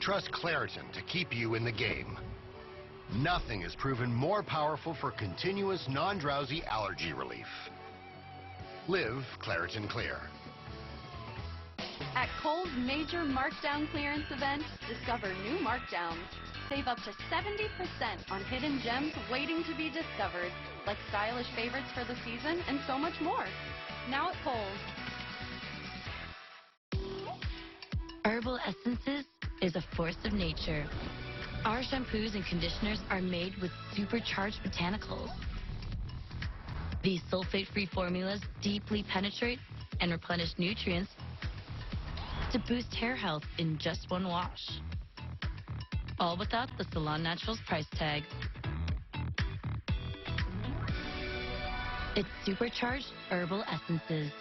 Trust Claritin to keep you in the game. Nothing has proven more powerful for continuous non-drowsy allergy relief. Live Claritin Clear. At Kohl's major markdown clearance event, discover new markdowns. Save up to 70% on hidden gems waiting to be discovered, like stylish favorites for the season and so much more. Now at Kohl's. Herbal Essences is a force of nature. Our shampoos and conditioners are made with supercharged botanicals. These sulfate-free formulas deeply penetrate and replenish nutrients to boost hair health in just one wash. All without the Salon Naturals price tag. It's supercharged herbal essences.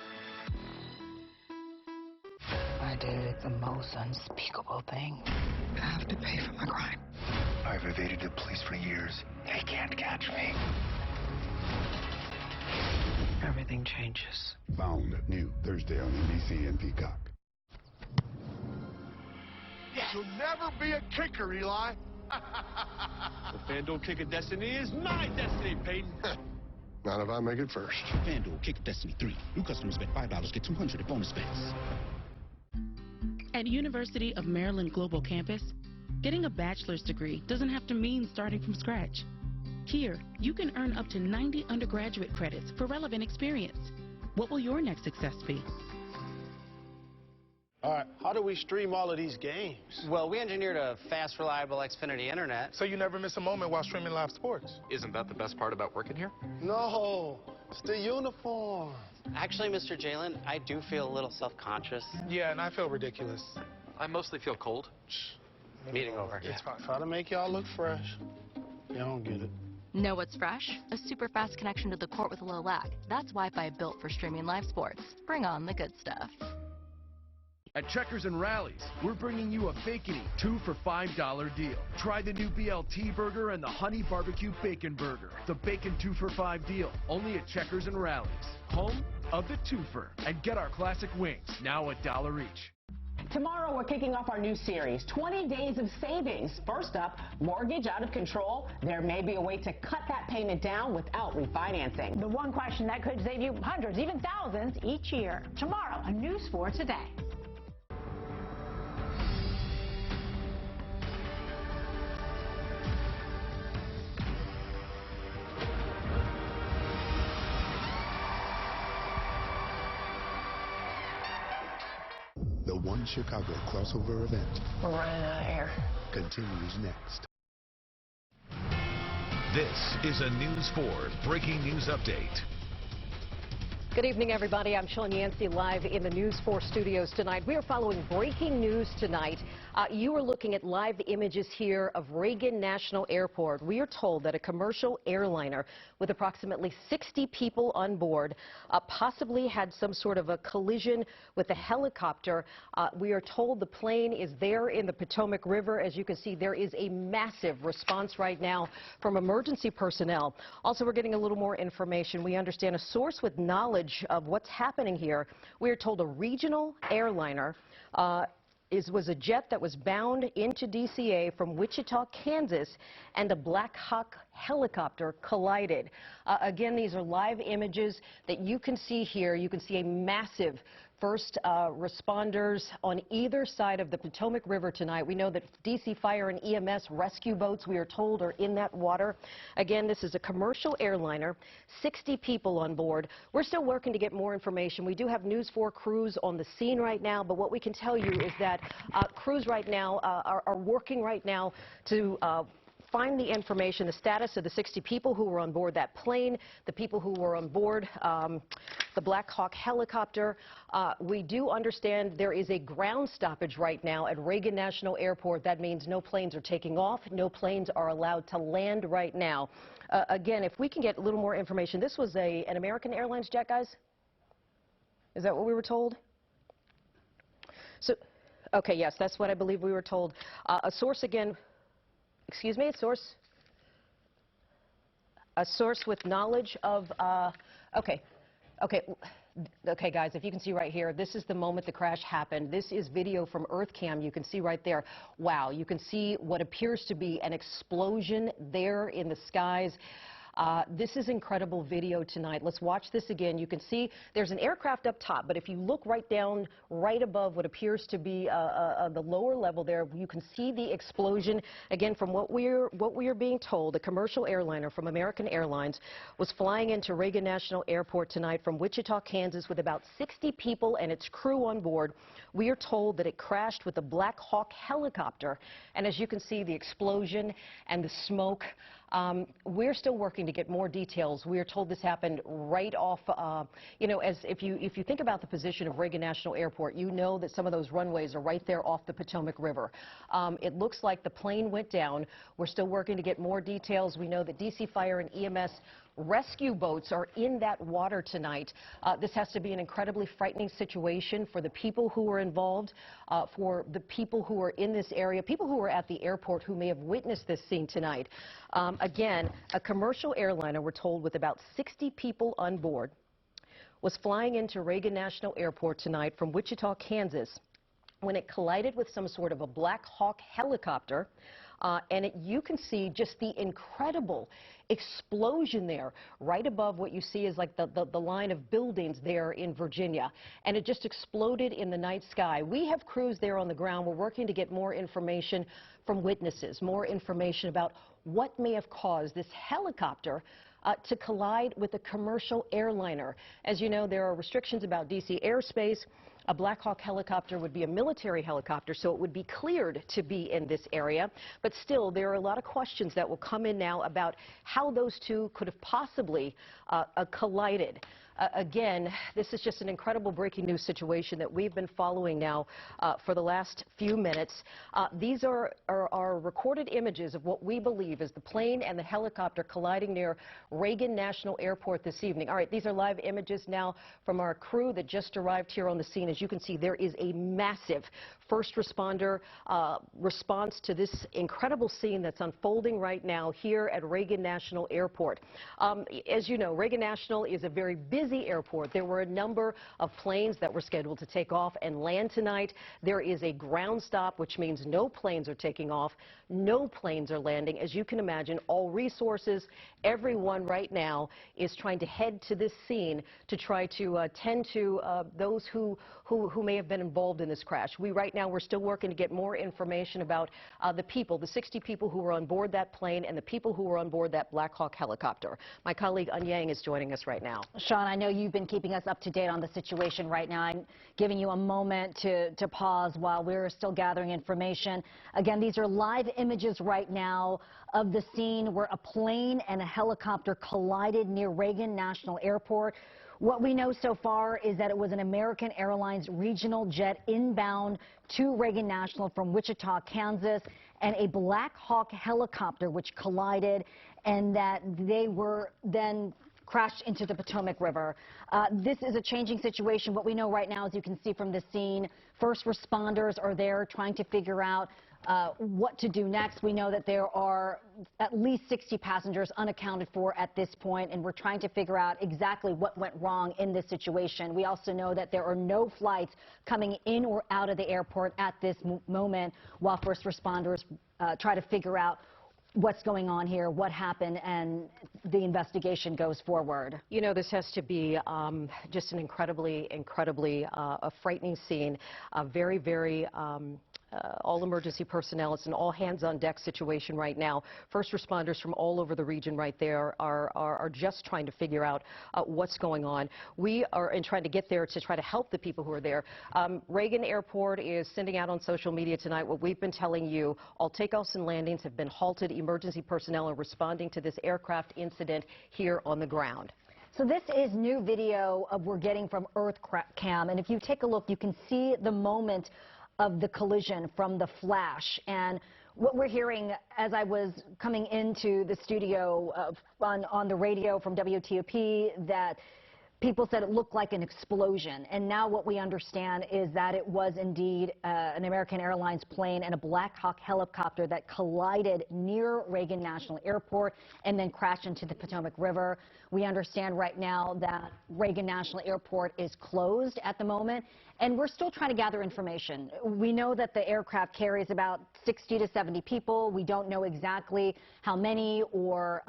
I did the most unspeakable thing. I have to pay for my crime. I've evaded the police for years. They can't catch me. Everything changes. Found new Thursday on NBC and Peacock. You'll never be a kicker, Eli. The FanDuel Kick of Destiny is my destiny, Peyton. Not if I make it first. FanDuel Kick of Destiny 3. New customers bet $5, get $200 in bonus bets. At University of Maryland Global Campus, getting a bachelor's degree doesn't have to mean starting from scratch. Here, you can earn up to 90 undergraduate credits for relevant experience. What will your next success be? All right, how do we stream all of these games? Well, we engineered a fast, reliable Xfinity internet. So you never miss a moment while streaming live sports? Isn't that the best part about working here? No, it's the uniform. Actually, Mr. Jalen, I do feel a little self-conscious. Yeah, and I feel ridiculous. I mostly feel cold. Meeting over. It's fine. Try to make y'all look fresh. You don't get it. Know what's fresh? A super fast connection to the court with a low lag. That's Wi-Fi built for streaming live sports. Bring on the good stuff. At Checkers and Rallies, we're bringing you a Bacon-y 2 for $5 deal. Try the new BLT burger and the honey barbecue bacon burger. The Bacon 2 for $5 deal, only at Checkers and Rallies. Home of the twofer. And get our classic wings, now $1 each. Tomorrow, we're kicking off our new series, 20 Days of Savings. First up, mortgage out of control. There may be a way to cut that payment down without refinancing. The one question that could save you hundreds, even thousands each year. Tomorrow, a News 4 Today. The One Chicago crossover event. We're running out of air. Continues next. This is a News 4 breaking news update. Good evening, everybody. I'm Sean Yancey, live in the News 4 studios tonight. We are following breaking news tonight. You are looking at live images here of Reagan National Airport. We are told that a commercial airliner with approximately 60 people on board possibly had some sort of a collision with a helicopter. We are told the plane is there in the Potomac River. As you can see, there is a massive response right now from emergency personnel. Also, we're getting a little more information. We understand a source with knowledge of what's happening here. We are told a regional airliner was a jet that was bound into DCA from Wichita, Kansas, and a Black Hawk helicopter collided. Again, these are live images that you can see here. You can see a massive first responders on either side of the Potomac River tonight. We know that DC Fire and EMS rescue boats, we are told, are in that water. Again, this is a commercial airliner, 60 people on board. We're still working to get more information. We do have News 4 crews on the scene right now, but what we can tell you is that crews right now are working right now to find the information, the status of the 60 people who were on board that plane, the people who were on board the Black Hawk helicopter. We do understand there is a ground stoppage right now at Reagan National Airport. That means no planes are taking off, no planes are allowed to land right now. Again, if we can get a little more information, this was an American Airlines jet, guys? Is that what we were told? So, okay, yes, that's what I believe we were told. A source again. Excuse me, a source with knowledge of, okay, Okay, guys, if you can see right here, this is the moment the crash happened. This is video from EarthCam. You can see right there. Wow, you can see what appears to be an explosion there in the skies. This is incredible video tonight. Let's watch this again. You can see there's an aircraft up top, but if you look right down, right above what appears to be the lower level there, you can see the explosion. Again, from what we are being told, a commercial airliner from American Airlines was flying into Reagan National Airport tonight from Wichita, Kansas, with about 60 people and its crew on board. We are told that it crashed with a Black Hawk helicopter, and as you can see, the explosion and the smoke. We're still working to get more details. We are told this happened right off, you know, as if you think about the position of Reagan National Airport, you know that some of those runways are right there off the Potomac River. It looks like the plane went down. We're still working to get more details. We know that DC Fire and EMS rescue boats are in that water tonight. This has to be an incredibly frightening situation for the people who are involved, for the people who are in this area, people who are at the airport who may have witnessed this scene tonight. Again, a commercial airliner, we're told, with about 60 people on board, was flying into Reagan National Airport tonight from Wichita, Kansas, when it collided with some sort of a Black Hawk helicopter. You can see just the incredible explosion there. Right above what you see is like the line of buildings there in Virginia. And it just exploded in the night sky. We have crews there on the ground. We're working to get more information from witnesses, more information about what may have caused this helicopter to collide with a commercial airliner. As you know, there are restrictions about DC airspace. A Black Hawk helicopter would be a military helicopter, so it would be cleared to be in this area. But still, there are a lot of questions that will come in now about how those two could have possibly collided. Again, this is just an incredible breaking news situation that we've been following now for the last few minutes. These are recorded images of what we believe is the plane and the helicopter colliding near Reagan National Airport this evening. All right, these are live images now from our crew that just arrived here on the scene. As you can see, there is a massive first responder response to this incredible scene that's unfolding right now here at Reagan National Airport. As you know, Reagan National is a very busy airport. There were a number of planes that were scheduled to take off and land tonight. There is a ground stop, which means no planes are taking off, no planes are landing. As you can imagine, all resources, everyone right now is trying to head to this scene to try to tend to those who may have been involved in this crash. Right now, we're still working to get more information about the people, the 60 people who were on board that plane and the people who were on board that Black Hawk helicopter. My colleague Anyang is joining us right now. Sean, I know you've been keeping us up to date on the situation right now. I'm giving you a moment to pause while we're still gathering information. Again, these are live images right now of the scene where a plane and a helicopter collided near Reagan National Airport. What we know so far is that it was an American Airlines regional jet inbound to Reagan National from Wichita, Kansas, and a Black Hawk helicopter which collided, and that they were then crashed into the Potomac River. This is a changing situation. What we know right now, as you can see from the scene, first responders are there trying to figure out what to do next. We know that there are at least 60 passengers unaccounted for at this point, and we're trying to figure out exactly what went wrong in this situation. We also know that there are no flights coming in or out of the airport at this moment while first responders try to figure out what's going on here, what happened, and the investigation goes forward. You know, this has to be just an incredibly a frightening scene, very, very all emergency personnel. It's an all hands on deck situation right now. First responders from all over the region right there are just trying to figure out what's going on. We are trying to get there to try to help the people who are there. Reagan Airport is sending out on social media tonight what we've been telling you. All takeoffs and landings have been halted. Emergency personnel are responding to this aircraft incident here on the ground. So this is new video we're getting from EarthCam, and if you take a look, you can see the moment of the collision from the flash. And what we're hearing as I was coming into the studio on the radio from WTOP, that people said it looked like an explosion. And now what we understand is that it was indeed an American Airlines plane and a Black Hawk helicopter that collided near Reagan National Airport and then crashed into the Potomac River. We understand right now that Reagan National Airport is closed at the moment, and we're still trying to gather information. We know that the aircraft carries about 60 to 70 people. We don't know exactly how many or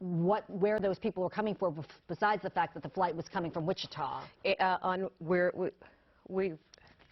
where those people were coming from, besides the fact that the flight was coming from Wichita. We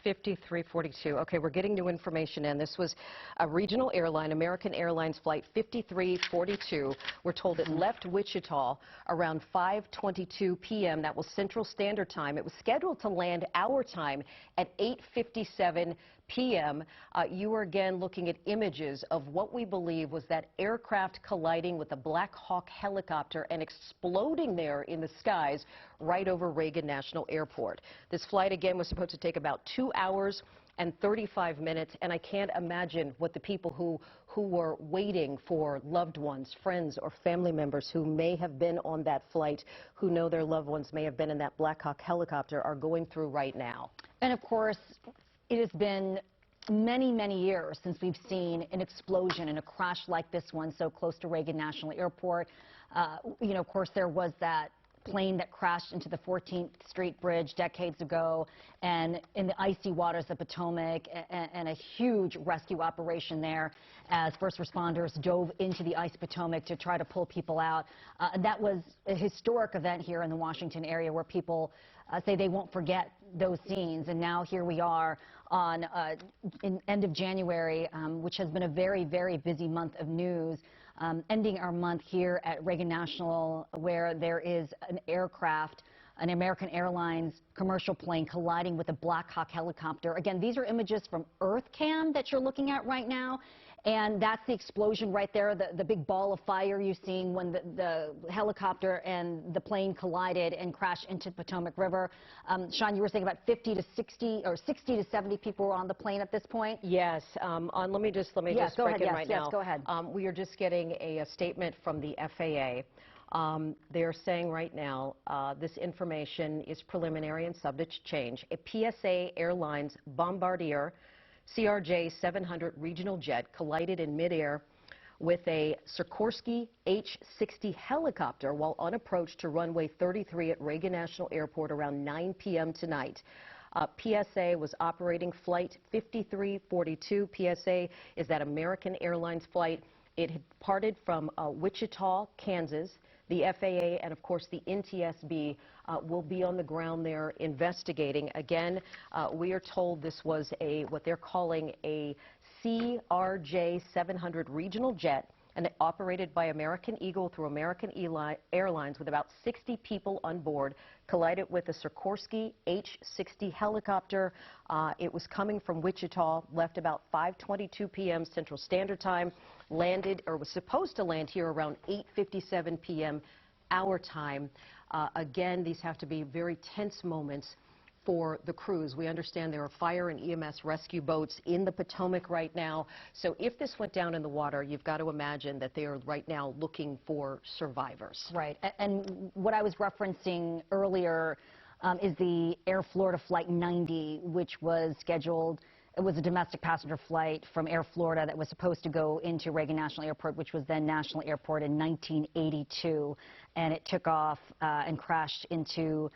5342. Okay, we're getting new information in. This was a regional airline, American Airlines flight 5342. We're told it left Wichita around 5:22 p.m. That was Central Standard Time. It was scheduled to land our time at 8:57 p.m. You are again looking at images of what we believe was that aircraft colliding with a Black Hawk helicopter and exploding there in the skies right over Reagan National Airport. This flight again was supposed to take about 2 hours and 35 minutes, and I can't imagine what the people who were waiting for loved ones, friends, or family members who may have been on that flight, who know their loved ones may have been in that Black Hawk helicopter, are going through right now. And of course, it has been many, many years since we've seen an explosion and a crash like this one so close to Reagan National Airport. You know, of course, there was that plane that crashed into the 14th Street Bridge decades ago, and in the icy waters of Potomac, and a huge rescue operation there as first responders dove into the ice Potomac to try to pull people out. That was a historic event here in the Washington area where people say they won't forget those scenes. And now here we are on in end of January, which has been a very, very busy month of news. Ending our month here at Reagan National, where there is an aircraft, an American Airlines commercial plane colliding with a Black Hawk helicopter. Again, these are images from EarthCam that you're looking at right now. And that's the explosion right there, the big ball of fire you're seeing when the helicopter and the plane collided and crashed into the Potomac River. Sean, you were saying about 50 to 60 or 60 to 70 people were on the plane at this point? Yes. Let me just break in right now. Yes, go ahead. We are just getting a statement from the FAA. They're saying right now this information is preliminary and subject to change. A PSA Airlines Bombardier CRJ-700 regional jet collided in midair with a Sikorsky H-60 helicopter while on approach to runway 33 at Reagan National Airport around 9 p.m. tonight. PSA was operating flight 5342. PSA is that American Airlines flight. It had parted from Wichita, Kansas. The FAA and, of course, the NTSB will be on the ground there investigating. Again, we are told this was what they're calling a CRJ-700 regional jet, and operated by American Eagle through American Airlines with about 60 people on board, collided with a Sikorsky H-60 helicopter. It was coming from Wichita, left about 5:22 p.m. Central Standard Time, landed, or was supposed to land here around 8:57 p.m. our time. Again, these have to be very tense moments for the crews. We understand there are fire and EMS rescue boats in the Potomac right now. So if this went down in the water, you've got to imagine that they are right now looking for survivors. Right. And what I was referencing earlier is the Air Florida Flight 90, which was scheduled. It was a domestic passenger flight from Air Florida that was supposed to go into Reagan National Airport, which was then National Airport, in 1982. And it took off and crashed into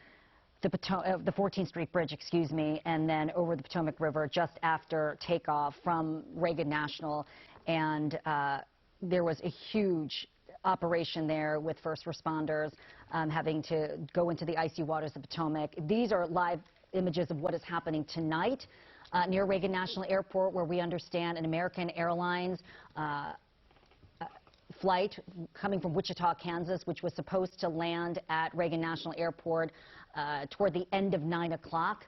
the 14th Street Bridge, excuse me, and then over the Potomac River just after takeoff from Reagan National. And there was a huge operation there with first responders having to go into the icy waters of Potomac. These are live images of what is happening tonight near Reagan National Airport, where we understand an American Airlines flight coming from Wichita, Kansas, which was supposed to land at Reagan National Airport toward the end of 9 o'clock,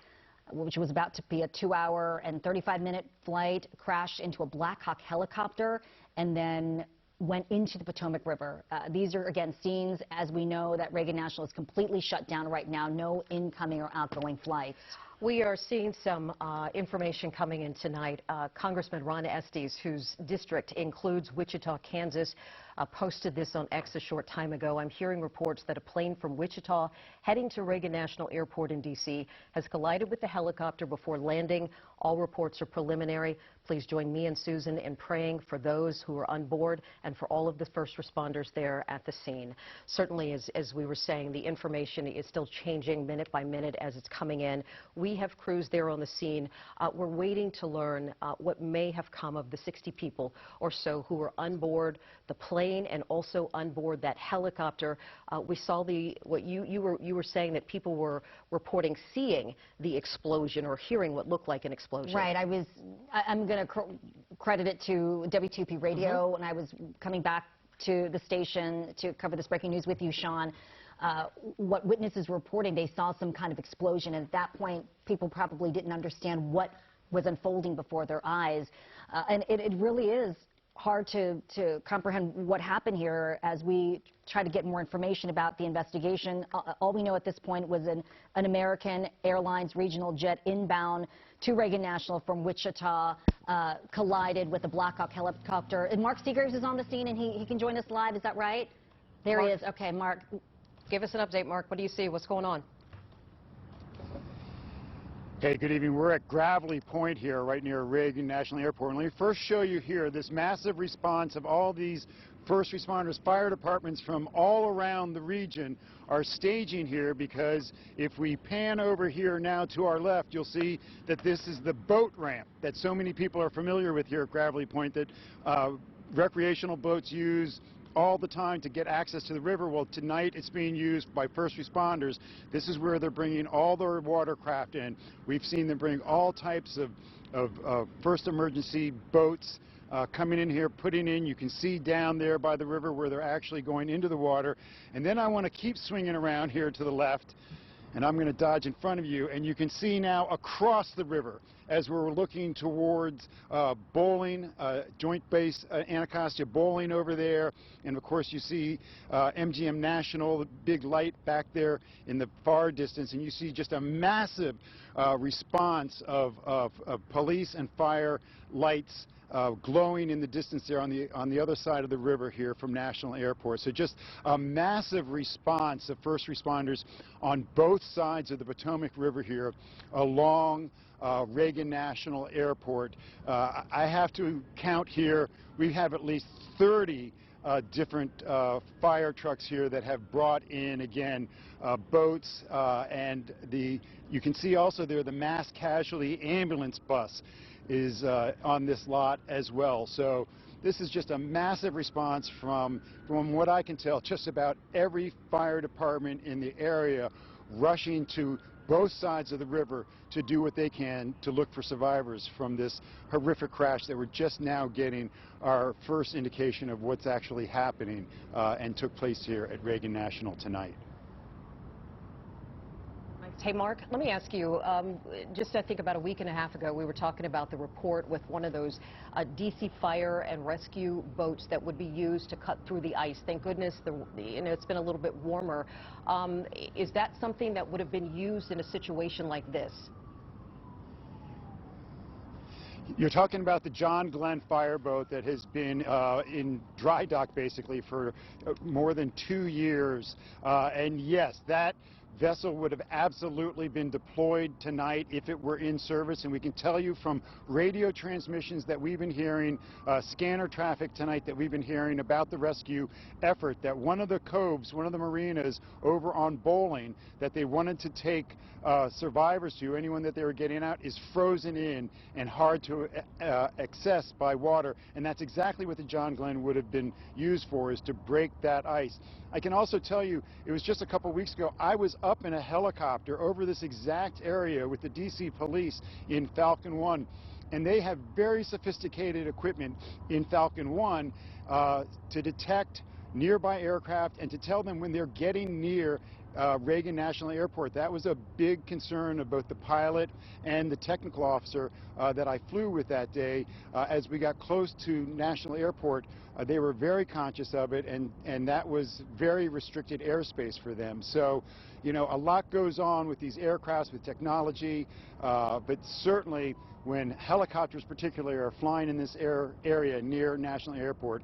which was about to be a 2-hour and 35-minute flight, crashed into a Black Hawk helicopter and then went into the Potomac River. These are, again, scenes, as we know, that Reagan National is completely shut down right now, no incoming or outgoing flights. We are seeing some information coming in tonight. Congressman Ron Estes, whose district includes Wichita, Kansas, posted this on X a short time ago. I'm hearing reports that a plane from Wichita heading to Reagan National Airport in D.C. has collided with the helicopter before landing. All reports are preliminary. Please join me and Susan in praying for those who are on board and for all of the first responders there at the scene. Certainly, as we were saying, the information is still changing minute by minute as it's coming in. We have crews there on the scene. We're waiting to learn what may have come of the 60 people or so who were on board the plane and also on board that helicopter. We saw what you were saying, that people were reporting seeing the explosion or hearing what looked like an explosion. Right. I'm going to credit it to WTP Radio. When I was coming back to the station to cover this breaking news with you, Sean, what witnesses were reporting, they saw some kind of explosion, and at that point people probably didn't understand what was unfolding before their eyes, and it really is hard to comprehend what happened here as we try to get more information about the investigation. All we know at this point was an American Airlines regional jet inbound to Reagan National from Wichita collided with a Black Hawk helicopter. And Mark Seegers is on the scene, and he can join us live. Is that right? There he is. Okay, Mark. Give us an update, Mark. What do you see? What's going on? Hey, good evening. We're at Gravelly Point here, right near Reagan National Airport. And let me first show you here this massive response of all these first responders, fire departments from all around the region are staging here, because if we pan over here now to our left, you'll see that this is the boat ramp that so many people are familiar with here at Gravelly Point, that recreational boats use all the time to get access to the river. Well, tonight it's being used by first responders. This is where they're bringing all their watercraft in. We've seen them bring all types of first emergency boats coming in here, putting in. You can see down there by the river where they're actually going into the water. And then I want to keep swinging around here to the left, and I'm going to dodge in front of you, and you can see now across the river as we're looking towards Bowling, Joint Base Anacostia Bowling over there, and of course you see MGM National, the big light back there in the far distance, and you see just a massive response of police and fire lights glowing in the distance there on the other side of the river here from National Airport. So just a massive response of first responders on both sides of the Potomac River here along Reagan National Airport. I have to count here, we have at least 30 different fire trucks here that have brought in, again, boats, and you can see also there the mass casualty ambulance bus is on this lot as well. So this is just a massive response from what I can tell, just about every fire department in the area rushing to both sides of the river to do what they can to look for survivors from this horrific crash that we're just now getting our first indication of what's actually happening and took place here at Reagan National tonight. Hey, Mark, let me ask you, just I think about a week and a half ago, we were talking about the report with one of those DC fire and rescue boats that would be used to cut through the ice. Thank goodness it's been a little bit warmer. Is that something that would have been used in a situation like this? You're talking about the John Glenn fireboat that has been in dry dock basically for more than 2 years. And yes, that vessel would have absolutely been deployed tonight if it were in service, and we can tell you from radio transmissions that we've been hearing, scanner traffic tonight that we've been hearing about the rescue effort, that one of the coves, one of the marinas over on Bowling that they wanted to take survivors to, anyone that they were getting out, is frozen in and hard to access by water, and that's exactly what the John Glenn would have been used for, is to break that ice. I can also tell you, it was just a couple weeks ago, I was up in a helicopter over this exact area with the DC police in Falcon 1, and they have very sophisticated equipment in Falcon 1 to detect nearby aircraft and to tell them when they're getting near Reagan National Airport. That was a big concern of both the pilot and the technical officer that I flew with that day. As we got close to National Airport, they were very conscious of it, and that was very restricted airspace for them. So, you know, a lot goes on with these aircrafts, with technology, but certainly when helicopters particularly are flying in this area near National Airport,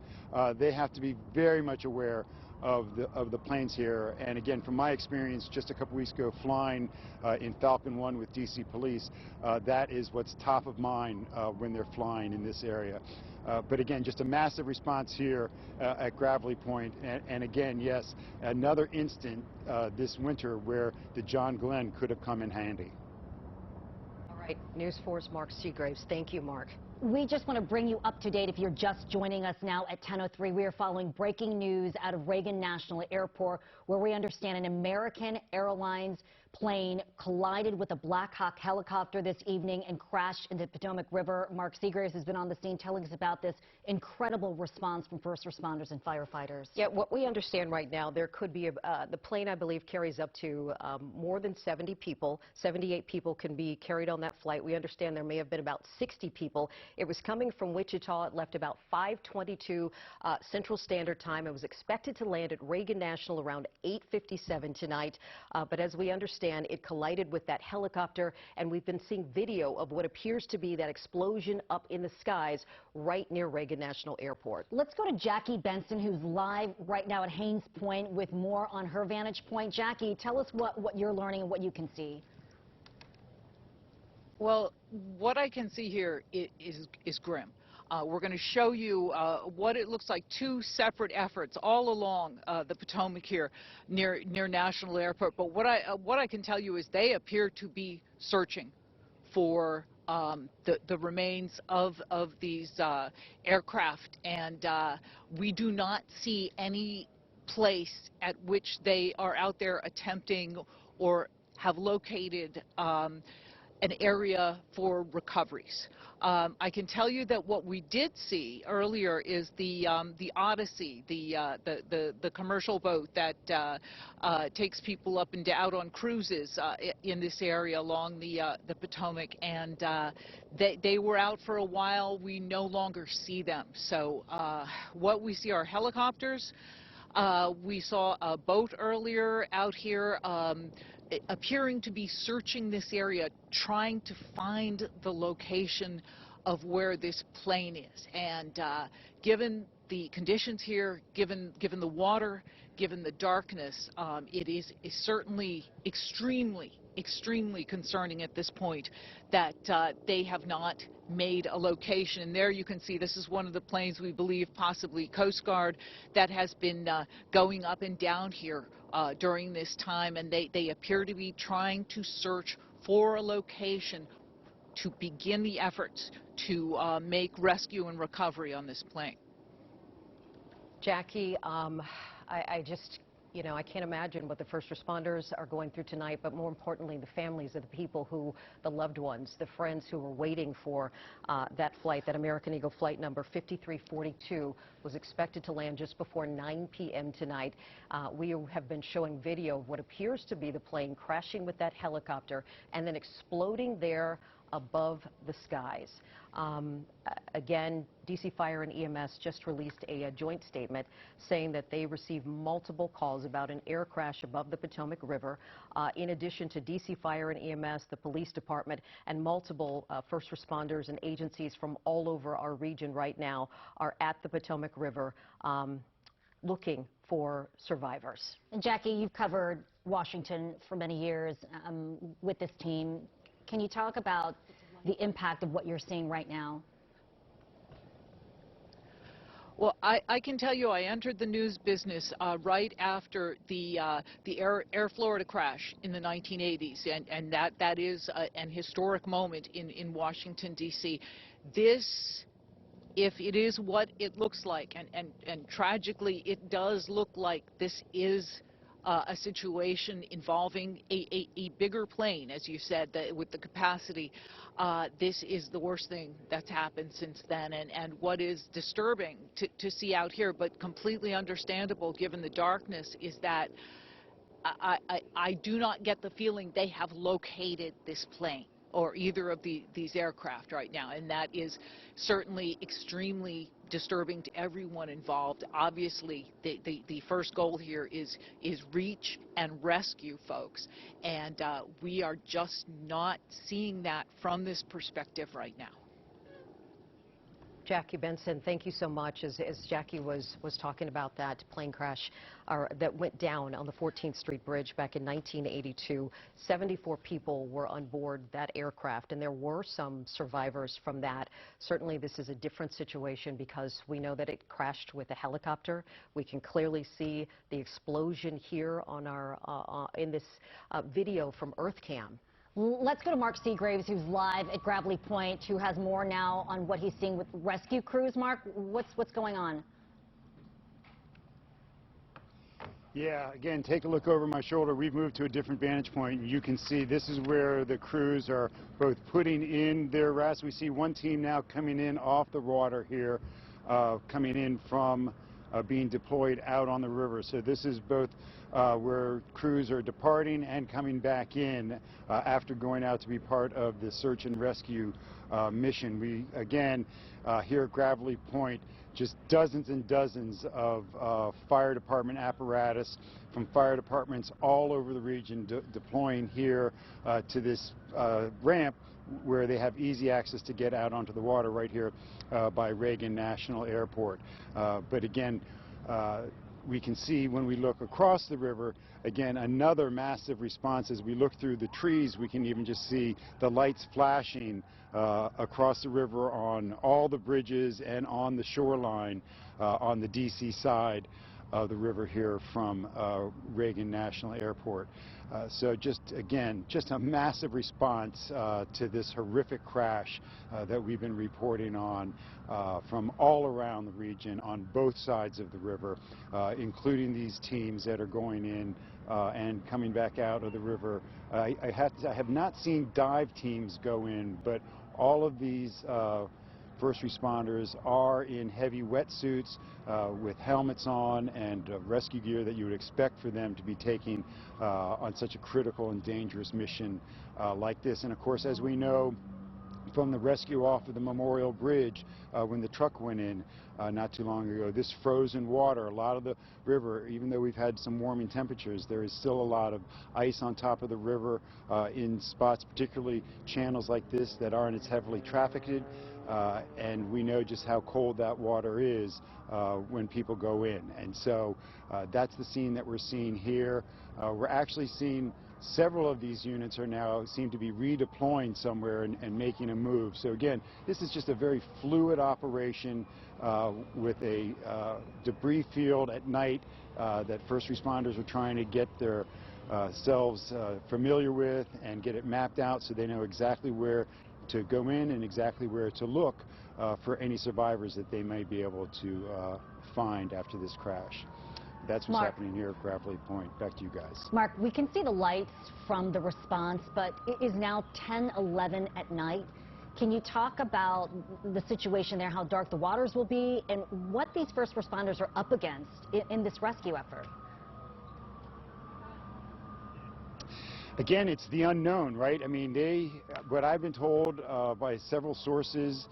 they have to be very much aware of the planes here. And again, from my experience just a couple weeks ago flying in Falcon 1 with DC Police, that is what's top of mind when they're flying in this area. But again, just a massive response here at Gravelly Point. And again, yes, another instant this winter where the John Glenn could have come in handy. All right, News 4's Mark Seagraves. Thank you, Mark. We just want to bring you up to date if you're just joining us now at 10:03. We are following breaking news out of Reagan National Airport, where we understand an American Airlines plane collided with a Black Hawk helicopter this evening and crashed into the Potomac River. Mark Seagraves has been on the scene telling us about this incredible response from first responders and firefighters. Yeah, what we understand right now, there could be, the plane, I believe, carries up to more than 70 people. 78 people can be carried on that flight. We understand there may have been about 60 people. It was coming from Wichita. It left about 5:22 Central Standard Time. It was expected to land at Reagan National around 8:57 tonight. But as we understand, it collided with that helicopter, and we've been seeing video of what appears to be that explosion up in the skies right near Reagan National Airport. Let's go to Jackie Benson, who's live right now at Haynes Point with more on her vantage point. Jackie, tell us what you're learning and what you can see. Well, what I can see here is grim. We're going to show you what it looks like, two separate efforts all along the Potomac here near National Airport. But what I can tell you is they appear to be searching for the remains of these aircraft, and we do not see any place at which they are out there attempting or have located an area for recoveries. I can tell you that what we did see earlier is the Odyssey, the commercial boat that takes people up and out on cruises in this area along the Potomac, and they were out for a while. We no longer see them. So what we see are helicopters. We saw a boat earlier out here appearing to be searching this area, trying to find the location of where this plane is. And given the conditions here, given the water, given the darkness, it is certainly extremely concerning at this point that they have not made a location. And there you can see this is one of the planes we believe possibly Coast Guard that has been going up and down here during this time, and they appear to be trying to search for a location to begin the efforts to make rescue and recovery on this plane. Jackie, I just, you know, I can't imagine what the first responders are going through tonight, but more importantly, the families of the people who, the loved ones, the friends who were waiting for that flight, that American Eagle flight number 5342 was expected to land just before 9 p.m. tonight. We have been showing video of what appears to be the plane crashing with that helicopter and then exploding there above the skies. Again, DC Fire and EMS just released a joint statement saying that they received multiple calls about an air crash above the Potomac River. In addition to DC Fire and EMS, the police department, and multiple first responders and agencies from all over our region right now are at the Potomac River looking for survivors. And Jackie, you've covered Washington for many years with this team. Can you talk about the impact of what you're seeing right now? Well, I can tell you I entered the news business right after the Air Florida crash in the 1980s, and that is an historic moment in Washington, D.C. This, if it is what it looks like, and tragically it does look like this is a situation involving a bigger plane, as you said, with the capacity. This is the worst thing that's happened since then, and what is disturbing to see out here, but completely understandable given the darkness, is that I do not get the feeling they have located this plane or either of these aircraft right now, and that is certainly extremely disturbing to everyone involved. Obviously, the first goal here is reach and rescue folks, and we are just not seeing that from this perspective right now. Jackie Benson, thank you so much. As Jackie was talking about that plane crash that went down on the 14th Street Bridge back in 1982, 74 people were on board that aircraft, and there were some survivors from that. Certainly this is a different situation because we know that it crashed with a helicopter. We can clearly see the explosion here on our in this video from EarthCam. Let's go to Mark Seagraves, who's live at Gravelly Point, who has more now on what he's seeing with rescue crews. Mark, what's going on? Yeah, again, take a look over my shoulder. We've moved to a different vantage point. You can see this is where the crews are both putting in their rest. We see one team now coming in off the water here, coming in from being deployed out on the river. So this is both where crews are departing and coming back in after going out to be part of the search and rescue mission. We, again, here at Gravelly Point, just dozens and dozens of fire department apparatus from fire departments all over the region deploying here to this ramp where they have easy access to get out onto the water right here by Reagan National Airport. But again, we can see when we look across the river, again, another massive response. As we look through the trees, we can even just see the lights flashing across the river on all the bridges and on the shoreline on the DC side of the river here from Reagan National Airport. So just, again, just a massive response to this horrific crash that we've been reporting on from all around the region on both sides of the river, including these teams that are going in and coming back out of the river. I have not seen dive teams go in, but all of these first responders are in heavy wetsuits with helmets on and rescue gear that you would expect for them to be taking on such a critical and dangerous mission like this. And of course, as we know from the rescue off of the Memorial Bridge when the truck went in not too long ago, this frozen water, a lot of the river, even though we've had some warming temperatures, there is still a lot of ice on top of the river in spots, particularly channels like this that aren't as heavily trafficked. And we know just how cold that water is when people go in. And so that's the scene that we're seeing here. We're actually seeing several of these units are now seem to be redeploying somewhere and making a move. So again, this is just a very fluid operation with a debris field at night that first responders are trying to get their selves familiar with and get it mapped out so they know exactly where to go in and exactly where to look for any survivors that they may be able to find after this crash. That's what's happening here at Gravelly Point. Back to you guys. Mark, we can see the lights from the response, but it is now 10:11 at night. Can you talk about the situation there, how dark the waters will be, and what these first responders are up against in this rescue effort? Again, it's the unknown, right? I mean, what I've been told by several sources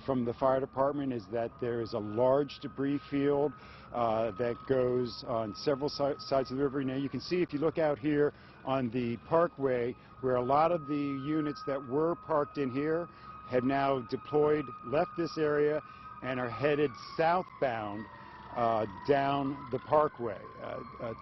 from the fire department is that there is a large debris field that goes on several sides of the river. Now, you can see if you look out here on the parkway where a lot of the units that were parked in here have now deployed, left this area, and are headed southbound down the parkway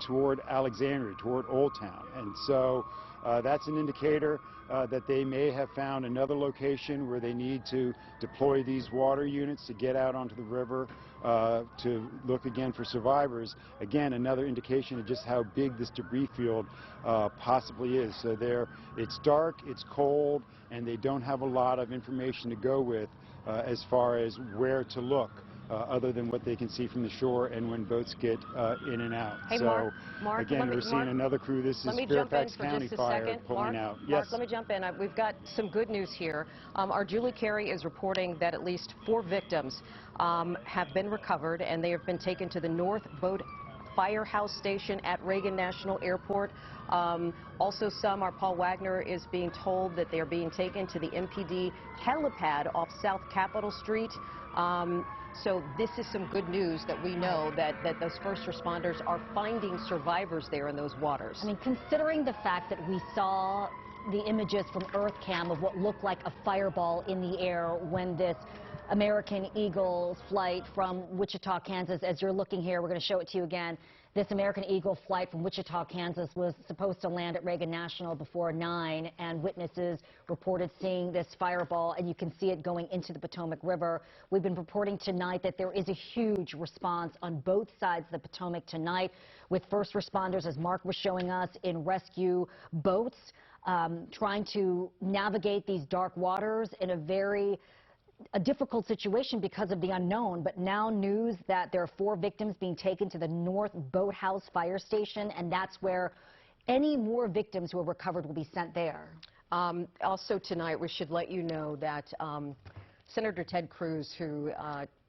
toward Alexandria, toward Old Town. And so that's an indicator that they may have found another location where they need to deploy these water units to get out onto the river to look again for survivors. Again, another indication of just how big this debris field possibly is. So it's dark, it's cold, and they don't have a lot of information to go with as far as where to look. Other than what they can see from the shore and when boats get in and out. Hey, so Mark, again, we're seeing another crew. This is Fairfax County Fire pulling out. Mark, let me jump in. We've got some good news here. Our Julie Carey is reporting that at least 4 victims have been recovered, and they have been taken to the North Boat firehouse station at Reagan National Airport. Also, our Paul Wagner is being told that they're being taken to the MPD helipad off South Capitol Street. So this is some good news that we know that those first responders are finding survivors there in those waters. I mean, considering the fact that we saw the images from EarthCam of what looked like a fireball in the air when this American Eagle flight from Wichita, Kansas, as you're looking here, we're going to show it to you again. This American Eagle flight from Wichita, Kansas was supposed to land at Reagan National before 9, and witnesses reported seeing this fireball, and you can see it going into the Potomac River. We've been reporting tonight that there is a huge response on both sides of the Potomac tonight, with first responders, as Mark was showing us, in rescue boats, trying to navigate these dark waters in a difficult situation because of the unknown, but now news that there are 4 victims being taken to the North Boathouse Fire Station, and that's where any more victims who are recovered will be sent there. Also tonight, we should let you know that Senator Ted Cruz, who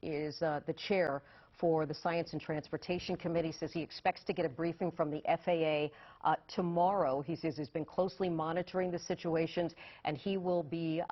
is the chair for the Science and Transportation Committee, says he expects to get a briefing from the FAA tomorrow. He says he's been closely monitoring the situations, and he will be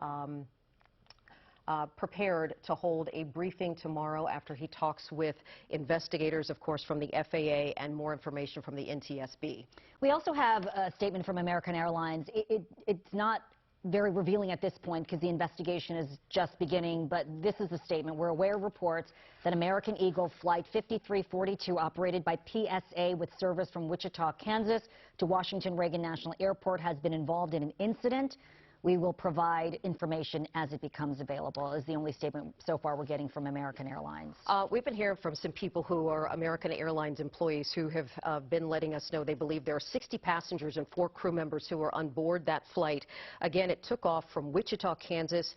prepared to hold a briefing tomorrow after he talks with investigators, of course, from the FAA and more information from the NTSB. We also have a statement from American Airlines. It's not very revealing at this point because the investigation is just beginning, but this is the statement. We're aware of reports that American Eagle Flight 5342, operated by PSA with service from Wichita, Kansas to Washington Reagan National Airport, has been involved in an incident. We will provide information as it becomes available, is the only statement so far we're getting from American Airlines. We've been hearing from some people who are American Airlines employees who have been letting us know they believe there are 60 passengers and 4 crew members who are on board that flight. Again, it took off from Wichita, Kansas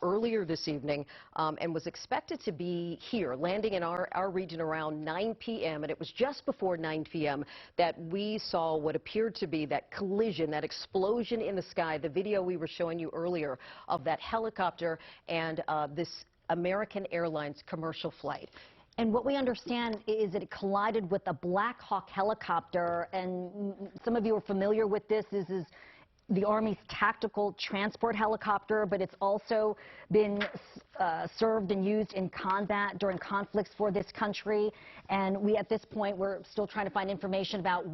earlier this evening and was expected to be here, landing in our region around 9 p.m. And it was just before 9 p.m. that we saw what appeared to be that collision, that explosion in the sky. The video we were showing you earlier of that helicopter and this American Airlines commercial flight. And what we understand is that it collided with a Black Hawk helicopter, and some of you are familiar with this. This is the Army's tactical transport helicopter, but it's also been served and used in combat during conflicts for this country. And at this point, we're still trying to find information about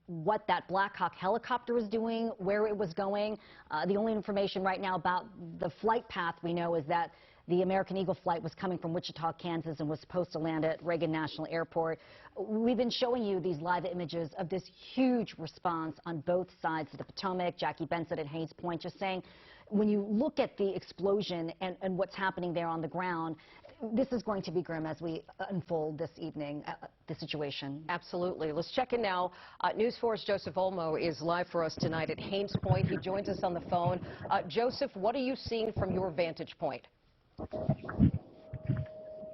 what that Black Hawk helicopter was doing, where it was going. The only information right now about the flight path we know is that the American Eagle flight was coming from Wichita, Kansas, and was supposed to land at Reagan National Airport. We've been showing you these live images of this huge response on both sides of the Potomac. Jackie Benson at Haynes Point just saying, when you look at the explosion and what's happening there on the ground, this is going to be grim as we unfold this evening, the situation. Absolutely. Let's check in now. News 4's Joseph Olmo is live for us tonight at Haynes Point. He joins us on the phone. Joseph, what are you seeing from your vantage point?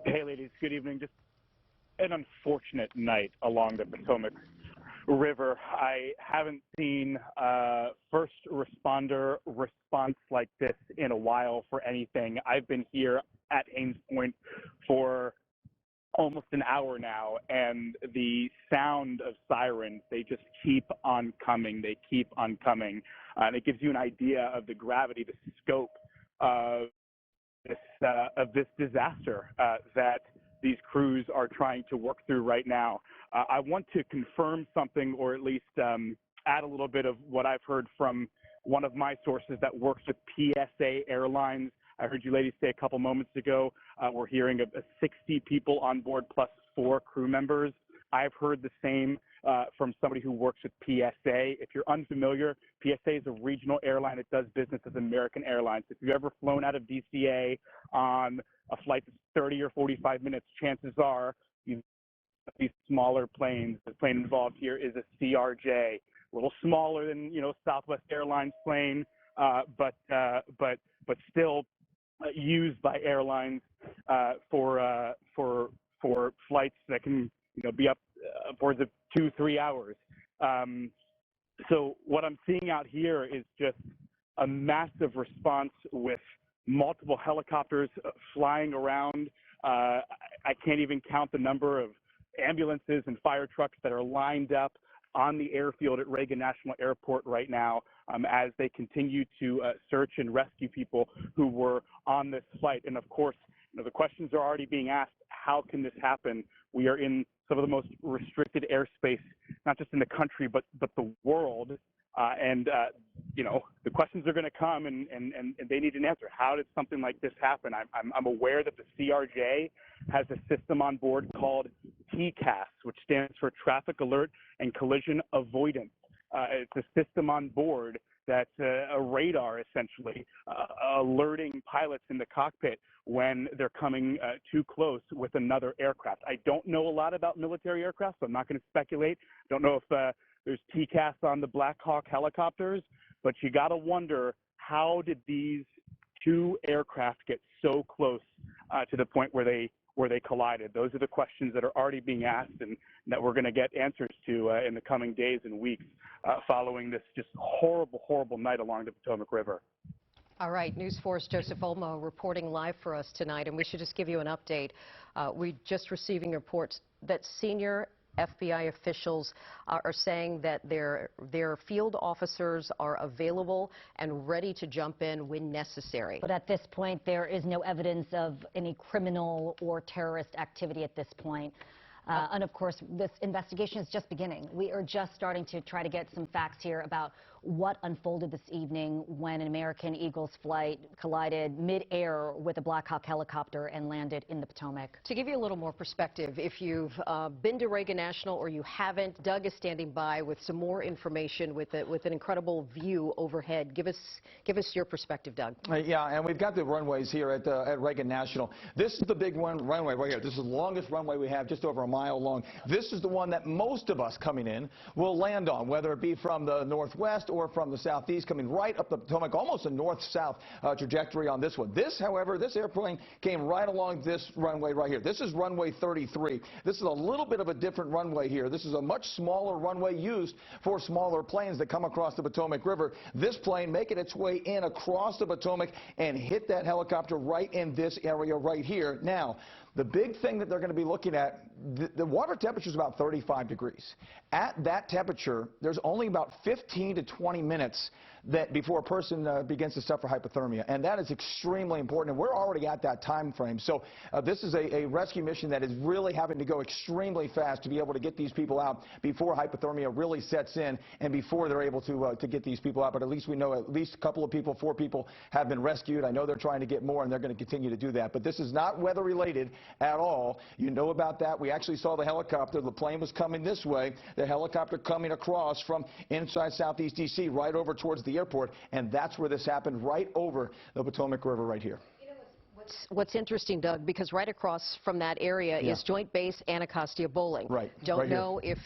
Hey, ladies. Good evening. Just an unfortunate night along the Potomac River. I haven't seen a first responder response like this in a while for anything. I've been here at Haynes Point for almost an hour now, and the sound of sirens, they just keep on coming. They keep on coming. And it gives you an idea of the gravity, the scope of this disaster that these crews are trying to work through right now. I want to confirm something, or at least add a little bit of what I've heard from one of my sources that works with PSA Airlines. I heard you ladies say a couple moments ago, we're hearing of 60 people on board plus 4 crew members. I've heard the same from somebody who works with PSA. If you're unfamiliar, PSA is a regional airline that does business as American Airlines. If you've ever flown out of DCA on a flight that's 30 or 45 minutes, chances are you've got these smaller planes. The plane involved here is a CRJ, a little smaller than Southwest Airlines plane, but still used by airlines for flights that can be upwards of 2-3 hours. So what I'm seeing out here is just a massive response with multiple helicopters flying around. I can't even count the number of ambulances and fire trucks that are lined up on the airfield at Reagan National Airport right now as they continue to search and rescue people who were on this flight. And of course, the questions are already being asked, how can this happen? We are in some of the most restricted airspace, not just in the country, but the world. The questions are going to come, and they need an answer. How did something like this happen? I'm aware that the CRJ has a system on board called TCAS, which stands for Traffic Alert and Collision Avoidance. It's a system on board that's a radar, essentially, alerting pilots in the cockpit when they're coming too close with another aircraft. I don't know a lot about military aircraft, so I'm not going to speculate. I don't know if there's TCAS on the Black Hawk helicopters, but you got to wonder, how did these two aircraft get so close to the point where they collided? Those are the questions that are already being asked and that we're going to get answers to in the coming days and weeks following this just horrible, horrible night along the Potomac River. All right, News 4's Joseph Olmo reporting live for us tonight, and we should just give you an update. We're just receiving reports that senior FBI officials are saying that their field officers are available and ready to jump in when necessary. But at this point, there is no evidence of any criminal or terrorist activity at this point. And of course, this investigation is just beginning. We are just starting to try to get some facts here about what unfolded this evening when an American Eagles flight collided mid-air with a Black Hawk helicopter and landed in the Potomac. To give you a little more perspective, if you've been to Reagan National or you haven't, Doug is standing by with some more information with an incredible view overhead. Give us your perspective, Doug. Yeah, and we've got the runways here at Reagan National. This is the big runway right here. This is the longest runway we have, just over a mile long. This is the one that most of us coming in will land on, whether it be from the northwest or from the southeast, coming right up the Potomac, almost a north-south trajectory on this one. This, however, this airplane came right along this runway right here. This is runway 33. This is a little bit of a different runway here. This is a much smaller runway used for smaller planes that come across the Potomac River. This plane making its way in across the Potomac and hit that helicopter right in this area right here. Now, the big thing that they're going to be looking at, the water temperature is about 35 degrees. At that temperature, there's only about 15 to 20 minutes before a person begins to suffer hypothermia, and that is extremely important, and we're already at that time frame. So this is a rescue mission that is really having to go extremely fast to be able to get these people out before hypothermia really sets in and before they're able to get these people out. But at least we know at least a couple of people, 4 people, have been rescued. I know they're trying to get more, and they're going to continue to do that. But this is not weather related at all. You know about that. We actually saw the helicopter. The plane was coming this way. The helicopter coming across from inside Southeast D.C. right over towards the airport, and that's where this happened, right over the Potomac River right here. What's interesting, Doug, because right across from that area is Joint Base Anacostia Bowling. Right. Don't know if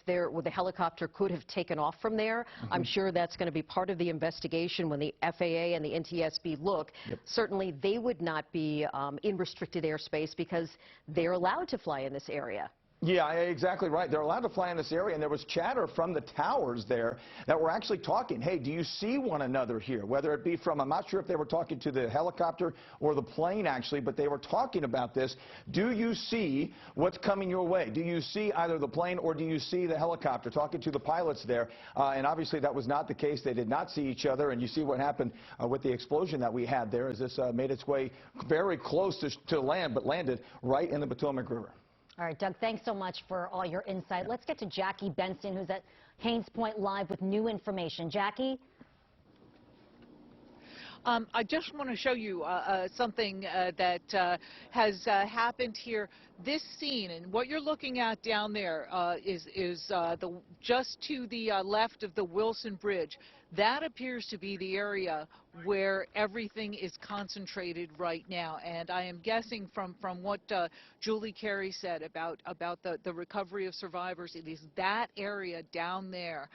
the helicopter could have taken off from there. I'm sure that's going to be part of the investigation when the FAA and the NTSB look. Certainly, they would not be in restricted airspace because they're allowed to fly in this area. Yeah, exactly right. They're allowed to fly in this area, and there was chatter from the towers there that were actually talking, hey, do you see one another here? Whether it be from, I'm not sure if they were talking to the helicopter or the plane actually, but they were talking about this. Do you see what's coming your way? Do you see either the plane or do you see the helicopter? Talking to the pilots there, and obviously that was not the case. They did not see each other, and you see what happened with the explosion that we had there as this made its way very close to land, but landed right in the Potomac River. All right, Doug, thanks so much for all your insight. Let's get to Jackie Benson, who's at Haynes Point Live with new information. Jackie? I just want to show you something that has happened here. This scene, and what you're looking at down there is just to the left of the Wilson Bridge. That appears to be the area where everything is concentrated right now. And I am guessing from what Julie Carey said about the recovery of survivors, it is that area down there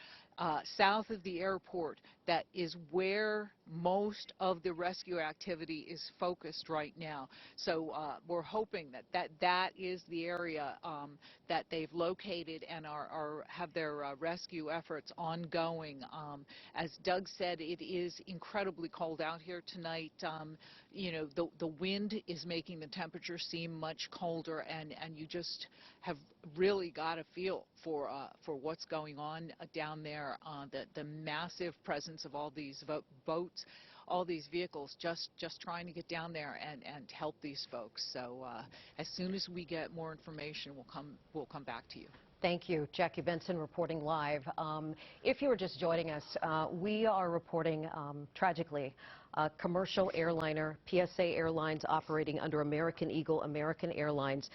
south of the airport that is where most of the rescue activity is focused right now. So we're hoping that is the area that they've located and have their rescue efforts ongoing. As Doug said, it is incredibly cold out here tonight. You know, the wind is making the temperature seem much colder, and you just have really got a feel for what's going on down there. The massive presence of all these boats, all these vehicles just trying to get down there and help these folks. So as soon as we get more information, we'll come back to you. Thank you. Jackie Benson reporting live. If you were just joining us, we are reporting, tragically, a commercial airliner, PSA Airlines, operating under American Eagle, American Airlines,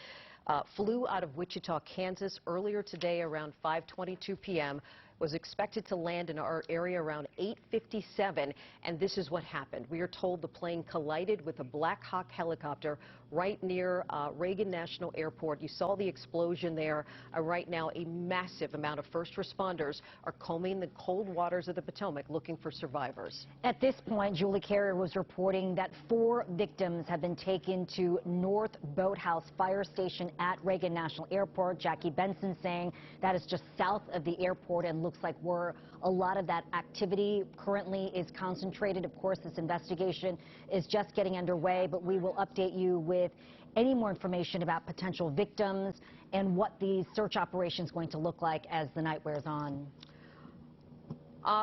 flew out of Wichita, Kansas earlier today around 5:22 p.m., was expected to land in our area around 8:57, and this is what happened. We are told the plane collided with a Black Hawk helicopter right near Reagan National Airport. You saw the explosion there. Right now, a massive amount of first responders are combing the cold waters of the Potomac looking for survivors. At this point, Julie Carrier was reporting that 4 victims have been taken to North Boathouse Fire Station at Reagan National Airport. Jackie Benson saying that is just south of the airport, and looks like where a lot of that activity currently is concentrated. Of course, this investigation is just getting underway, but we will update you with any more information about potential victims and what the search operation is going to look like as the night wears on.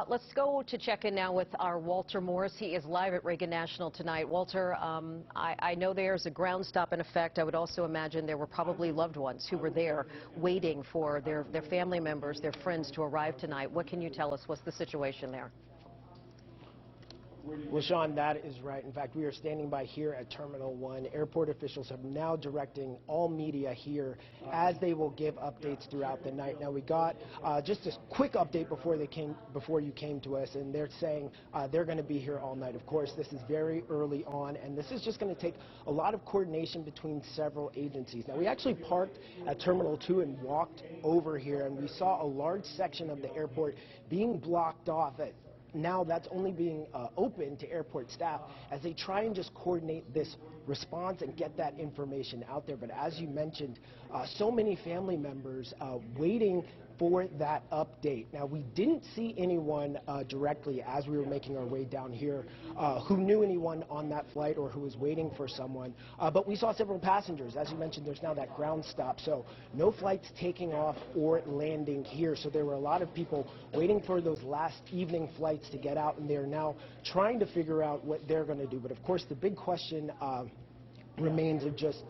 Let's go to check in now with our Walter Morris. He is live at Reagan National tonight. Walter, I know there's a ground stop in effect. I would also imagine there were probably loved ones who were there waiting for their family members, their friends to arrive tonight. What can you tell us? What's the situation there? Well, Sean, that is right. In fact, we are standing by here at Terminal 1. Airport officials are now directing all media here as they will give updates throughout the night. Now, we got just a quick update before you came to us, and they're saying they're going to be here all night. Of course, this is very early on, and this is just going to take a lot of coordination between several agencies. Now, we actually parked at Terminal 2 and walked over here, and we saw a large section of the airport being blocked off. Now that's only being open to airport staff as they try and just coordinate this response and get that information out there. But as you mentioned, so many family members waiting for that update. Now, we didn't see anyone directly as we were making our way down here who knew anyone on that flight or who was waiting for someone, but we saw several passengers. As you mentioned, there's now that ground stop, so no flights taking off or landing here. So there were a lot of people waiting for those last evening flights to get out, and they're now trying to figure out what they're going to do. But of course, the big question remains of just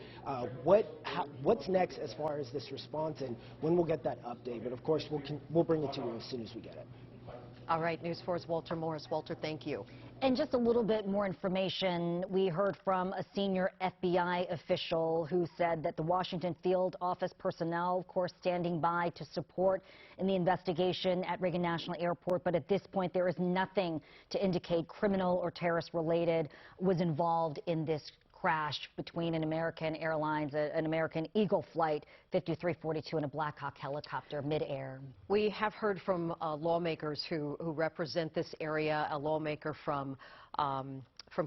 what's next as far as this response and when we'll get that update. But of course, we'll bring it to you as soon as we get it. All right, News 4's Walter Morris. Walter, thank you. And just a little bit more information. We heard from a senior FBI official who said that the Washington field office personnel, of course, standing by to support in the investigation at Reagan National Airport. But at this point, there is nothing to indicate criminal or terrorist related was involved in this crash between an American Airlines, an American Eagle flight 5342 and a Black Hawk helicopter midair. We have heard from lawmakers who represent this area, a lawmaker from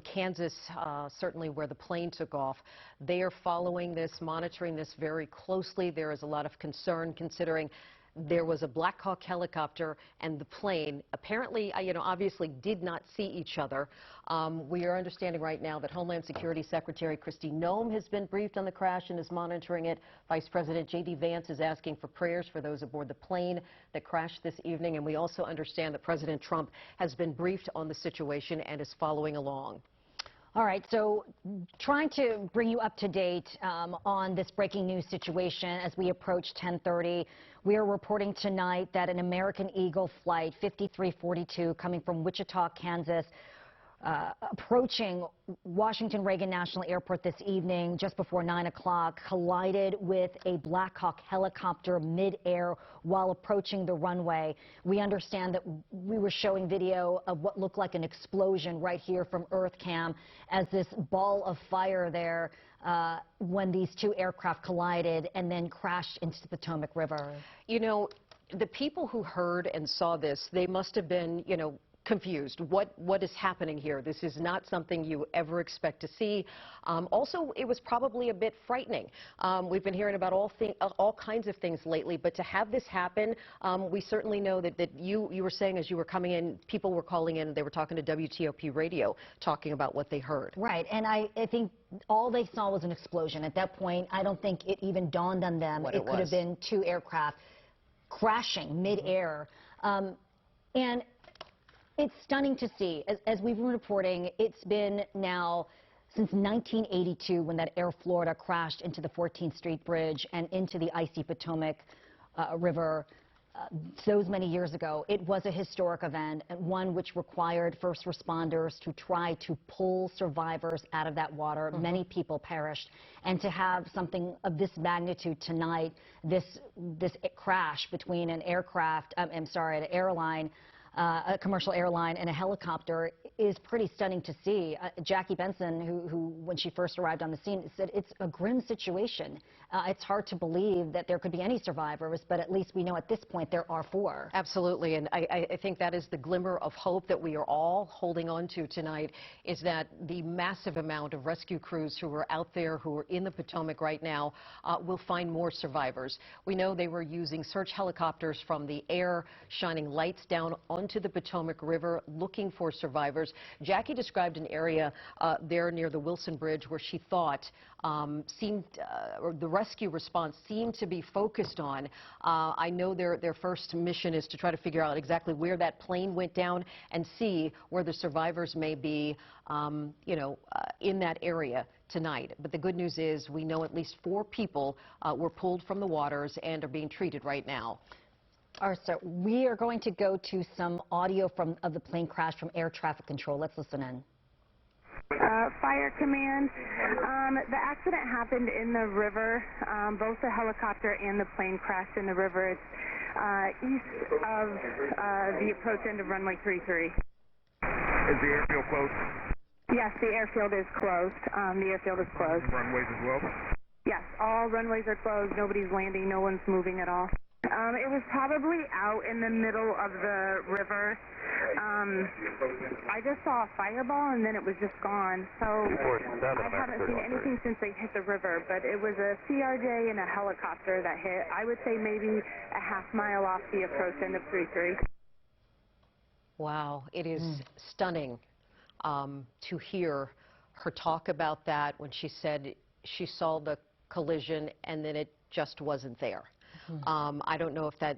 Kansas, certainly where the plane took off. They are following this, monitoring this very closely. There is a lot of concern considering there was a Black Hawk helicopter and the plane apparently, obviously did not see each other. We are understanding right now that Homeland Security Secretary Kristi Noem has been briefed on the crash and is monitoring it. Vice President J.D. Vance is asking for prayers for those aboard the plane that crashed this evening. And we also understand that President Trump has been briefed on the situation and is following along. All right, so trying to bring you up to date on this breaking news situation as we approach 10:30. We are reporting tonight that an American Eagle flight 5342 coming from Wichita, Kansas, approaching Washington Reagan National Airport this evening just before 9 o'clock, collided with a Black Hawk helicopter midair while approaching the runway. We understand that we were showing video of what looked like an explosion right here from EarthCam as this ball of fire there when these two aircraft collided and then crashed into the Potomac River. You know, the people who heard and saw this, they must have been, confused. What is happening here? This is not something you ever expect to see. Also, it was probably a bit frightening. We've been hearing about all kinds of things lately, but to have this happen, we certainly know that you were saying as you were coming in, people were calling in, they were talking to WTOP radio, talking about what they heard. Right, and I think all they saw was an explosion. At that point, I don't think it even dawned on them it could have been two aircraft crashing mid-air. And it's stunning to see. As we've been reporting, it's been now since 1982 when that Air Florida crashed into the 14th Street Bridge and into the icy Potomac River. Those many years ago, it was a historic event, one which required first responders to try to pull survivors out of that water. Many people perished. And to have something of this magnitude tonight, this crash between an aircraft, an airline, a commercial airline and a helicopter is pretty stunning to see. Jackie Benson, who when she first arrived on the scene, said it's a grim situation. It's hard to believe that there could be any survivors, but at least we know at this point there are 4. Absolutely, and I think that is the glimmer of hope that we are all holding on to tonight, is that the massive amount of rescue crews who are out there, who are in the Potomac right now, will find more survivors. We know they were using search helicopters from the air, shining lights down onto the Potomac River, looking for survivors. Jackie described an area there near the Wilson Bridge where she thought or the rescue response seemed to be focused on. I know their first mission is to try to figure out exactly where that plane went down and see where the survivors may be, in that area tonight. But the good news is we know at least 4 people were pulled from the waters and are being treated right now. All right, so we are going to go to some audio of the plane crash from air traffic control. Let's listen in. Fire command. The accident happened in the river. Both the helicopter and the plane crashed in the river. It's east of the approach end of runway 33. Is the airfield closed? Yes, the airfield is closed. The airfield is closed. Runways as well? Yes, all runways are closed. Nobody's landing. No one's moving at all. It was probably out in the middle of the river. I just saw a fireball and then it was just gone. So I haven't seen anything since they hit the river, but it was a CRJ and a helicopter that hit. I would say maybe a half-mile off the approach end of 33. Wow, it is stunning to hear her talk about that when she said she saw the collision and then it just wasn't there. I don't know if that,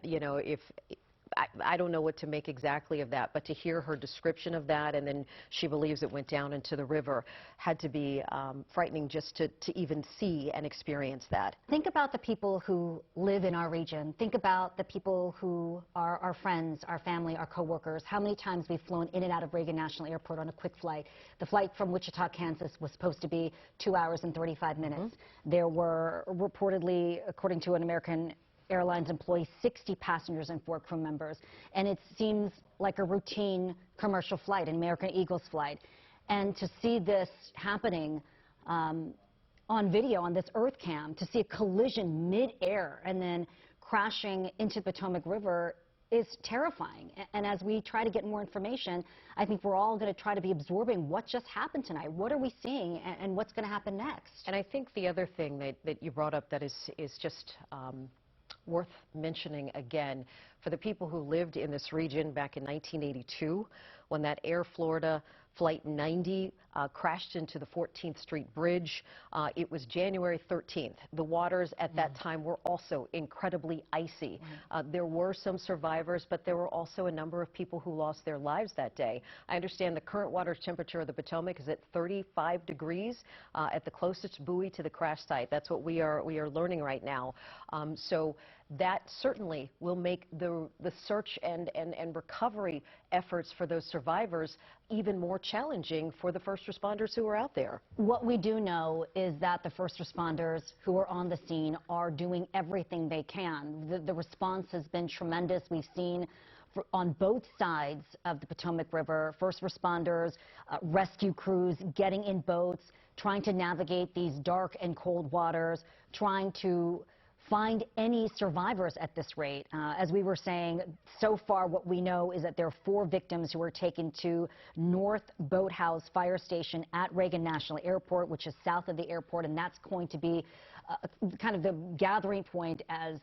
I don't know what to make exactly of that, but to hear her description of that, and then she believes it went down into the river, had to be frightening just to even see and experience that. Think about the people who live in our region. Think about the people who are our friends, our family, our coworkers. How many times we've flown in and out of Reagan National Airport on a quick flight. The flight from Wichita, Kansas was supposed to be 2 hours and 35 minutes. There were reportedly, according to an American Airlines employee, 60 passengers and 4 crew members. And it seems like a routine commercial flight, an American Eagles flight. And to see this happening on video, on this Earth cam, to see a collision mid-air and then crashing into the Potomac River is terrifying. And as we try to get more information, I think we're all going to try to be absorbing what just happened tonight. What are we seeing and what's going to happen next? And I think the other thing that you brought up that is just worth mentioning again, for the people who lived in this region back in 1982, when that Air Florida Flight 90 crashed into the 14th Street Bridge. It was January 13th. The waters at that time were also incredibly icy. There were some survivors, but there were also a number of people who lost their lives that day. I understand the current water temperature of the Potomac is at 35 degrees at the closest buoy to the crash site. That's what we are learning right now. So that certainly will make the search and recovery efforts for those survivors even more challenging for the first responders who are out there. What we do know is that the first responders who are on the scene are doing everything they can. The response has been tremendous. We've seen on both sides of the Potomac River, first responders, rescue crews getting in boats, trying to navigate these dark and cold waters, trying to find any survivors at this rate. As we were saying, so far what we know is that there are 4 victims who were taken to North Boathouse Fire Station at Reagan National Airport, which is south of the airport, and that's going to be kind of the gathering point as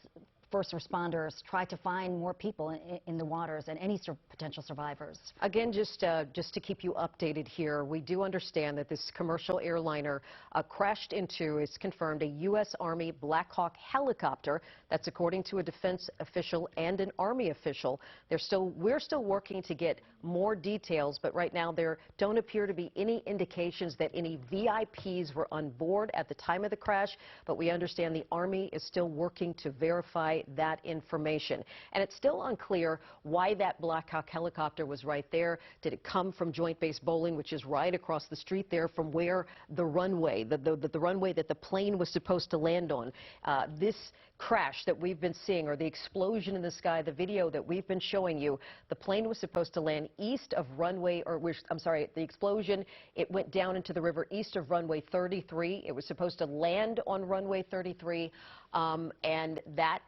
first responders try to find more people in the waters and any potential survivors. Again, just to keep you updated here, we do understand that this commercial airliner crashed into, it's confirmed, a U.S. Army Black Hawk helicopter. That's according to a defense official and an Army official. We're still working to get more details, but right now there don't appear to be any indications that any VIPs were on board at the time of the crash, but we understand the Army is still working to verify that information. And it's still unclear why that Black Hawk helicopter was right there. Did it come from Joint Base Bowling, which is right across the street there from where the runway, the runway that the plane was supposed to land on? This crash that we've been seeing, or the explosion in the sky, the video that we've been showing you, the plane was supposed to land east of runway, I'm sorry, the explosion, it went down into the river east of runway 33. It was supposed to land on runway 33, and that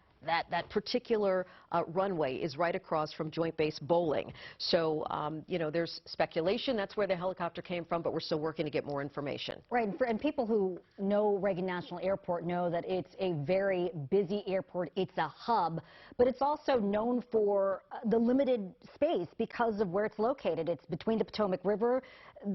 particular runway is right across from Joint Base Bowling. So, you know, there's speculation that's where the helicopter came from, but we're still working to get more information. Right, and people who know Reagan National Airport know that it's a very busy airport. It's a hub, but it's also known for the limited space because of where it's located. It's between the Potomac River,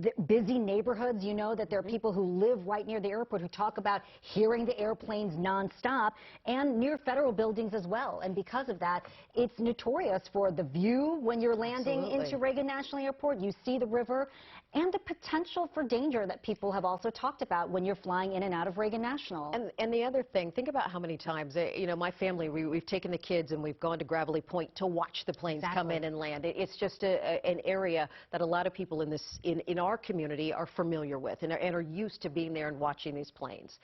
the busy neighborhoods. You know that there are people who live right near the airport who talk about hearing the airplanes nonstop, and near federal buildings as well. And because of that, it's notorious for the view when you're landing into Reagan National Airport. You see the river and the potential for danger that people have also talked about when you're flying in and out of Reagan National. And the other thing, think about how many times, you know, my family, we've taken the kids and we've gone to Gravelly Point to watch the planes come in and land. It's just an area that a lot of people in our community are familiar with and are used to being there and watching these planes.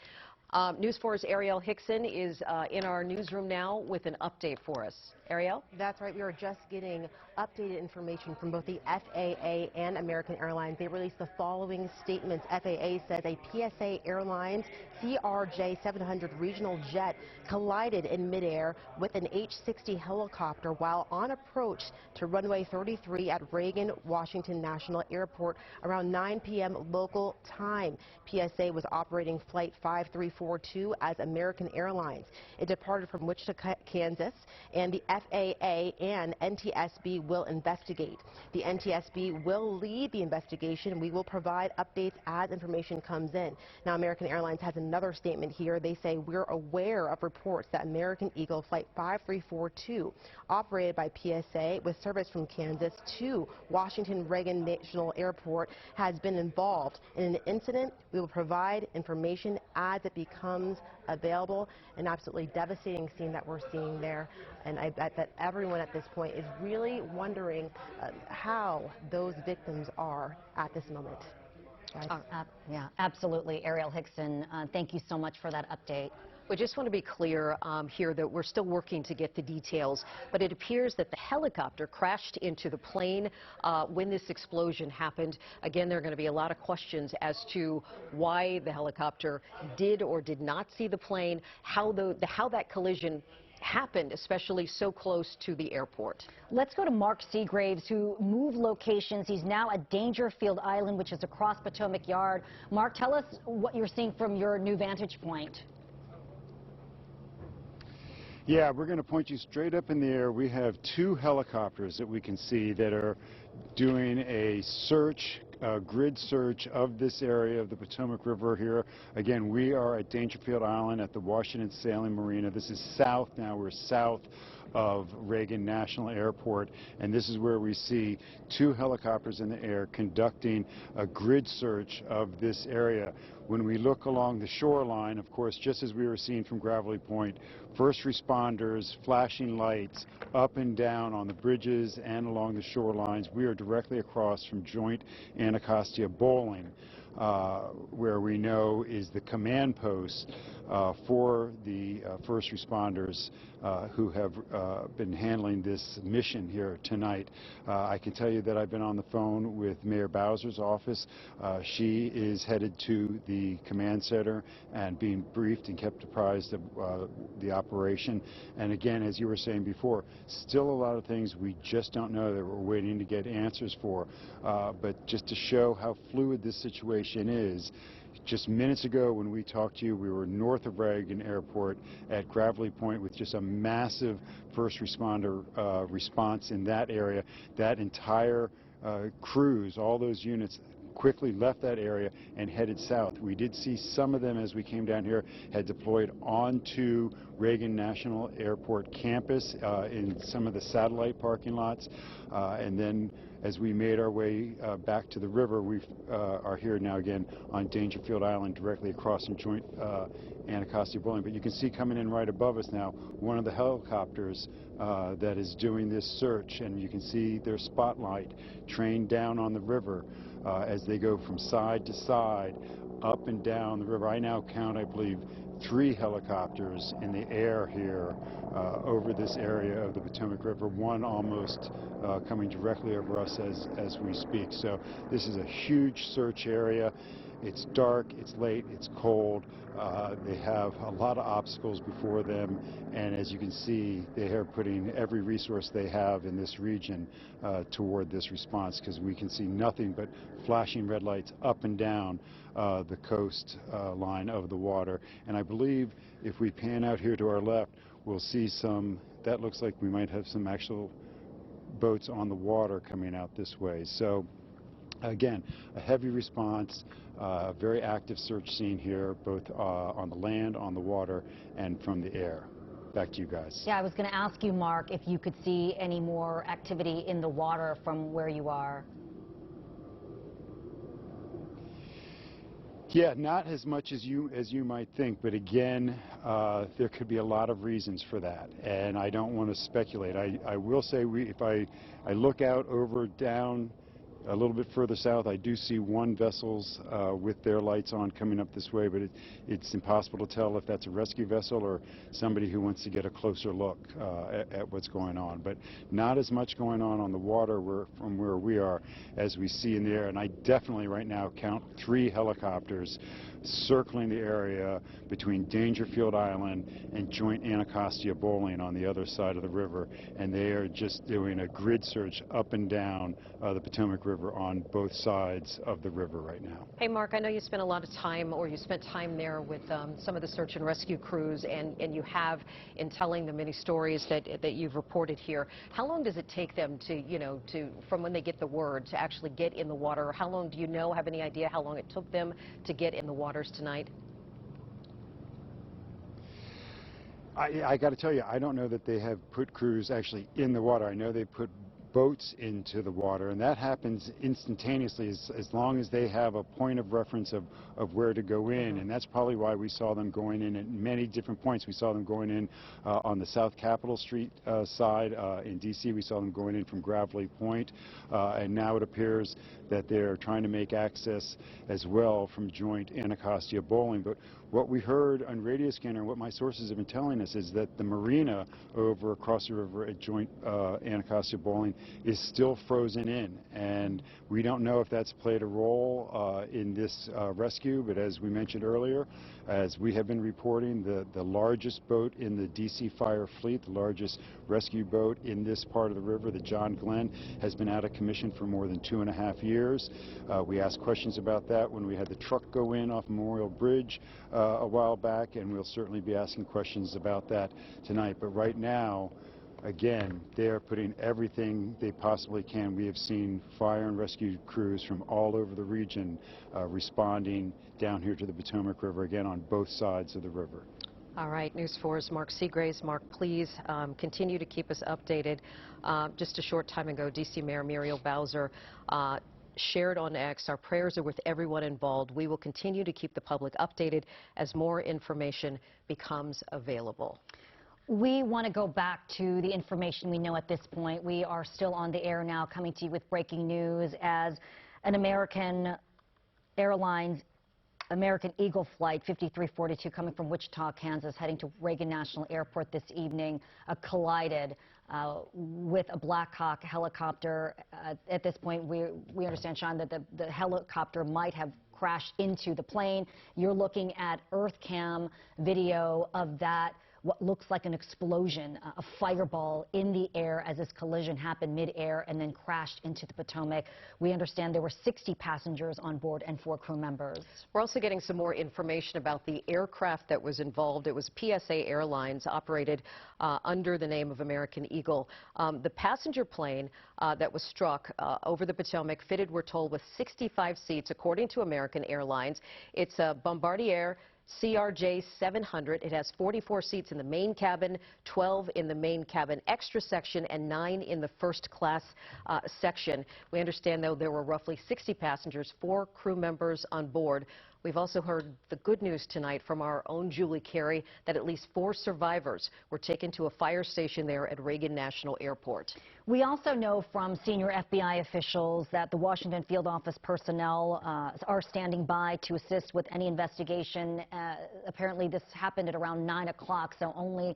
News 4's Ariel Hickson is in our newsroom now with an update for us. Ariel? That's right. We are just getting updated information from both the FAA and American Airlines. They released the following statements. FAA says a PSA Airlines CRJ-700 regional jet collided in midair with an H-60 helicopter while on approach to runway 33 at Reagan Washington National Airport around 9 p.m. local time. PSA was operating Flight 5342 as American Airlines. It departed from Wichita, Kansas, and the FAA and NTSB will investigate. The NTSB will lead the investigation. We will provide updates as information comes in. Now, American Airlines has another statement here. They say, we're aware of reports that American Eagle Flight 5342, operated by PSA with service from Kansas to Washington Reagan National Airport, has been involved in an incident. We will provide information as it becomes available. An absolutely devastating scene that we're seeing there. And I bet that everyone at this point is really wondering how those victims are at this moment. Yeah, absolutely. Ariel Hickson, thank you so much for that update. We just want to be clear here that we're still working to get the details, but it appears that the helicopter crashed into the plane when this explosion happened. Again, there are going to be a lot of questions as to why the helicopter did or did not see the plane, how that collision happened, especially so close to the airport. Let's go to Mark Seagraves, who moved locations. He's now at Dangerfield Island, which is across Potomac Yard. Mark, tell us what you're seeing from your new vantage point. Yeah, we're going to point you straight up in the air. We have 2 helicopters that we can see that are doing a search, grid search of this area of the Potomac River here. Again, we are at Dangerfield Island at the Washington Sailing Marina. This is south now. We're south of Reagan National Airport, and this is where we see 2 helicopters in the air conducting a grid search of this area. When we look along the shoreline, of course, just as we were seeing from Gravelly Point, first responders, flashing lights up and down on the bridges and along the shorelines. We are directly across from Joint Anacostia Bowling. where we know is the command post for the first responders who have been handling this mission here tonight. I can tell you that I've been on the phone with Mayor Bowser's office. She is headed to the command center and being briefed and kept apprised of the operation. And again, as you were saying before, still a lot of things we just don't know that we're waiting to get answers for. But just to show how fluid this situation is, just minutes ago when we talked to you, we were north of Reagan Airport at Gravelly Point with just a massive first responder response in that area. That entire cruise, all those units quickly left that area and headed south. We did see some of them as we came down here had deployed onto Reagan National Airport campus in some of the satellite parking lots. And then as we made our way back to the river, we are here now again on Dangerfield Island directly across from Joint Anacostia Bowling. But you can see coming in right above us now one of the helicopters that is doing this search, and you can see their spotlight trained down on the river as they go from side to side up and down the river. I now count, I believe, 3 helicopters in the air here over this area of the Potomac River, one almost coming directly over us as we speak. So this is a huge search area. It's dark, it's late, it's cold. They have a lot of obstacles before them, and as you can see, they are putting every resource they have in this region toward this response, because we can see nothing but flashing red lights up and down the coast line of the water. And I believe if we pan out here to our left, we'll see some, that looks like we might have some actual boats on the water coming out this way. So again, a heavy response, very active search scene here, both on the land, on the water, and from the air. Back to you guys. Yeah, I was going to ask you, Mark, if you could see any more activity in the water from where you are. Yeah, not as much as you might think, but again, there could be a lot of reasons for that, and I don't want to speculate. I will say, if I look out over down a little bit further south, I do see one vessels with their lights on coming up this way, but it's impossible to tell if that's a rescue vessel or somebody who wants to get a closer look at what's going on. But not as much going on the water from where we are as we see in the air. And I definitely right now count 3 helicopters circling the area between Dangerfield Island and Joint Anacostia Bowling on the other side of the river, and they are just doing a grid search up and down the Potomac River on both sides of the river right now. Hey, Mark, I know you spent a lot of time, or you spent time there with some of the search and rescue crews, and you have in telling the many stories that you've reported here. How long does it take them to, from when they get the word to actually get in the water? How long do you know, have any idea how long it took them to get in the waters tonight? I got to tell you, I don't know that they have put crews actually in the water. I know they put boats into the water, and that happens instantaneously as long as they have a point of reference of where to go in, and that's probably why we saw them going in at many different points. We saw them going in on the South Capitol Street side in D.C. We saw them going in from Gravelly Point, and now it appears that they're trying to make access as well from Joint Anacostia Bowling. But what we heard on radio scanner, what my sources have been telling us, is that the marina over across the river at Joint Anacostia Bowling is still frozen in, and we don't know if that's played a role in this rescue. But as we mentioned earlier, as we have been reporting, the largest boat in the DC Fire Fleet, the largest rescue boat in this part of the river, the John Glenn, has been out of commission for more than 2.5 years. We asked questions about that when we had the truck go in off Memorial Bridge a while back, and we'll certainly be asking questions about that tonight. But right now, again, they are putting everything they possibly can. We have seen fire and rescue crews from all over the region responding down here to the Potomac River, again on both sides of the river. All right, News 4's Mark Seagraves. Mark, please continue to keep us updated. Just a short time ago, D.C. Mayor Muriel Bowser shared on X, "Our prayers are with everyone involved. We will continue to keep the public updated as more information becomes available." We want to go back to the information we know at this point. We are still on the air now, coming to you with breaking news as an American Airlines American Eagle flight 5342 coming from Wichita, Kansas, heading to Reagan National Airport this evening, collided with a Black Hawk helicopter. At this point, we understand, Sean, that the helicopter might have crashed into the plane. You're looking at EarthCam video of that, what looks like an explosion, a fireball in the air as this collision happened mid-air and then crashed into the Potomac. We understand there were 60 passengers on board and 4 crew members. We're also getting some more information about the aircraft that was involved. It was PSA Airlines, operated under the name of American Eagle. The passenger plane that was struck over the Potomac, fitted, we're told, with 65 seats, according to American Airlines. It's a Bombardier CRJ 700. It has 44 seats in the main cabin, 12 in the main cabin extra section, and 9 in the first class section. We understand, though, there were roughly 60 passengers, 4 crew members on board. We've also heard the good news tonight from our own Julie Carey that at least 4 survivors were taken to a fire station there at Reagan National Airport. We also know from senior FBI officials that the Washington field office personnel are standing by to assist with any investigation. Apparently this happened at around 9 o'clock, so only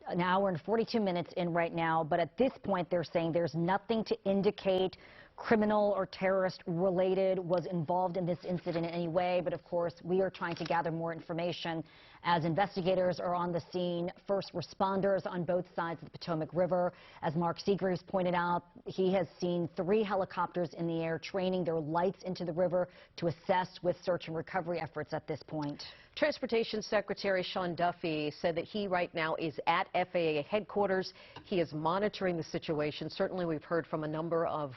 an hour and 42 minutes in right now. But at this point, they're saying there's nothing to indicate criminal or terrorist related was involved in this incident in any way. But of course, we are trying to gather more information as investigators are on the scene, first responders on both sides of the Potomac River. As Mark Seegreaves pointed out, he has seen 3 helicopters in the air training their lights into the river to assist with search and recovery efforts at this point. Transportation Secretary Sean Duffy said that he right now is at FAA headquarters. He is monitoring the situation. Certainly we've heard from a number of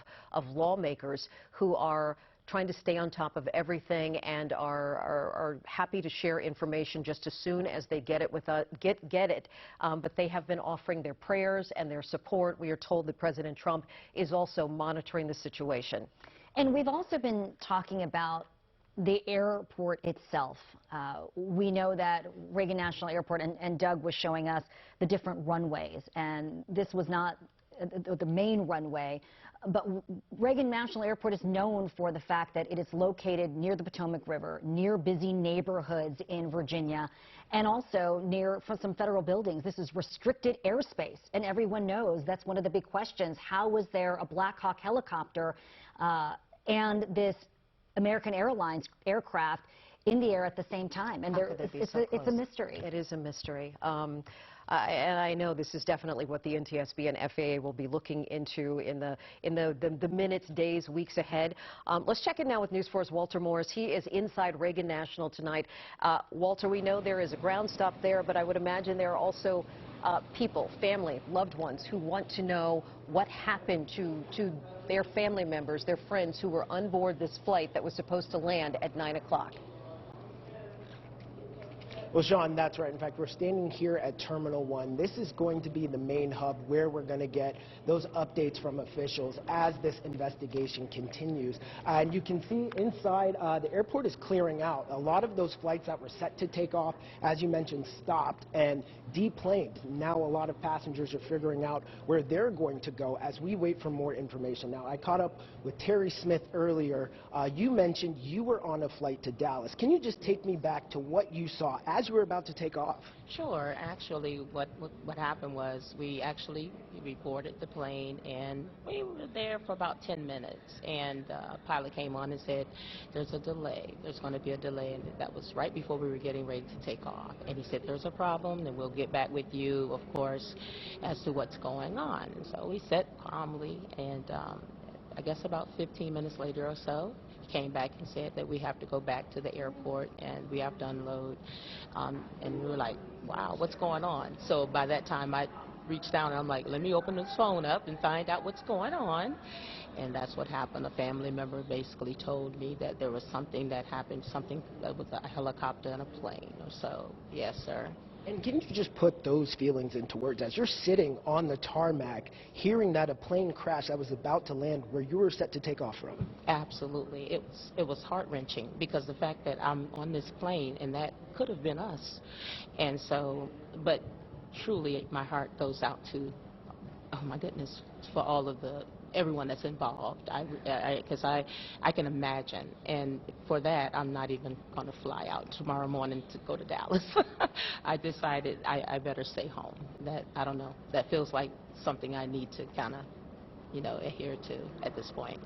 lawmakers who are trying to stay on top of everything and are happy to share information just as soon as they get it but they have been offering their prayers and their support. We are told that President Trump is also monitoring the situation. And we've also been talking about the airport itself. We know that Reagan National Airport, and Doug was showing us the different runways, and this was not the main runway, but Reagan National Airport is known for the fact that it is located near the Potomac River, near busy neighborhoods in Virginia, and also near some federal buildings. This is restricted airspace, and everyone knows that's one of the big questions. How was there a Black Hawk helicopter and this American Airlines aircraft in the air at the same time? And it's a mystery. It is a mystery. And I know this is definitely what the NTSB and FAA will be looking into in the minutes, days, weeks ahead. Let's check in now with News 4's Walter Morris. He is inside Reagan National tonight. Walter, we know there is a ground stop there, but I would imagine there are also people, family, loved ones who want to know what happened to their family members, their friends who were on board this flight that was supposed to land at 9 o'clock. Well, Sean, that's right. In fact, we're standing here at Terminal 1. This is going to be the main hub where we're going to get those updates from officials as this investigation continues. And you can see inside, the airport is clearing out. A lot of those flights that were set to take off, as you mentioned, stopped and deplaned. Now a lot of passengers are figuring out where they're going to go as we wait for more information. Now, I caught up with Terry Smith earlier. You mentioned you were on a flight to Dallas. Can you just take me back to what you saw as you were about to take off? Sure. Actually, what happened was we actually reported the plane, and we were there for about 10 minutes. And a pilot came on and said, there's a delay. There's going to be a delay. And that was right before we were getting ready to take off. And he said, there's a problem, and we'll get back with you, of course, as to what's going on. And so we sat calmly, and I guess about 15 minutes later or so, came back and said that we have to go back to the airport and we have to unload. And we were like, wow, what's going on? So by that time I reached down and I'm like, let me open this phone up and find out what's going on. And that's what happened. A family member basically told me that there was something that happened, something that was a helicopter and a plane or so. Yes, sir. And can you just put those feelings into words as you're sitting on the tarmac, hearing that a plane crashed that was about to land where you were set to take off from? Absolutely. It was heart-wrenching because the fact that I'm on this plane and that could have been us. And so, but truly my heart goes out to, oh my goodness, for all of the everyone that's involved. Because I can imagine, and for that, I'm not even going to fly out tomorrow morning to go to Dallas. I decided I better stay home. I don't know. That feels like something I need to kind of, adhere to at this point.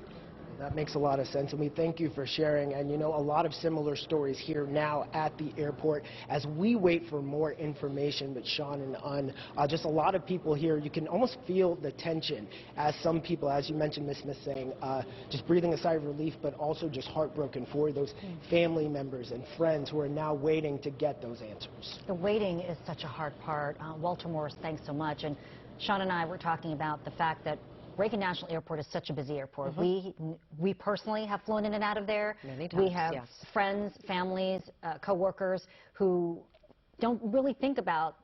That makes a lot of sense, and we thank you for sharing. And a lot of similar stories here now at the airport as we wait for more information with Sean and Un. Just a lot of people here, you can almost feel the tension as some people, as you mentioned, Ms. Smith, saying, just breathing a sigh of relief, but also just heartbroken for those family members and friends who are now waiting to get those answers. The waiting is such a hard part. Walter Morris, thanks so much. And Sean and I were talking about the fact that Reagan National Airport is such a busy airport. We personally have flown in and out of there. Many times, we have friends, families, coworkers who don't really think about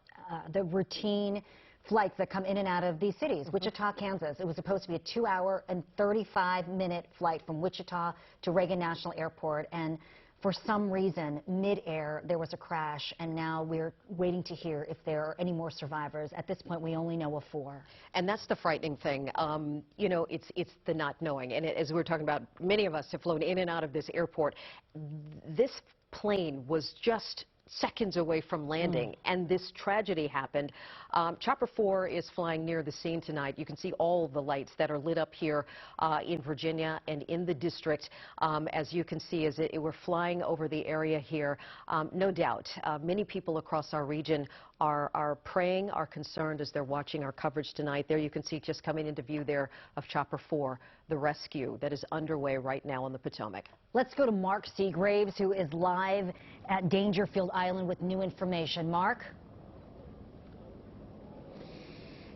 the routine flights that come in and out of these cities. Wichita, Kansas. It was supposed to be a 2-hour and 35-minute flight from Wichita to Reagan National Airport, and for some reason, mid-air, there was a crash, and now we're waiting to hear if there are any more survivors. At this point, we only know of 4. And that's the frightening thing. It's the not knowing. And as we were talking about, many of us have flown in and out of this airport. This plane was just seconds away from landing, and this tragedy happened. Chopper 4 is flying near the scene tonight. You can see all the lights that are lit up here in Virginia and in the district. As you can see, as we're flying over the area here, no doubt, many people across our region are praying, are concerned as they're watching our coverage tonight. There you can see just coming into view there of Chopper 4, the rescue that is underway right now on the Potomac. Let's go to Mark Seagraves, who is live at Dangerfield Island with new information. Mark?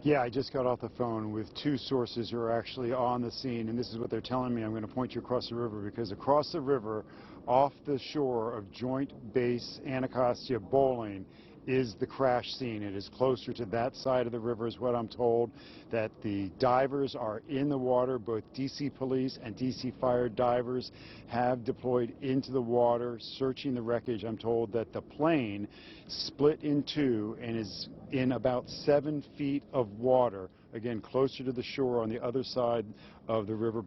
Yeah, I just got off the phone with 2 sources who are actually on the scene, and this is what they're telling me. I'm going to point you across the river, because across the river, off the shore of Joint Base Anacostia Bowling, is the crash scene. It is closer to that side of the river, is what I'm told, that the divers are in the water. Both DC police and DC fire divers have deployed into the water, searching the wreckage. I'm told that the plane split in 2 and is in about 7 feet of water, again, closer to the shore on the other side of the river,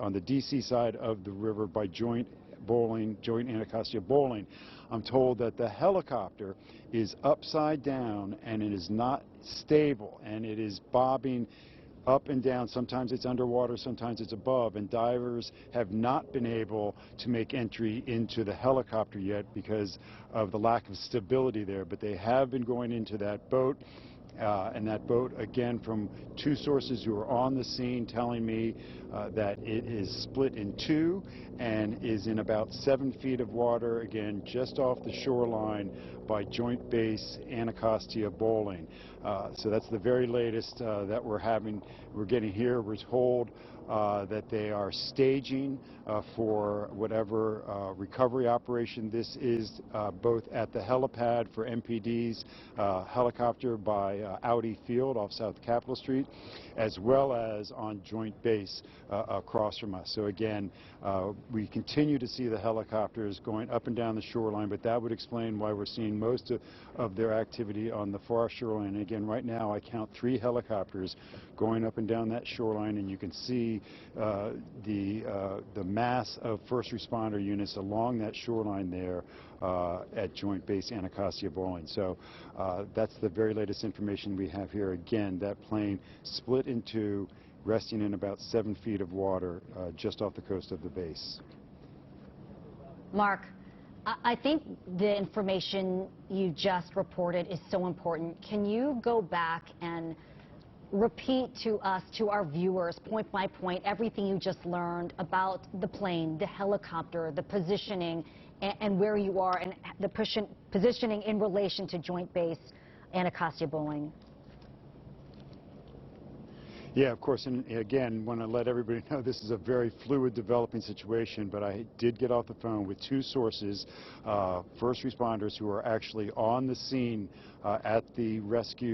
on the DC side of the river by Joint Anacostia Bowling. I'm told that the helicopter is upside down and it is not stable, and it is bobbing up and down. Sometimes it's underwater, sometimes it's above, and divers have not been able to make entry into the helicopter yet because of the lack of stability there, but they have been going into that boat. And that boat, again, from 2 sources who are on the scene, telling me that it is split in 2 and is in about 7 feet of water, again, just off the shoreline by Joint Base Anacostia Bowling. So that's the very latest that we're getting here. We're told that they are staging for whatever recovery operation this is, both at the helipad for MPD's helicopter by Audi Field off South Capitol Street, as well as on Joint Base across from us. So again, we continue to see the helicopters going up and down the shoreline, but that would explain why we're seeing most of their activity on the far shoreline. And again, right now I count 3 helicopters going up and down that shoreline, and you can see the mass of first responder units along that shoreline there at Joint Base Anacostia Bowling. So that's the very latest information we have here. Again, that plane split in 2, resting in about 7 feet of water just off the coast of the base. Mark, I think the information you just reported is so important. Can you go back and repeat to us, to our viewers, point by point, everything you just learned about the plane, the helicopter, the positioning, and where you are, and the positioning in relation to Joint Base Anacostia Bowling? Yeah, of course, and again, want to let everybody know this is a very fluid developing situation, but I did get off the phone with 2 sources, first responders who are actually on the scene at the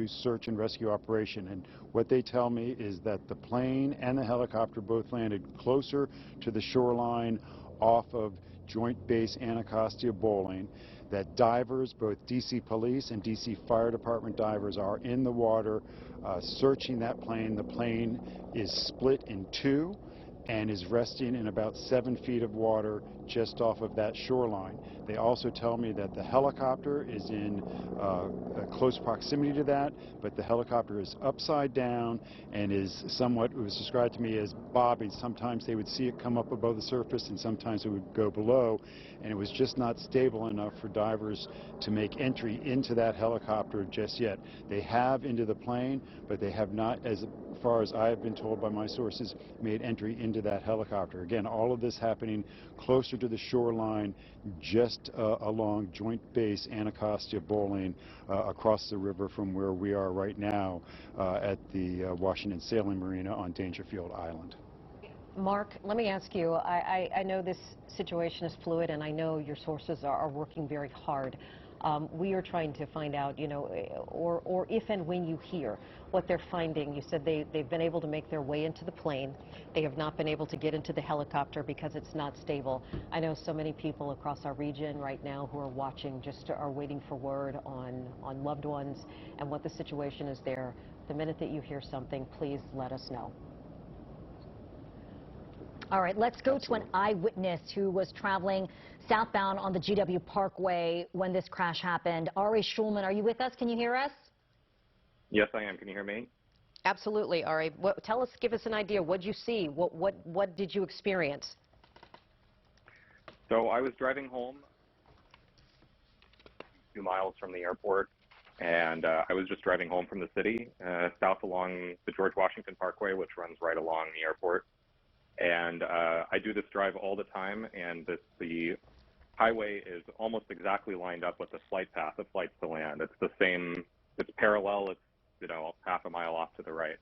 search and rescue operation, and what they tell me is that the plane and the helicopter both landed closer to the shoreline off of Joint Base Anacostia Bowling. that divers, both DC Police and DC Fire Department divers, are in the water searching that plane. The plane is split in two and is resting in about 7 feet of water just off of that shoreline. They also tell me that the helicopter is in close proximity to that, but the helicopter is upside down and is somewhat, it was described to me as bobbing. Sometimes they would see it come up above the surface and sometimes it would go below, and it was just not stable enough for divers to make entry into that helicopter just yet. They have into the plane, but they have not, as far as I have been told by my sources, made entry into that helicopter. Again, all of this happening closer to the shoreline, just along Joint Base Anacostia Bowling, across the river from where we are right now at the Washington Sailing Marina on Dangerfield Island. Mark, let me ask you, I know this situation is fluid, and I know your sources are working very hard. We are trying to find out, you know, or if and when you hear what they're finding. You said they've been able to make their way into the plane. They have not been able to get into the helicopter because it's not stable. I know so many people across our region right now who are watching just are waiting for word on loved ones and what the situation is there. The minute that you hear something, please let us know. All right, let's go to an eyewitness who was traveling southbound on the GW Parkway when this crash happened. Ari Schulman, are you with us? Can you hear us? Yes, I am. Can you hear me? Absolutely, Ari. Tell us, give us an idea. What did you see? What did you experience? So I was driving home 2 miles from the airport, and I was just driving home from the city, south along the George Washington Parkway, which runs right along the airport. And I do this drive all the time, and the highway is almost exactly lined up with the flight path of flights to land. It's the same, it's parallel, it's, you know, half a mile off to the right.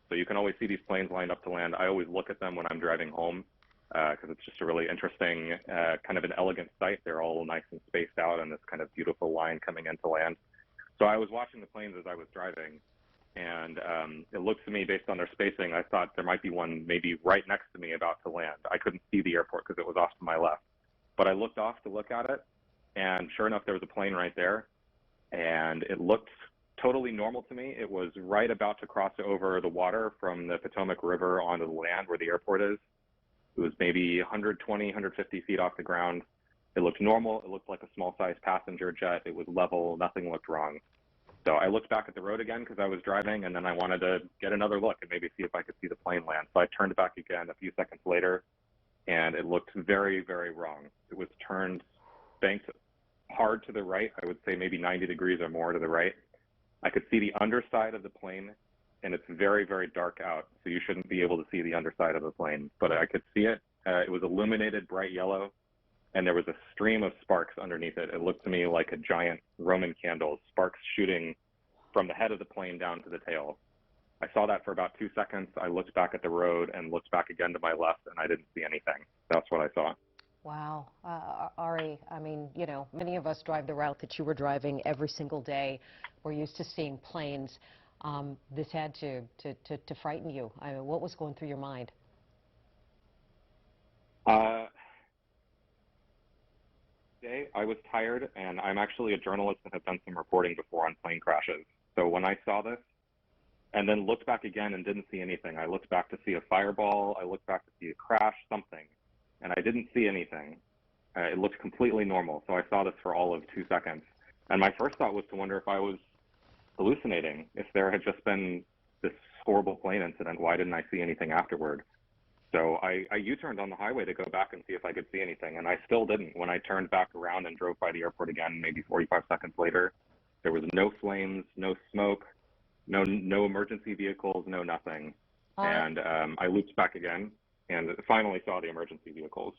So you can always see these planes lined up to land. I always look at them when I'm driving home because it's just a really interesting, kind of an elegant sight. They're all nice and spaced out on this kind of beautiful line coming into land. So I was watching the planes as I was driving, and it looked to me, based on their spacing, I thought there might be one maybe right next to me about to land. I couldn't see the airport because it was off to my left. But I looked off to look at it, and sure enough, there was a plane right there, and it looked totally normal to me. It was right about to cross over the water from the Potomac River onto the land where the airport is. It was maybe 120, 150 feet off the ground. It looked normal. It looked like a small-sized passenger jet. It was level. Nothing looked wrong. So I looked back at the road again because I was driving, and then I wanted to get another look and maybe see if I could see the plane land. So I turned back again a few seconds later, and it looked very, very wrong. It was turned, banked hard to the right. I would say maybe 90 degrees or more to the right. I could see the underside of the plane, and it's very, very dark out, so you shouldn't be able to see the underside of the plane. But I could see it. It was illuminated bright yellow, and there was a stream of sparks underneath it. It looked to me like a giant Roman candle, sparks shooting from the head of the plane down to the tail. I saw that for about 2 seconds. I looked back at the road and looked back again to my left, and I didn't see anything. That's what I saw. Wow. Ari, I mean, you know, many of us drive the route that you were driving every single day. We're used to seeing planes. This had to frighten you. I mean, what was going through your mind? Today, I was tired, and I'm actually a journalist and have done some reporting before on plane crashes. So when I saw this, and then looked back again and didn't see anything, I looked back to see a fireball, I looked back to see a crash, something, and I didn't see anything. It looked completely normal, so I saw this for all of 2 seconds. And my first thought was to wonder if I was hallucinating, if there had just been this horrible plane incident. Why didn't I see anything afterward? So I U-turned on the highway to go back and see if I could see anything, and I still didn't. When I turned back around and drove by the airport again, maybe 45 seconds later, there was no flames, no smoke, no emergency vehicles, no nothing. And I looped back again and finally saw the emergency vehicles.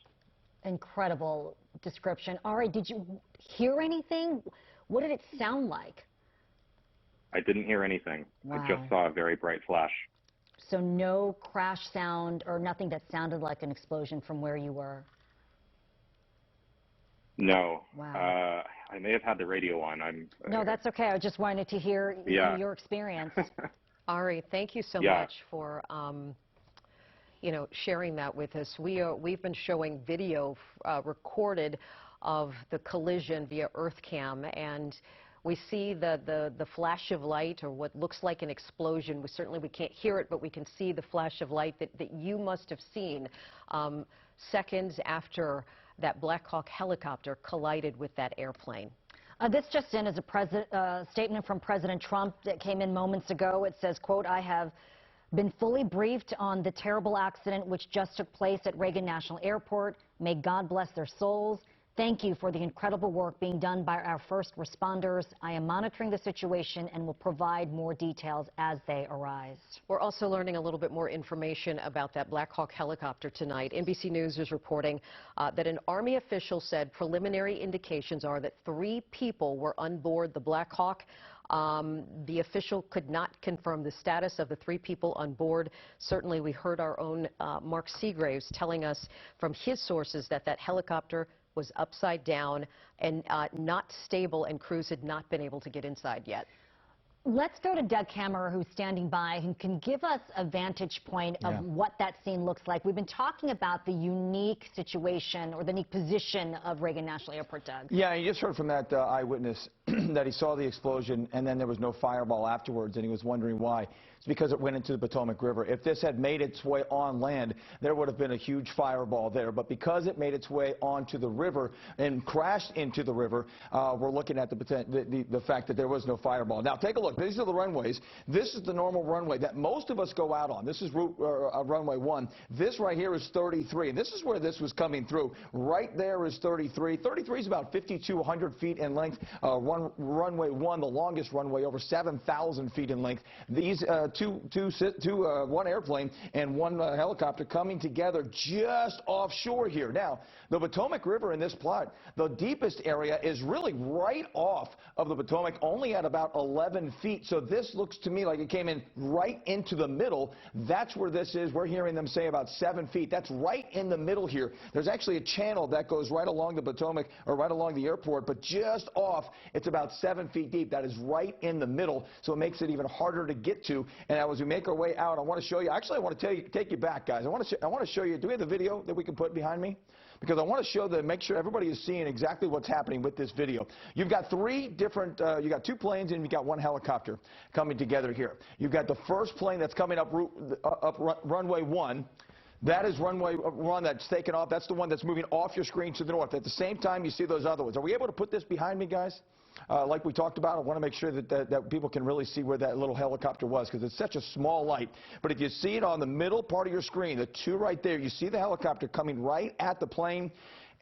Incredible description. Ari, did you hear anything? What did it sound like? I didn't hear anything. Wow. I just saw a very bright flash. So no crash sound or nothing that sounded like an explosion from where you were? No. Wow. I may have had the radio on. No, that's okay. I just wanted to hear your experience. Ari, thank you so much for you know, sharing that with us. We've been showing video recorded of the collision via EarthCam, and we see the flash of light, or what looks like an explosion. We can't hear it, but we can see the flash of light that you must have seen seconds after that Black Hawk helicopter collided with that airplane. This just in is a statement from President Trump that came in moments ago. It says, quote, "I have been fully briefed on the terrible accident which just took place at Reagan National Airport. May God bless their souls. Thank you for the incredible work being done by our first responders. I am monitoring the situation and will provide more details as they arise." We're also learning a little bit more information about that Black Hawk helicopter tonight. NBC News is reporting that an Army official said preliminary indications are that 3 people were on board the Black Hawk. The official could not confirm the status of the 3 people on board. Certainly, we heard our own Mark Seagraves telling us from his sources that that helicopter was upside down and not stable, and crews had not been able to get inside yet. Let's go to Doug Kammerer, who's standing by, who can give us a vantage point of what that scene looks like. We've been talking about the unique situation or the unique position of Reagan National Airport, Doug. Yeah, you just heard from that eyewitness that he saw the explosion and then there was no fireball afterwards, and he was wondering why. It's because it went into the Potomac River. If this had made its way on land, there would have been a huge fireball there. But because it made its way onto the river and crashed into the river, we're looking at the fact that there was no fireball. Now, take a look. These are the runways. This is the normal runway that most of us go out on. This is runway 1. This right here is 33. And this is where this was coming through. Right there is 33. 33 is about 5,200 feet in length. Runway 1, the longest runway, over 7,000 feet in length. These one airplane and one helicopter coming together just offshore here. Now, the Potomac River in this plot, the deepest area is really right off of the Potomac, only at about 11 feet. So this looks to me like it came in right into the middle. That's where this is. We're hearing them say about 7 feet. That's right in the middle here. There's actually a channel that goes right along the Potomac, or right along the airport, but just off, it's about 7 feet deep. That is right in the middle, so it makes it even harder to get to. And as we make our way out, I want to show you. Actually, I want to take you back, guys. I want to show you. Do we have the video that we can put behind me? Because I want to show make sure everybody is seeing exactly what's happening with this video. You've got 3 different. You got 2 planes and you've got 1 helicopter coming together here. You've got the first plane that's coming up runway 1. That is runway 1 that's taken off. That's the one that's moving off your screen to the north. At the same time, you see those other ones. Are we able to put this behind me, guys? Like we talked about, I want to make sure that people can really see where that little helicopter was, because it's such a small light. But if you see it on the middle part of your screen, the 2 right there, you see the helicopter coming right at the plane.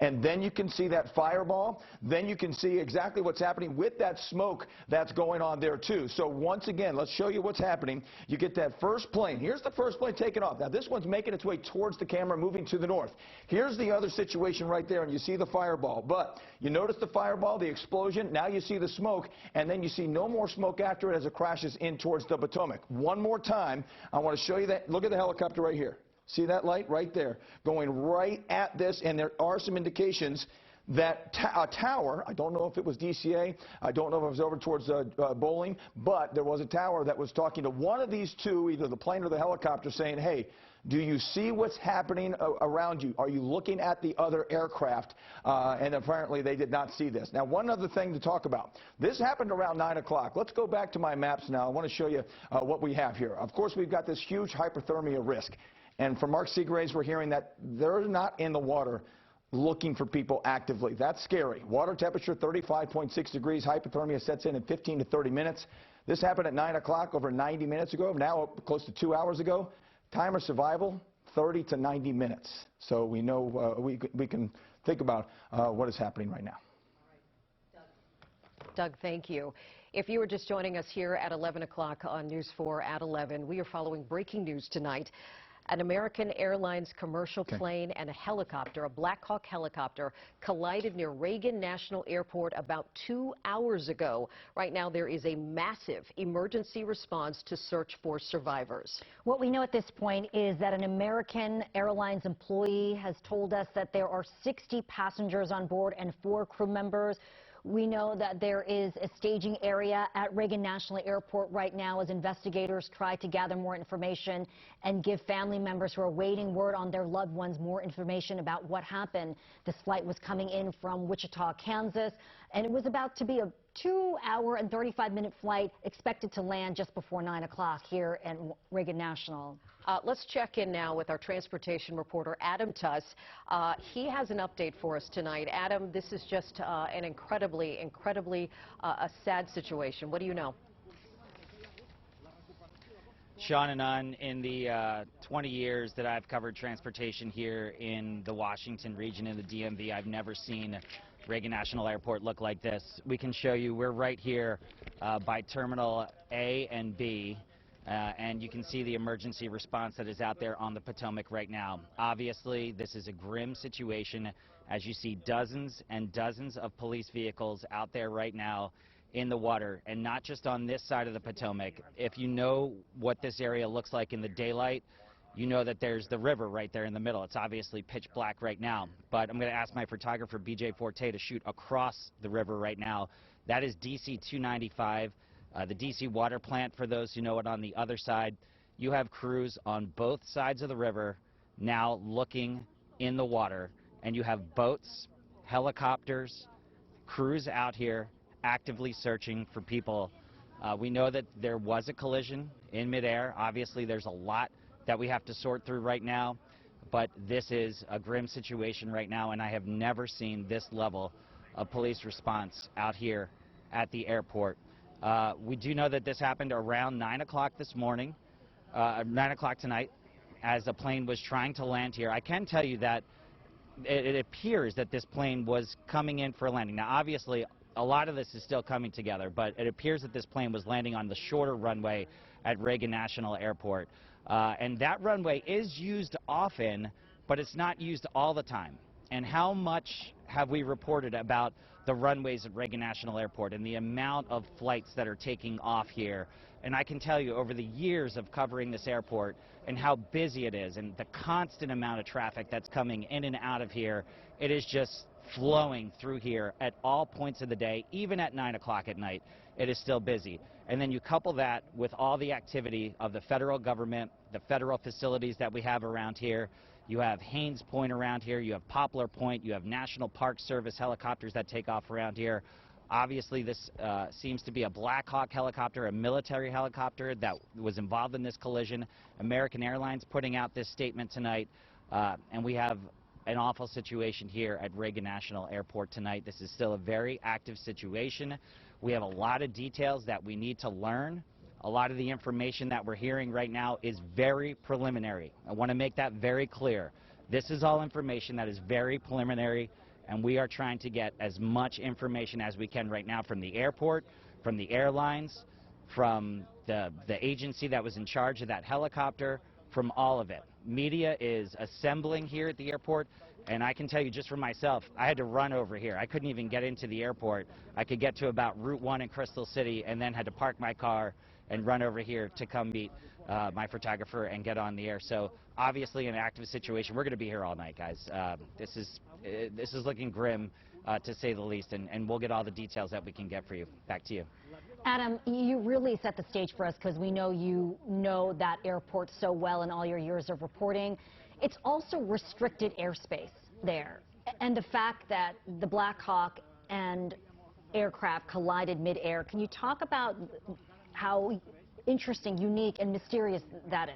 And then you can see that fireball. Then you can see exactly what's happening with that smoke that's going on there, too. So once again, let's show you what's happening. You get that first plane. Here's the first plane taking off. Now, this one's making its way towards the camera, moving to the north. Here's the other situation right there, and you see the fireball. But you notice the fireball, the explosion. Now you see the smoke, and then you see no more smoke after it as it crashes in towards the Potomac. One more time, I want to show you that. Look at the helicopter right here. See that light right there going right at this, and there are some indications that a tower, I don't know if it was DCA, I don't know if it was over towards Bowling, but there was a tower that was talking to one of these 2, either the plane or the helicopter, saying, hey, do you see what's happening around you? Are you looking at the other aircraft? And apparently they did not see this. Now, one other thing to talk about. This happened around 9 o'clock. Let's go back to my maps now. I want to show you what we have here. Of course, we've got this huge hypothermia risk. And from Mark Seagraves, we're hearing that they're not in the water looking for people actively. That's scary. Water temperature 35.6 degrees. Hypothermia sets in 15 to 30 minutes. This happened at 9 o'clock over 90 minutes ago. Now close to 2 hours ago. Time of survival 30 to 90 minutes. So we know we can think about what is happening right now. Doug, thank you. If you were just joining us here at 11 o'clock on News 4 at 11, we are following breaking news tonight. An American Airlines commercial plane and a helicopter, a Black Hawk helicopter, collided near Reagan National Airport about 2 hours ago. Right now, there is a massive emergency response to search for survivors. What we know at this point is that an American Airlines employee has told us that there are 60 passengers on board and 4 crew members We know that there is a staging area at Reagan National Airport right now as investigators try to gather more information and give family members who are waiting word on their loved ones more information about what happened. This flight was coming in from Wichita, Kansas, and it was about to be a 2-hour and 35-minute flight expected to land just before 9 o'clock here at Reagan National. Let's check in now with our transportation reporter, Adam Tuss. He has an update for us tonight. Adam, this is just an incredibly a sad situation. What do you know? Sean and Ann, in the 20 years that I've covered transportation here in the Washington region in the DMV, I've never seen Reagan National Airport look like this. We can show you, we're right here by Terminal A and B. And you can see the emergency response that is out there on the Potomac right now. Obviously, this is a grim situation as you see dozens and dozens of police vehicles out there right now in the water, and not just on this side of the Potomac. If you know what this area looks like in the daylight, you know that there's the river right there in the middle. It's obviously pitch black right now, but I'm going to ask my photographer, BJ Forte, to shoot across the river right now. That is DC 295. The DC water plant, for those who know it, on the other side. You have crews on both sides of the river now looking in the water, and you have boats, helicopters, crews out here actively searching for people. We know that there was a collision in midair. Obviously, there's a lot that we have to sort through right now, but this is a grim situation right now, and I have never seen this level of police response out here at the airport. We do know that this happened around 9 o'clock this morning, 9 o'clock tonight, as a plane was trying to land here. I can tell you that it appears that this plane was coming in for a landing. Now, obviously, a lot of this is still coming together, but it appears that this plane was landing on the shorter runway at Reagan National Airport. And that runway is used often, but it's not used all the time. And how much have we reported about the runways at Reagan National Airport and the amount of flights that are taking off here? And I can tell you, over the years of covering this airport and how busy it is and the constant amount of traffic that's coming in and out of here, it is just flowing through here at all points of the day. Even at 9 o'clock at night, it is still busy. And then you couple that with all the activity of the federal government, the federal facilities that we have around here. You have Haynes Point around here, you have Poplar Point, you have National Park Service helicopters that take off around here. Obviously, this seems to be a Black Hawk helicopter, a military helicopter that was involved in this collision. American Airlines putting out this statement tonight, and we have an awful situation here at Reagan National Airport tonight. This is still a very active situation. We have a lot of details that we need to learn. A lot of the information that we're hearing right now is very preliminary. I want to make that very clear. This is all information that is very preliminary, and we are trying to get as much information as we can right now from the airport, from the airlines, from the agency that was in charge of that helicopter, from all of it. Media is assembling here at the airport, and I can tell you just for myself, I had to run over here. I couldn't even get into the airport. I could get to about Route 1 in Crystal City and then had to park my car and run over here to come meet my photographer and get on the air. So obviously an active situation. We're going to be here all night, guys. This is looking grim, to say the least, and we'll get all the details that we can get for you. Back to you. Adam, you really set the stage for us because we know you know that airport so well in all your years of reporting. It's also restricted airspace there. And the fact that the Black Hawk and aircraft collided midair, can you talk about how interesting, unique, and mysterious that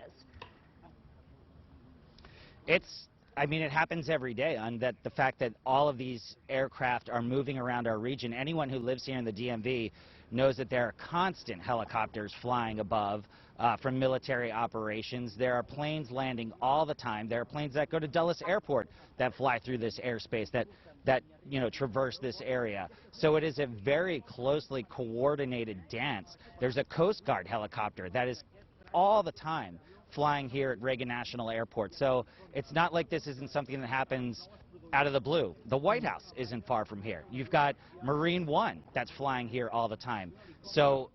is? I mean, it happens every day, and that the fact that all of these aircraft are moving around our region. Anyone who lives here in the DMV knows that there are constant helicopters flying above from military operations. There are planes landing all the time. There are planes that go to Dulles Airport that fly through this airspace, that you know, traverse this area. So it is a very closely coordinated dance. There's a Coast Guard helicopter that is all the time flying here at Reagan National Airport. So it's not like this isn't something that happens out of the blue. The White House isn't far from here. You've got Marine One that's flying here all the time. So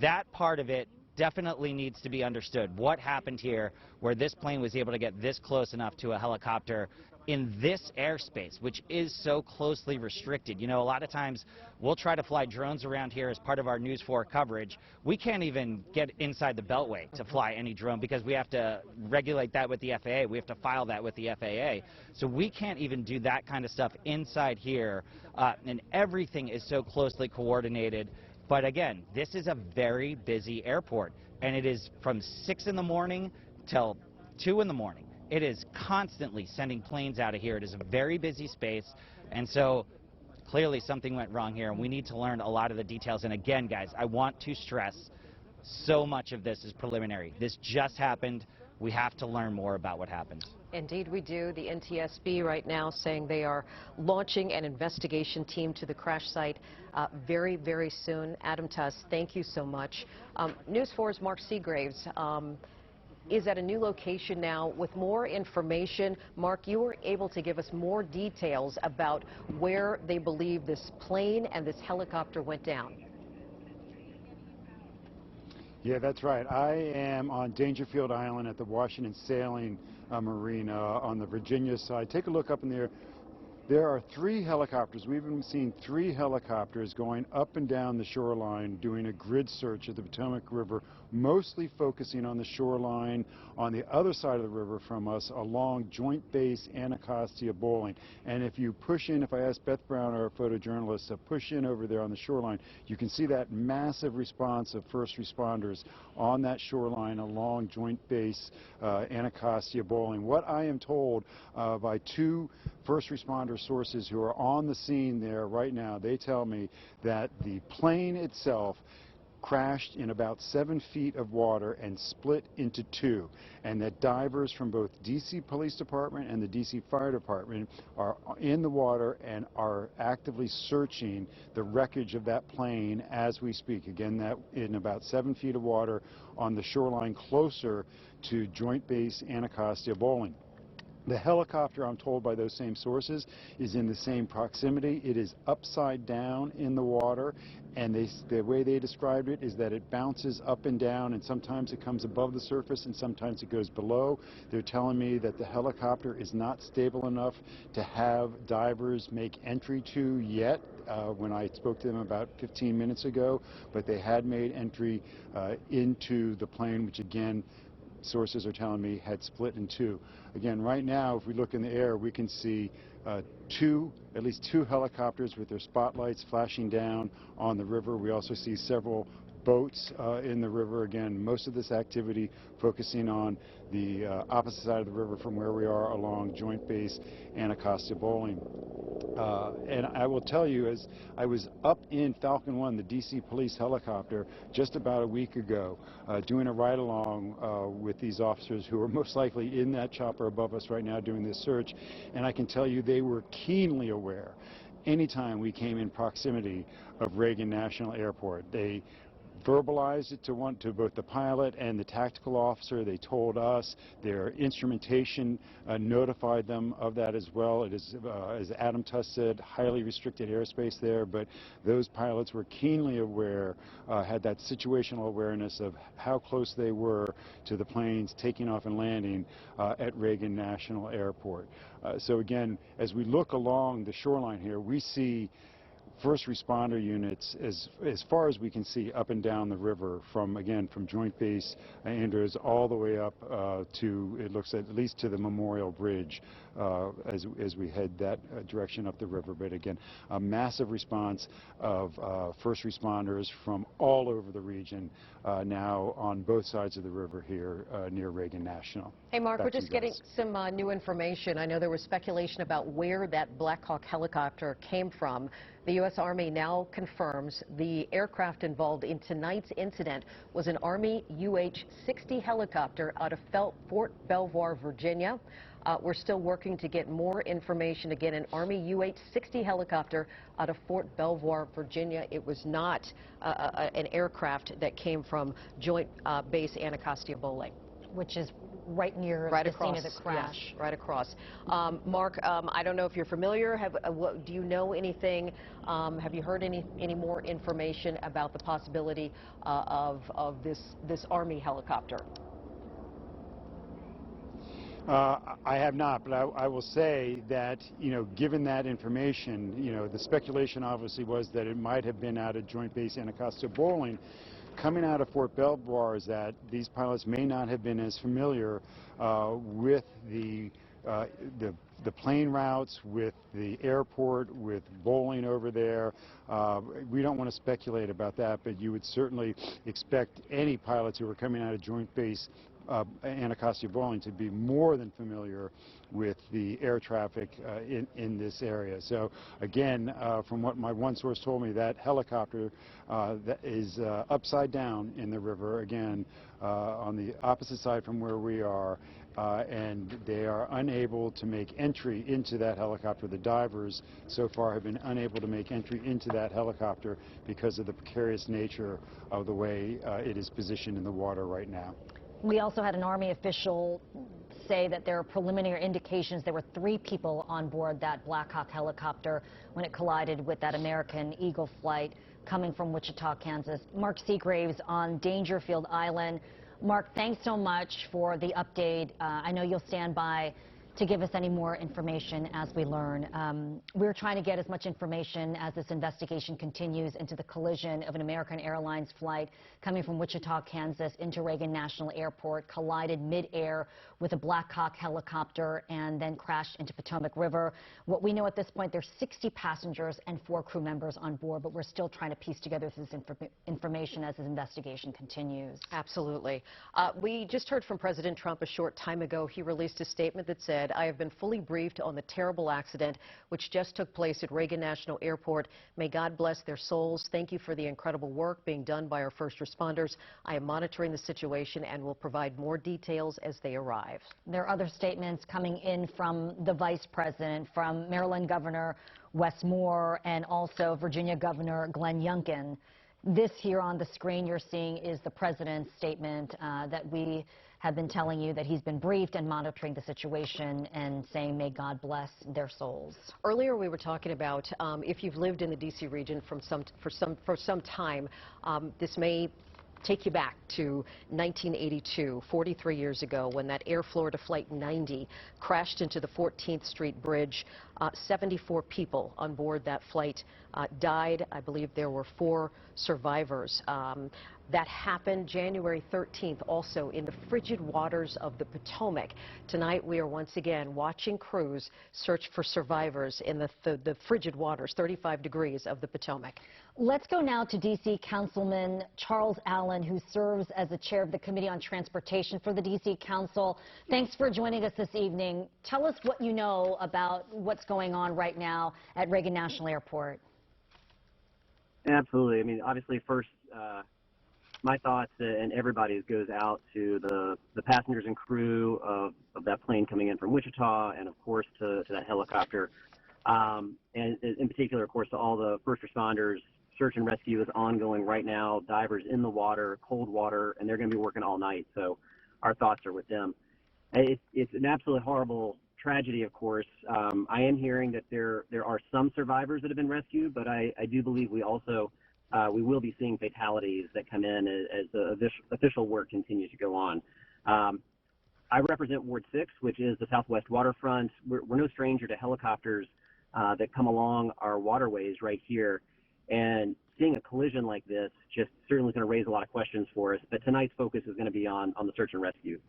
that part of it definitely needs to be understood. What happened here where this plane was able to get this close enough to a helicopter in this airspace, which is so closely restricted. You know, a lot of times we'll try to fly drones around here as part of our News 4 coverage. We can't even get inside the Beltway to fly any drone because we have to regulate that with the FAA. We have to file that with the FAA. So we can't even do that kind of stuff inside here, and everything is so closely coordinated. But again, this is a very busy airport, and it is from 6 in the morning till 2 in the morning. It is constantly sending planes out of here. It is a very busy space, and so clearly something went wrong here, and we need to learn a lot of the details. And again, guys, I want to stress, so much of this is preliminary. This just happened. We have to learn more about what happened. Indeed we do. The NTSB right now saying they are launching an investigation team to the crash site very, very soon. Adam Tuss, thank you so much. News 4's Mark Seagraves is at a new location now with more information. Mark, you were able to give us more details about where they believe this plane and this helicopter went down. Yeah, that's right. I am on Dangerfield Island at the Washington Sailing Marina on the Virginia side. Take a look up in there. There are 3 helicopters. We've been seeing 3 helicopters going up and down the shoreline doing a grid search of the Potomac River, mostly focusing on the shoreline on the other side of the river from us along Joint Base Anacostia Bowling. And if you push in, if I ask Beth Brown, our photojournalist, to push in over there on the shoreline, you can see that massive response of first responders on that shoreline along Joint Base Anacostia Bowling. What I am told by 2 first responder sources who are on the scene there right now, they tell me that the plane itself crashed in about 7 feet of water and split into 2, and that divers from both DC Police Department and the DC Fire Department are in the water and are actively searching the wreckage of that plane as we speak. Again, that in about 7 feet of water on the shoreline closer to Joint Base Anacostia Bowling. The helicopter, I'm told by those same sources, is in the same proximity. It is upside down in the water, and the way they described it is that it bounces up and down, and sometimes it comes above the surface and sometimes it goes below. They're telling me that the helicopter is not stable enough to have divers make entry to yet. When I spoke to them about 15 minutes ago, but they had made entry into the plane, which again, sources are telling me had split in 2. Again, right now, if we look in the air, we can see at least two helicopters with their spotlights flashing down on the river. We also see several boats in the river. Again, most of this activity focusing on the opposite side of the river from where we are along Joint Base Anacostia Bowling. And I will tell you, as I was up in Falcon 1, the DC police helicopter, just about a week ago, doing a ride-along with these officers who are most likely in that chopper above us right now doing this search, and I can tell you they were keenly aware anytime we came in proximity of Reagan National Airport. They verbalized it to both the pilot and the tactical officer. They told us. Their instrumentation notified them of that as well. It is, as Adam Tuss said, highly restricted airspace there, but those pilots were keenly aware, had that situational awareness of how close they were to the planes taking off and landing at Reagan National Airport. So again, as we look along the shoreline here, we see first responder units as far as we can see up and down the river from Joint Base Andrews all the way up to, it looks at least to the Memorial Bridge as we head that direction up the river. But again, a massive response of first responders from all over the region now on both sides of the river here near Reagan National. Hey Mark, we're just getting some new information. I know there was speculation about where that Black Hawk helicopter came from. The U.S. Army now confirms the aircraft involved in tonight's incident was an Army UH-60 helicopter out of Fort Belvoir, Virginia. We're still working to get more information. Again, an Army UH-60 helicopter out of Fort Belvoir, Virginia. It was not an aircraft that came from Joint Base Anacostia Bowling, which is right near the scene of the crash. Yes, right across. Mark, I don't know if you're familiar. Do you know anything? Have you heard any more information about the possibility of this Army helicopter? I have not, but I will say that, given that information, the speculation obviously was that it might have been out of Joint Base Anacostia Bowling. Coming out of Fort Belvoir is that these pilots may not have been as familiar with the plane routes, with the airport, with bowling over there. We don't want to speculate about that, but you would certainly expect any pilots who are coming out of Joint Base Anacostia Bowling to be more than familiar with the air traffic in this area. So again, from what my one source told me, that helicopter that is upside down in the river, again, on the opposite side from where we are, and they are unable to make entry into that helicopter. The divers so far have been unable to make entry into that helicopter because of the precarious nature of the way it is positioned in the water right now. We also had an Army official say that there are preliminary indications there were 3 people on board that Black Hawk helicopter when it collided with that American Eagle flight coming from Wichita, Kansas. Mark Seagraves on Dangerfield Island. Mark, thanks so much for the update. I know you'll stand by to give us any more information as we learn. We're trying to get as much information as this investigation continues into the collision of an American Airlines flight coming from Wichita, Kansas into Reagan National Airport, collided mid-air with a Black Hawk helicopter and then crashed into Potomac River. What we know at this point, there's 60 passengers and 4 crew members on board, but we're still trying to piece together this information as this investigation continues. Absolutely. We just heard from President Trump a short time ago. He released a statement that said, "I have been fully briefed on the terrible accident which just took place at Reagan National Airport. May God bless their souls. Thank you for the incredible work being done by our first responders. I am monitoring the situation and will provide more details as they arrive." There are other statements coming in from the Vice President, from Maryland Governor Wes Moore, and also Virginia Governor Glenn Youngkin. This here on the screen you're seeing is the President's statement that we have been telling you that he's been briefed and monitoring the situation and saying may God bless their souls. Earlier we were talking about if you've lived in the D.C. region for some time, this may take you back to 1982, 43 years ago, when that Air Florida Flight 90 crashed into the 14th Street Bridge. 74 people on board that flight died. I believe there were 4 survivors. That happened January 13th, also in the frigid waters of the Potomac. Tonight, we are once again watching crews search for survivors in the frigid waters, 35 degrees of the Potomac. Let's go now to D.C. Councilman Charles Allen, who serves as the chair of the Committee on Transportation for the D.C. Council. Thanks for joining us this evening. Tell us what you know about what's going on right now at Reagan National Airport. Absolutely. I mean, obviously, first, my thoughts and everybody's goes out to the passengers and crew of that plane coming in from Wichita, and of course to that helicopter, and in particular, of course, to all the first responders. Search and rescue is ongoing right now. Divers in the water, cold water, and they're going to be working all night. So our thoughts are with them. It's an absolutely horrible tragedy, of course. I am hearing that there are some survivors that have been rescued, but I do believe we also we will be seeing fatalities that come in as the official work continues to go on. I represent Ward 6, which is the Southwest waterfront. We're no stranger to helicopters that come along our waterways right here. And seeing a collision like this just certainly going to raise a lot of questions for us. But tonight's focus is going to be on the search and rescue.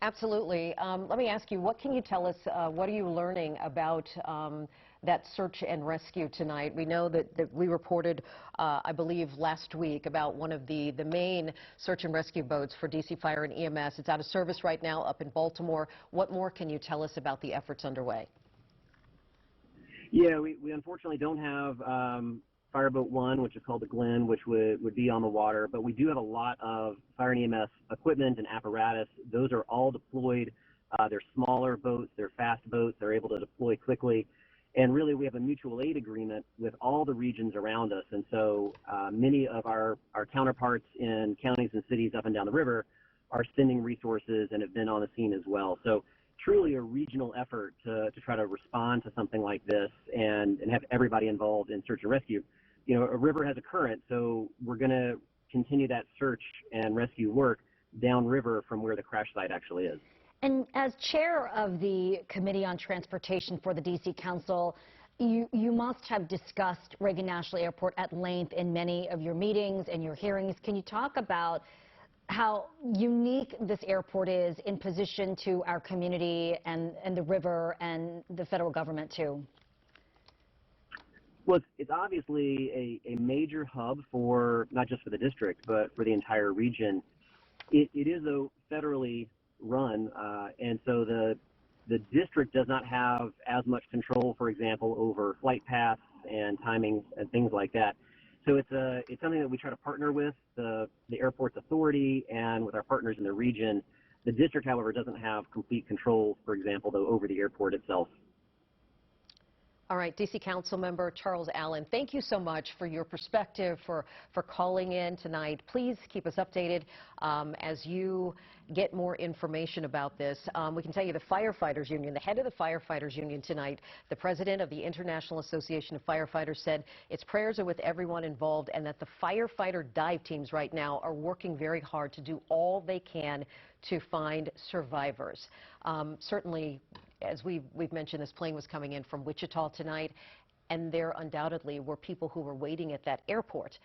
Absolutely. Let me ask you, what can you tell us, what are you learning about that search and rescue tonight? We know that we reported, I believe, last week about one of the main search and rescue boats for DC Fire and EMS. It's out of service right now up in Baltimore. What more can you tell us about the efforts underway? Yeah, we unfortunately don't have Fireboat 1, which is called the Glen, which would be on the water, but we do have a lot of fire and EMS equipment and apparatus. Those are all deployed. They're smaller boats, they're fast boats, they're able to deploy quickly. And really, we have a mutual aid agreement with all the regions around us. And so many of our counterparts in counties and cities up and down the river are sending resources and have been on the scene as well. So truly a regional effort to try to respond to something like this and have everybody involved in search and rescue. You know, a river has a current, so we're going to continue that search and rescue work downriver from where the crash site actually is. And as chair of the Committee on Transportation for the D.C. Council, you must have discussed Reagan National Airport at length in many of your meetings and your hearings. Can you talk about how unique this airport is in position to our community and the river and the federal government, too? Well, it's obviously a major hub for not just for the district, but for the entire region. It is, though, federally run, and so the district does not have as much control, for example, over flight paths and timing and things like that. So it's something that we try to partner with the airport's authority and with our partners in the region. The district, however, doesn't have complete control, for example, though, over the airport itself. All right, D.C. Council Member Charles Allen, thank you so much for your perspective, for calling in tonight. Please keep us updated as you get more information about this. We can tell you the Firefighters Union, the head of the Firefighters Union tonight, the president of the International Association of Firefighters, said its prayers are with everyone involved and that the firefighter dive teams right now are working very hard to do all they can to find survivors. Certainly, as we've mentioned, this plane was coming in from Wichita tonight, and there undoubtedly were people who were waiting at that airport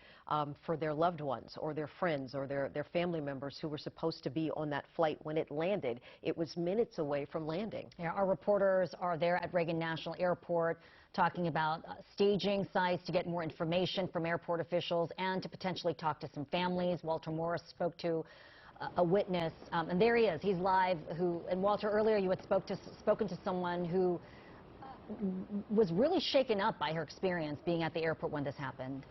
for their loved ones or their friends or their family members who were supposed to be on that flight when it landed. It was minutes away from landing. Yeah, our reporters are there at Reagan National Airport talking about staging sites to get more information from airport officials and to potentially talk to some families. Walter Morris spoke to a witness, and there he is. He's live. And Walter, earlier you had spoken to someone who was really shaken up by her experience being at the airport when this happened.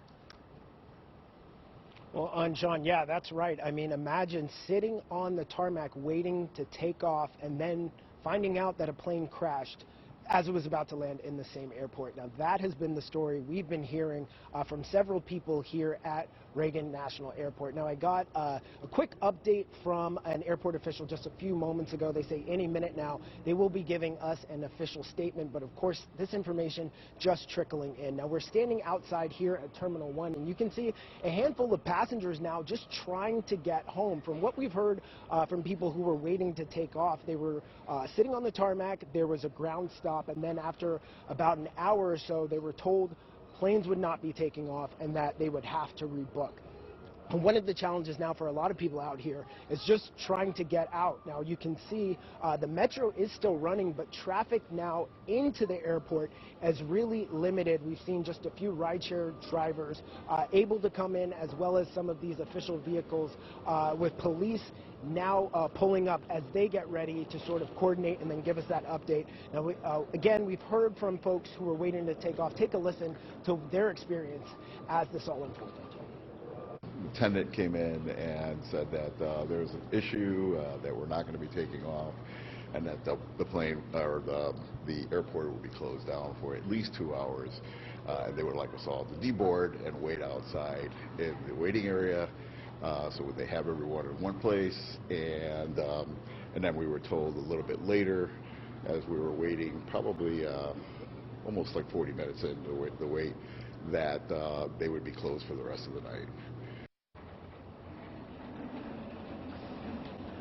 Well, Sean, yeah, that's right. I mean, imagine sitting on the tarmac waiting to take off and then finding out that a plane crashed as it was about to land in the same airport. Now, that has been the story we've been hearing from several people here at Reagan National Airport. Now, I got a quick update from an airport official just a few moments ago. They say any minute now they will be giving us an official statement, but of course, this information just trickling in. Now, we're standing outside here at Terminal 1, and you can see a handful of passengers now just trying to get home. From what we've heard from people who were waiting to take off, they were sitting on the tarmac. There was a ground stop, and then after about an hour or so, they were told planes would not be taking off and that they would have to rebook. And one of the challenges now for a lot of people out here is just trying to get out. Now, you can see the metro is still running, but traffic now into the airport is really limited. We've seen just a few rideshare drivers able to come in, as well as some of these official vehicles with police now pulling up as they get ready to sort of coordinate and then give us that update. Now, again, we've heard from folks who are waiting to take off. Take a listen to their experience as this all unfolded. Lieutenant came in and said that there's an issue, that we're not going to be taking off, and that the plane or the airport will be closed down for at least 2 hours. And they would like us all to deboard and wait outside in the waiting area. So they have everyone in one place, and then we were told a little bit later, as we were waiting, probably almost like 40 minutes into the wait, that they would be closed for the rest of the night.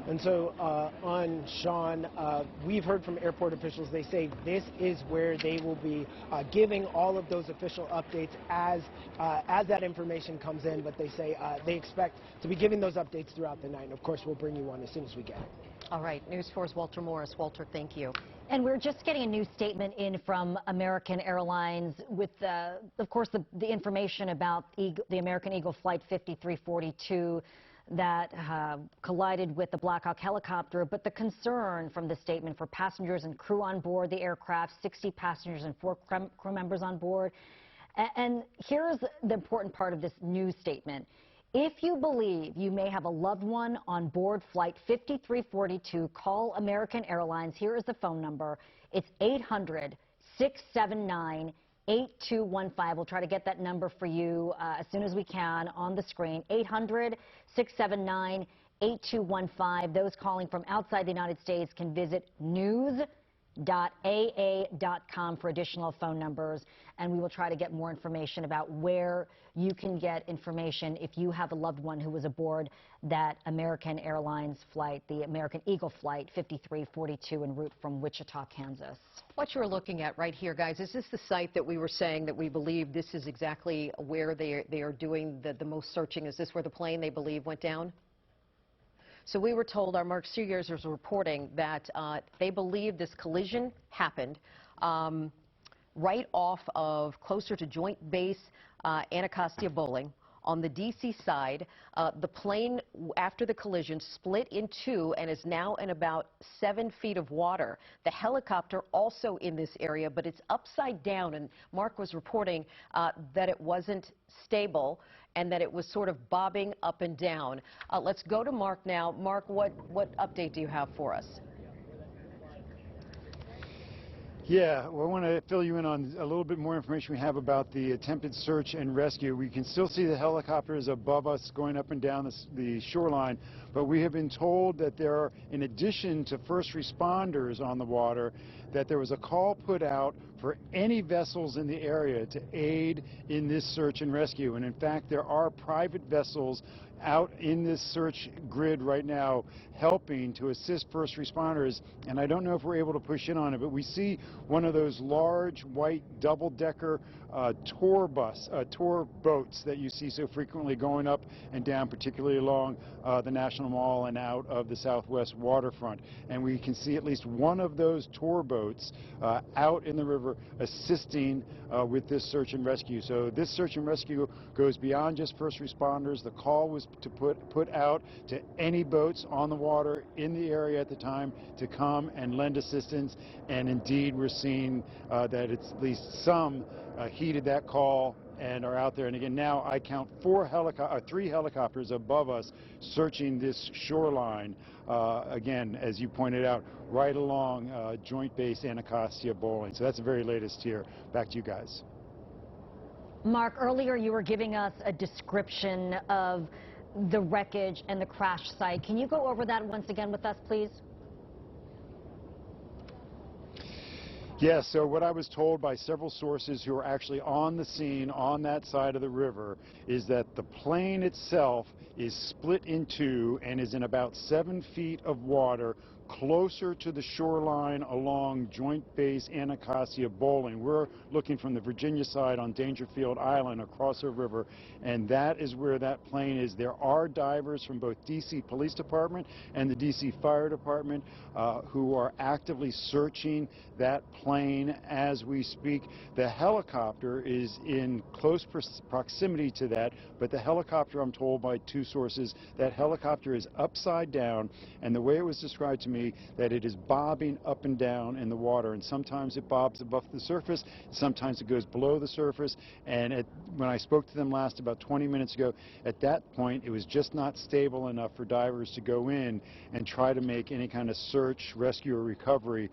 And so on Sean, we've heard from airport officials. They say this is where they will be giving all of those official updates as that information comes in. But they say they expect to be giving those updates throughout the night. And of course, we'll bring you one as soon as we get it. All right, News 4's Walter Morris. Walter, thank you. And we're just getting a new statement in from American Airlines with, of course, the information about the American Eagle Flight 5342 that collided with the Black Hawk helicopter, but the concern from the statement for passengers and crew on board the aircraft, 60 passengers and 4 crew members on board. And here's the important part of this news statement. If you believe you may have a loved one on board Flight 5342, call American Airlines. Here is the phone number. It's 800-679-8215. We'll try to get that number for you as soon as we can on the screen. 800-679-8215. Those calling from outside the United States can visit news www.aa.com for additional phone numbers, and we will try to get more information about where you can get information if you have a loved one who was aboard that American Airlines flight, the American Eagle flight 5342 en route from Wichita, Kansas. What you're looking at right here, guys, is this the site that we were saying that we believe this is exactly where they are doing the most searching? Is this where the plane they believe went down? So we were told, our Mark Seegers was reporting that they believe this collision happened right off of closer to Joint Base Anacostia Bowling. On the DC side, the plane, after the collision, split in two and is now in about 7 feet of water. The helicopter also in this area, but it's upside down, and Mark was reporting that it wasn't stable and that it was sort of bobbing up and down. Let's go to Mark now. Mark, what update do you have for us? Yeah, well, I want to fill you in on a little bit more information we have about the attempted search and rescue. We can still see the helicopters above us going up and down the shoreline, but we have been told that there are, in addition to first responders on the water, that there was a call put out for any vessels in the area to aid in this search and rescue. And in fact, there are private vessels out in this search grid right now helping to assist first responders, and I don't know if we're able to push in on it, but we see one of those large white double-decker tour boats that you see so frequently going up and down, particularly along the National Mall and out of the Southwest waterfront. And we can see at least one of those tour boats out in the river assisting with this search and rescue. So this search and rescue goes beyond just first responders. The call was to put out to any boats on the water in the area at the time to come and lend assistance, and indeed we're seeing that it's at least some heeded that call and are out there. And again, now I count 3 helicopters above us searching this shoreline, again, as you pointed out, right along Joint Base Anacostia Bowling. So that's the very latest here. Back to you guys. Mark, earlier you were giving us a description of the wreckage and the crash site. Can you go over that once again with us, please? Yes, so what I was told by several sources who are actually on the scene on that side of the river is that the plane itself is split in two and is in about 7 feet of water closer to the shoreline along Joint Base Anacostia Bowling. We're looking from the Virginia side on Dangerfield Island across the river, and that is where that plane is. There are divers from both DC Police Department and the DC Fire Department who are actively searching that plane as we speak. The helicopter is in close proximity to that, but the helicopter, I'm told by 2 sources, that helicopter is upside down, and the way it was described to me, that it is bobbing up and down in the water, and sometimes it bobs above the surface, sometimes it goes below the surface, and when I spoke to them last about 20 minutes ago, at that point it was just not stable enough for divers to go in and try to make any kind of search, rescue, or recovery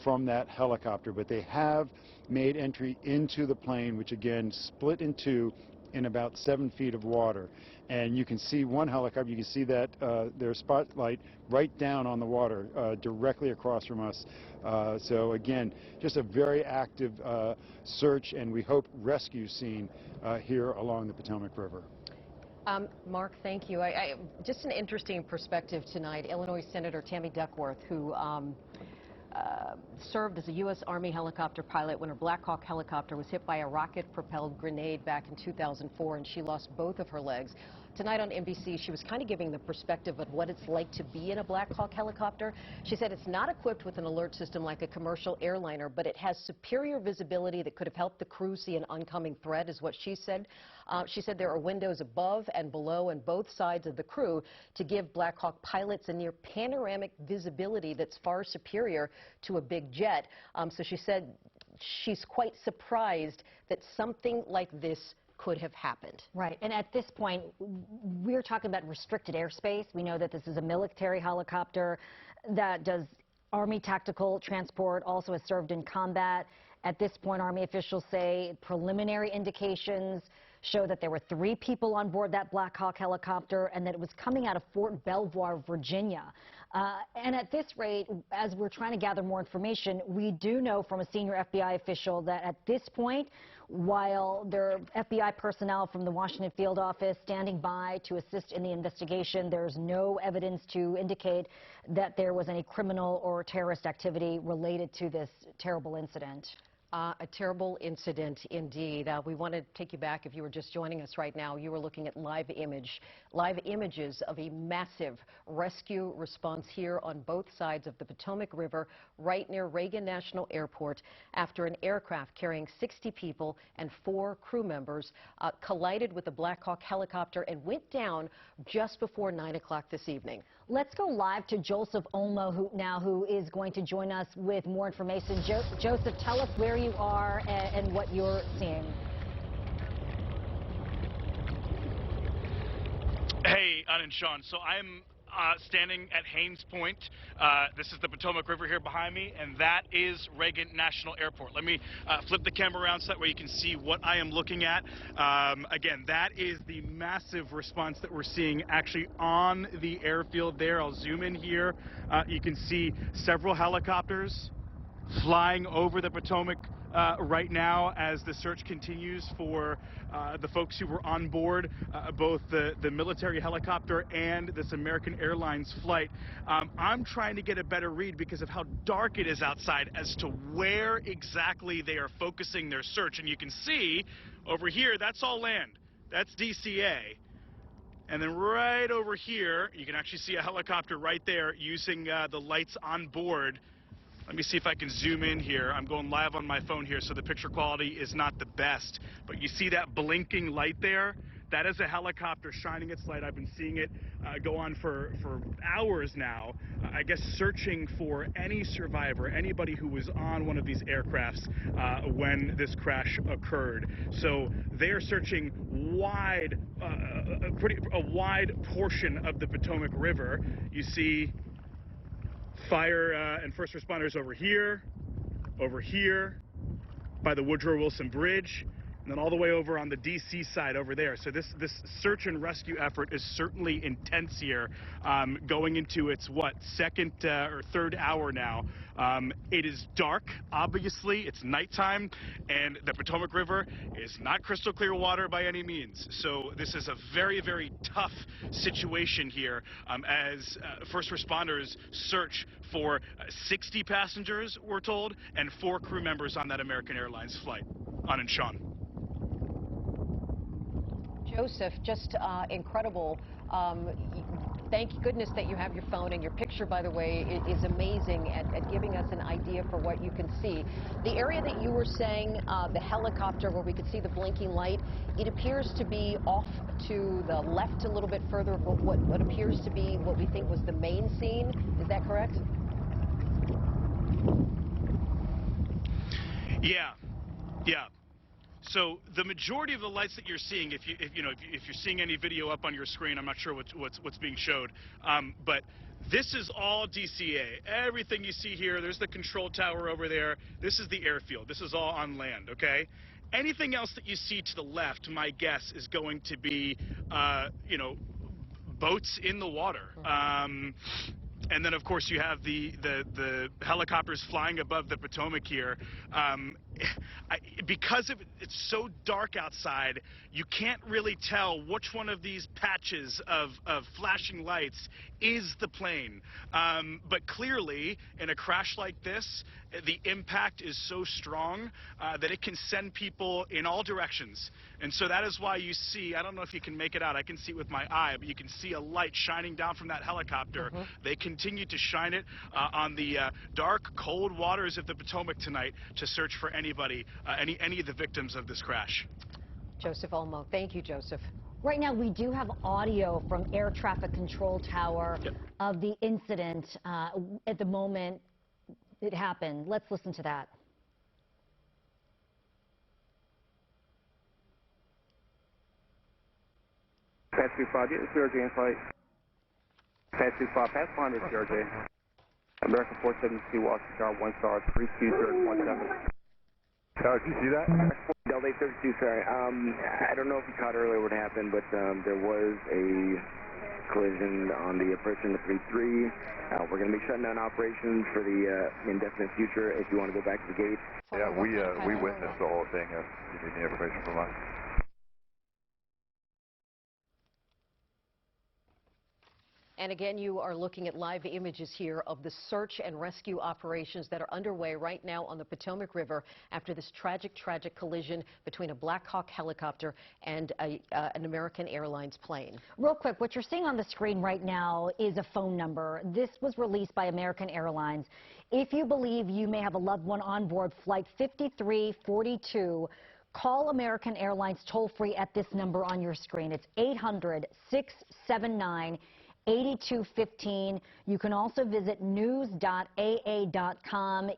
from that helicopter. But they have made entry into the plane, which again split in two in about 7 feet of water. And you can see one helicopter, you can see that their spotlight right down on the water directly across from us. So again, just a very active search and we hope rescue scene here along the Potomac River. Mark, thank you. Just an interesting perspective tonight. Illinois Senator Tammy Duckworth, who served as a U.S. Army helicopter pilot when her Black Hawk helicopter was hit by a rocket-propelled grenade back in 2004, and she lost both of her legs. Tonight on NBC, she was kind of giving the perspective of what it's like to be in a Black Hawk helicopter. She said it's not equipped with an alert system like a commercial airliner, but it has superior visibility that could have helped the crew see an oncoming threat, is what she said. She said there are windows above and below and both sides of the crew to give Black Hawk pilots a near panoramic visibility that's far superior to a big jet. So she said she's quite surprised that something like this could have happened. Right, and at this point, we're talking about restricted airspace. We know that this is a military helicopter that does Army tactical transport, also has served in combat. At this point, Army officials say preliminary indications show that there were 3 people on board that Black Hawk helicopter and that it was coming out of Fort Belvoir, Virginia. And at this rate, as we're trying to gather more information, we do know from a senior FBI official that at this point, while there are FBI personnel from the Washington field office standing by to assist in the investigation, there's no evidence to indicate that there was any criminal or terrorist activity related to this terrible incident. A terrible incident indeed. We want to take you back. If you were just joining us right now, you were looking at live images of a massive rescue response here on both sides of the Potomac River, right near Reagan National Airport, after an aircraft carrying 60 people and 4 crew members collided with a Black Hawk helicopter and went down just before 9 o'clock this evening. Let's go live to Joseph Olmo who is going to join us with more information. Joseph, tell us where you are and what you're seeing. Hey, Ann and Sean. So I'm standing at Haynes Point. This is the Potomac River here behind me, and that is Reagan National Airport. Let me flip the camera around so that way you can see what I am looking at. Again, that is the massive response that we're seeing actually on the airfield there. I'll zoom in here. You can see several helicopters flying over the Potomac right now as the search continues for the folks who were on board both the military helicopter and this American Airlines flight. I'm trying to get a better read because of how dark it is outside as to where exactly they are focusing their search. And you can see over here, that's all land. That's DCA. And then right over here, you can actually see a helicopter right there using the lights on board. Let me see if I can zoom in here. I'm going live on my phone here, so the picture quality is not the best. But you see that blinking light there? That is a helicopter shining its light. I've been seeing it go on for hours now, I guess searching for any survivor, anybody who was on one of these aircrafts when this crash occurred. So they are searching a wide portion of the Potomac River. You see fire and first responders over here, by the Woodrow Wilson Bridge, and then all the way over on the DC side over there. So this search and rescue effort is certainly intense here, going into its, second or third hour now. It is dark, obviously, it's nighttime, and the Potomac River is not crystal clear water by any means. So this is a very, very tough situation here as first responders search for 60 passengers, we're told, and 4 crew members on that American Airlines flight. Ann and Sean. Joseph, just incredible. Thank goodness that you have your phone, and your picture, by the way, is amazing at giving us an idea for what you can see. The area that you were saying, the helicopter where we could see the blinking light, it appears to be off to the left a little bit further of what appears to be what we think was the main scene. Is that correct? Yeah. So the majority of the lights that you're seeing, if you're seeing any video up on your screen, I'm not sure what's being showed, but this is all DCA. Everything you see here, there's the control tower over there. This is the airfield. This is all on land, okay? Anything else that you see to the left, my guess, is going to be, boats in the water. And then, of course, you have the helicopters flying above the Potomac here. Because it's so dark outside, you can't really tell which one of these patches of flashing lights is the plane. But clearly, in a crash like this, the impact is so strong that it can send people in all directions. And so that is why you see, I don't know if you can make it out, I can see it with my eye, but you can see a light shining down from that helicopter. They continue to shine it on the dark, cold waters of the Potomac tonight to search for anybody, any of the victims of this crash. Joseph Olmo. Thank you, Joseph. Right now, we do have audio from Air Traffic Control Tower of the incident at the moment it happened. Let's listen to that. Pass 25, get the CRJ in flight. Pass 25, pass 100 CRJ. American 472 Washington, 1 star, 32017. Did you see that? Delta 32, sorry. I don't know if you caught earlier what happened, but there was a collision on the approach in the 33. We're going to be shutting down operations for the indefinite future if you want to go back to the gate. Yeah, we witnessed the whole thing. You need the information from us. And again, you are looking at live images here of the search and rescue operations that are underway right now on the Potomac River after this tragic collision between a Black Hawk helicopter and an American Airlines plane. Real quick, what you're seeing on the screen right now is a phone number. This was released by American Airlines. If you believe you may have a loved one on board Flight 5342, call American Airlines toll-free at this number on your screen. It's 800-679-8215. You can also visit news.aa.com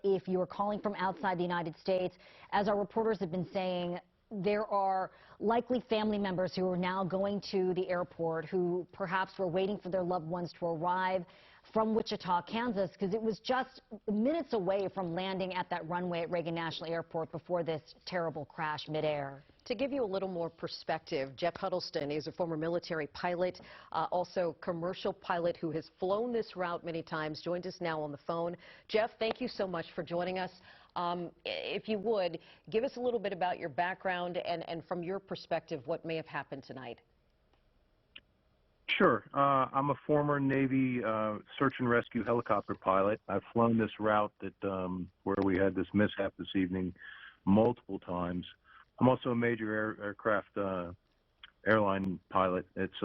if you are calling from outside the United States. As our reporters have been saying, there are likely family members who are now going to the airport who perhaps were waiting for their loved ones to arrive from Wichita, Kansas, because it was just minutes away from landing at that runway at Reagan National Airport before this terrible crash midair. To give you a little more perspective, Jeff Huddleston is a former military pilot, also commercial pilot who has flown this route many times, joins us now on the phone. Jeff, thank you so much for joining us. If you would, give us a little bit about your background and from your perspective, what may have happened tonight. Sure. I'm a former Navy search and rescue helicopter pilot. I've flown this route that where we had this mishap this evening multiple times. I'm also a major aircraft airline pilot. It's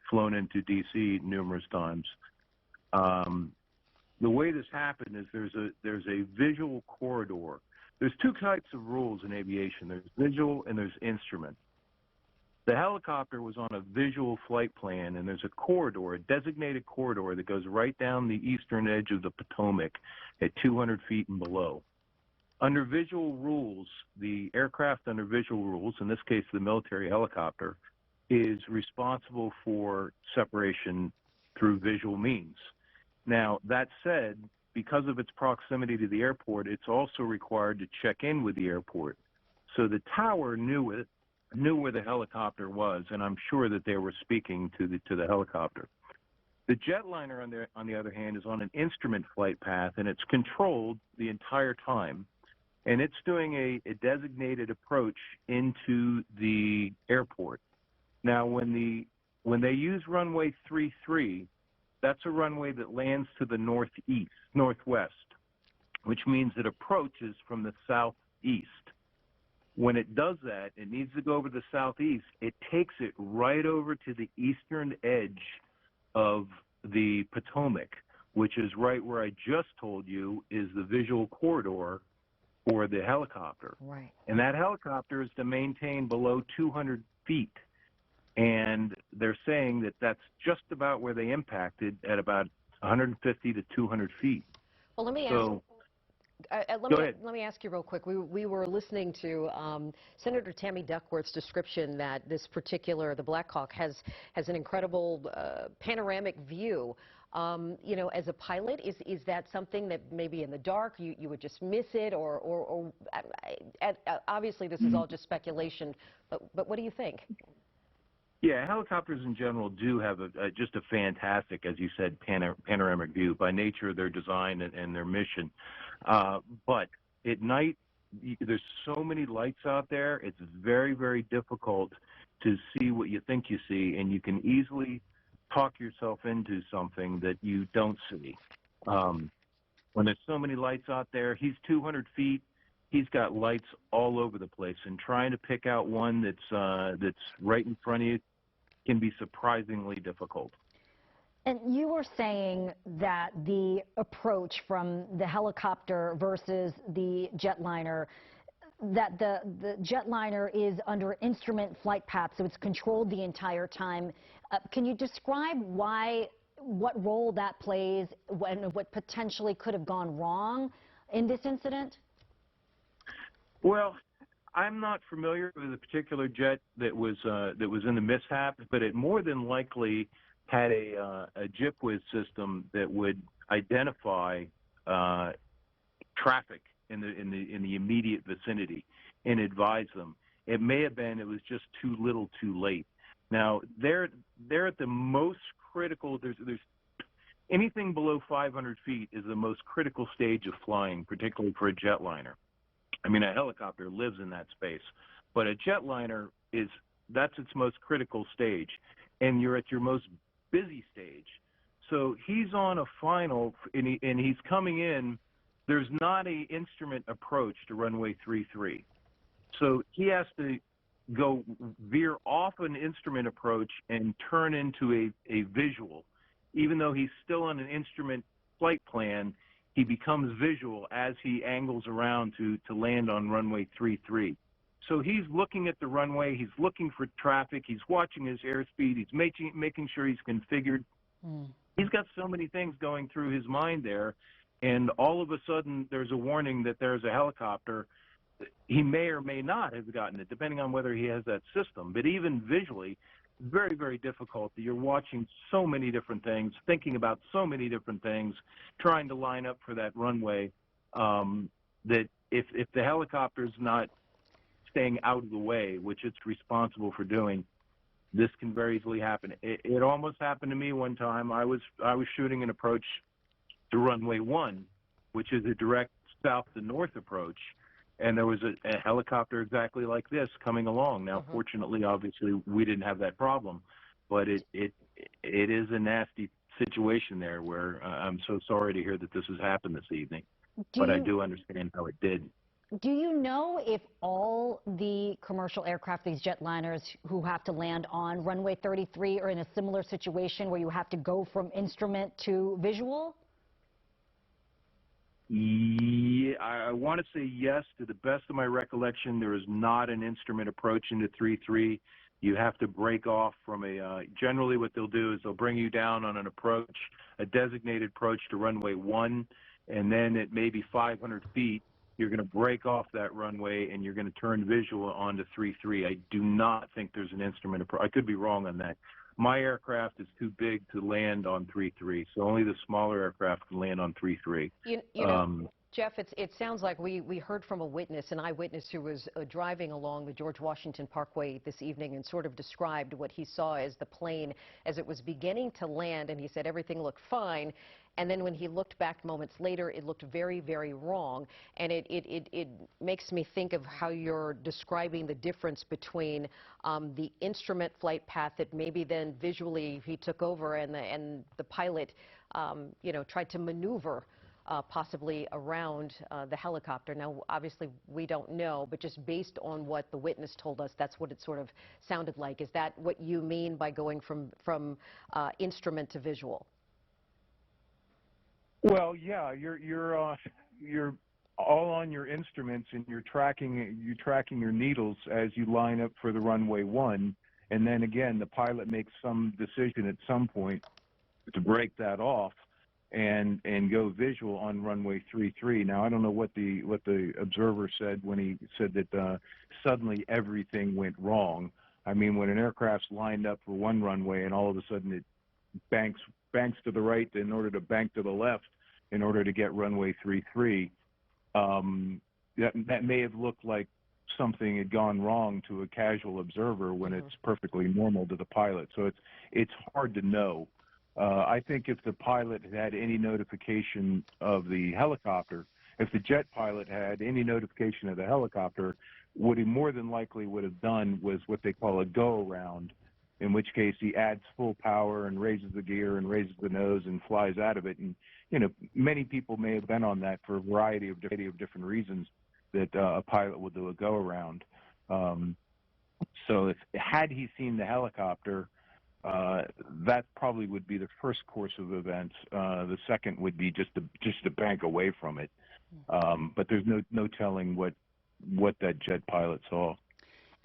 flown into DC numerous times. The way this happened is there's a visual corridor. There's two types of rules in aviation. There's visual and there's instrument. The helicopter was on a visual flight plan, and there's a corridor, a designated corridor that goes right down the eastern edge of the Potomac at 200 feet and below. Under visual rules, the aircraft under visual rules, in this case the military helicopter, is responsible for separation through visual means. Now, that said, because of its proximity to the airport, it's also required to check in with the airport. So the tower knew where the helicopter was, and I'm sure that they were speaking to the helicopter. The jetliner, on the other hand, is on an instrument flight path, and it's controlled the entire time. And it's doing a designated approach into the airport. Now, when they use runway 33, that's a runway that lands to the northwest, which means it approaches from the southeast. When it does that, it needs to go over the southeast. It takes it right over to the eastern edge of the Potomac, which is right where I just told you is the visual corridor for the helicopter. Right. And that helicopter is to maintain below 200 feet. And they're saying that that's just about where they impacted at about 150 to 200 feet. Well, let me ask. So, Let me ask you real quick. We were listening to Senator Tammy Duckworth's description that this particular, the Black Hawk, has an incredible panoramic view. You know, as a pilot, is that something that maybe in the dark you would just miss it, or obviously this is all just speculation, but what do you think? Yeah, helicopters in general do have just a fantastic, as you said, panoramic view by nature of their design and their mission. But at night, there's so many lights out there, it's very, very difficult to see what you think you see, and you can easily talk yourself into something that you don't see. When there's so many lights out there, he's 200 feet. He's got lights all over the place, and trying to pick out one that's right in front of you can be surprisingly difficult. And you were saying that the approach from the helicopter versus the jetliner, that the jetliner is under instrument flight path, so it's controlled the entire time. Can you describe what role that plays and what potentially could have gone wrong in this incident? Well, I'm not familiar with a particular jet that was in the mishap, but it more than likely had a GIPWIZ system that would identify traffic in the immediate vicinity and advise them. It may have been it was just too little, too late. Now they're at the most critical. There's anything below 500 feet is the most critical stage of flying, particularly for a jetliner. I mean, a helicopter lives in that space, but a jetliner that's its most critical stage, and you're at your most busy stage. So he's on a final, and he's coming in. There's not an instrument approach to runway 33. So he has to go veer off an instrument approach and turn into a visual. Even though he's still on an instrument flight plan, he becomes visual as he angles around to land on runway 33. So he's looking at the runway, he's looking for traffic, he's watching his airspeed, he's making sure he's configured. He's got so many things going through his mind there, and all of a sudden there's a warning that there's a helicopter. He may or may not have gotten it, depending on whether he has that system. But even visually, very, very difficult. You're watching so many different things, thinking about so many different things, trying to line up for that runway, that if the helicopter's not staying out of the way, which it's responsible for doing, this can very easily happen. It almost happened to me one time. I was shooting an approach to runway 1, which is a direct south to north approach, and there was a helicopter exactly like this coming along. Now, fortunately, obviously, we didn't have that problem, but it is a nasty situation there where I'm so sorry to hear that this has happened this evening, but I do understand how it did. Do you know if all the commercial aircraft, these jetliners who have to land on runway 33 are in a similar situation where you have to go from instrument to visual? Yeah, I want to say yes. To the best of my recollection, there is not an instrument approach into 33. You have to break off from generally what they'll do is they'll bring you down on an approach, a designated approach to runway 1, and then at maybe 500 feet, you're going to break off that runway and you're going to turn visual onto 33. I do not think there's an instrument approach. I could be wrong on that. My aircraft is too big to land on 33, so only the smaller aircraft can land on 33. You know, Jeff, it sounds like we heard from a witness, an eyewitness who was driving along the George Washington Parkway this evening and sort of described what he saw as the plane as it was beginning to land, and he said everything looked fine. And then when he looked back moments later, it looked very, very wrong. And it makes me think of how you're describing the difference between the instrument flight path that maybe then visually he took over and the pilot, you know, tried to maneuver possibly around the helicopter. Now, obviously, we don't know, but just based on what the witness told us, that's what it sort of sounded like. Is that what you mean by going from instrument to visual? Well, yeah, you're all on your instruments and you're tracking your needles as you line up for the runway 1, and then again the pilot makes some decision at some point to break that off and go visual on runway 33. Now I don't know what the observer said when he said that suddenly everything went wrong. I mean, when an aircraft's lined up for one runway and all of a sudden it banks to the right in order to bank to the left in order to get runway 33, that may have looked like something had gone wrong to a casual observer when it's perfectly normal to the pilot. So it's hard to know. I think if the pilot had any notification of the helicopter, if the jet pilot had any notification of the helicopter, what he more than likely would have done was what they call a go-around, in which case he adds full power and raises the gear and raises the nose and flies out of it. And, you know, many people may have been on that for a variety of different reasons that a pilot will do a go-around. So had he seen the helicopter, that probably would be the first course of events. The second would be just to bank away from it. But there's no telling what that jet pilot saw.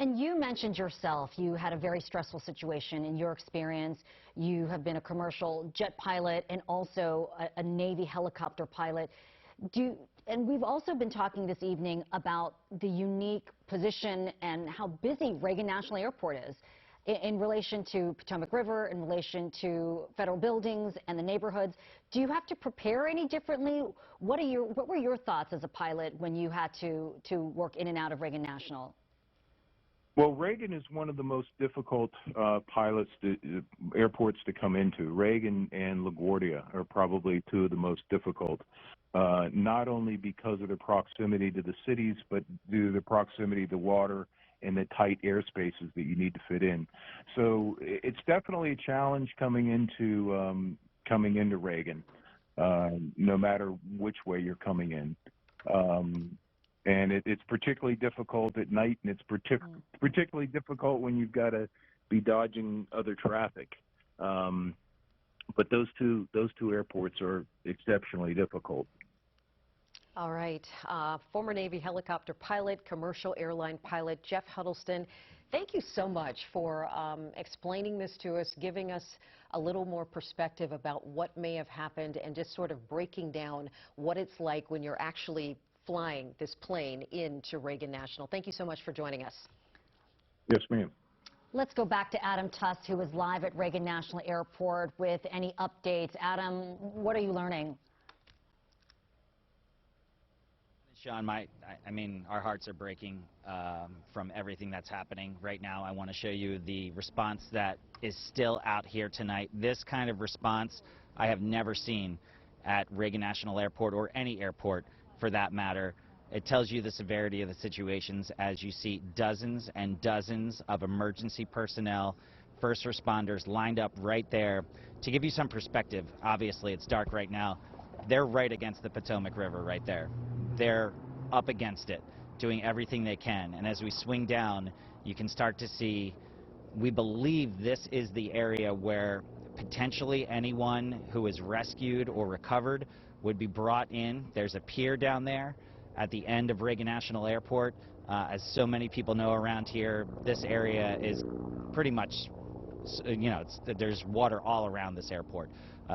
And you mentioned yourself, you had a very stressful situation in your experience. You have been a commercial jet pilot and also a Navy helicopter pilot. And we've also been talking this evening about the unique position and how busy Reagan National Airport is in relation to Potomac River, in relation to federal buildings and the neighborhoods. Do you have to prepare any differently? What were your thoughts as a pilot when you had to work in and out of Reagan National? Well, Reagan is one of the most difficult airports to come into. Reagan and LaGuardia are probably two of the most difficult, not only because of the proximity to the cities, but due to the proximity to water and the tight airspaces that you need to fit in. So it's definitely a challenge coming into Reagan, no matter which way you're coming in. And it's particularly difficult at night, and it's particularly difficult when you've got to be dodging other traffic. But those two airports are exceptionally difficult. All right. Former Navy helicopter pilot, commercial airline pilot Jeff Huddleston, thank you so much for explaining this to us, giving us a little more perspective about what may have happened, and just sort of breaking down what it's like when you're actually flying this plane into Reagan National. Thank you so much for joining us. Yes, ma'am. Let's go back to Adam Tuss, who is live at Reagan National Airport with any updates. Adam, what are you learning? Sean, I mean, our hearts are breaking from everything that's happening right now. I want to show you the response that is still out here tonight. This kind of response I have never seen at Reagan National Airport, or any airport for that matter. It tells you the severity of the situations as you see dozens and dozens of emergency personnel, first responders lined up right there. To give you some perspective, obviously it's dark right now. They're right against the Potomac River right there. They're up against it, doing everything they can. And as we swing down, you can start to see, we believe this is the area where potentially anyone who is rescued or recovered would be brought in. There's a pier down there at the end of Reagan National Airport. As so many people know around here, this area is pretty much, you know, there's water all around this airport.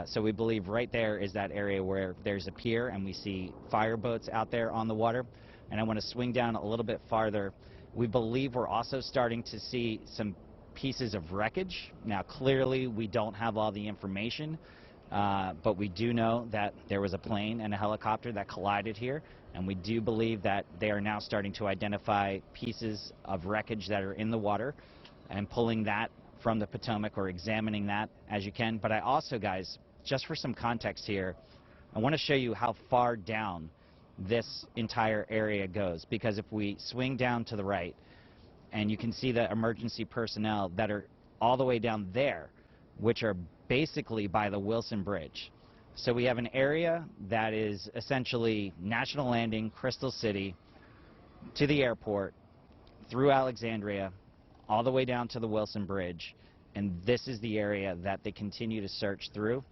So we believe right there is that area where there's a pier, and we see fireboats out there on the water. And I want to swing down a little bit farther. We believe we're also starting to see some pieces of wreckage. Now, clearly, we don't have all the information, but we do know that there was a plane and a helicopter that collided here, and we do believe that they are now starting to identify pieces of wreckage that are in the water and pulling that from the Potomac, or examining that as you can. But I also, guys, just for some context here, I want to show you how far down this entire area goes, because if we swing down to the right, and you can see the emergency personnel that are all the way down there, which are basically by the Wilson Bridge. So we have an area that is essentially National Landing, Crystal City, to the airport, through Alexandria, all the way down to the Wilson Bridge, and this is the area that they continue to search through.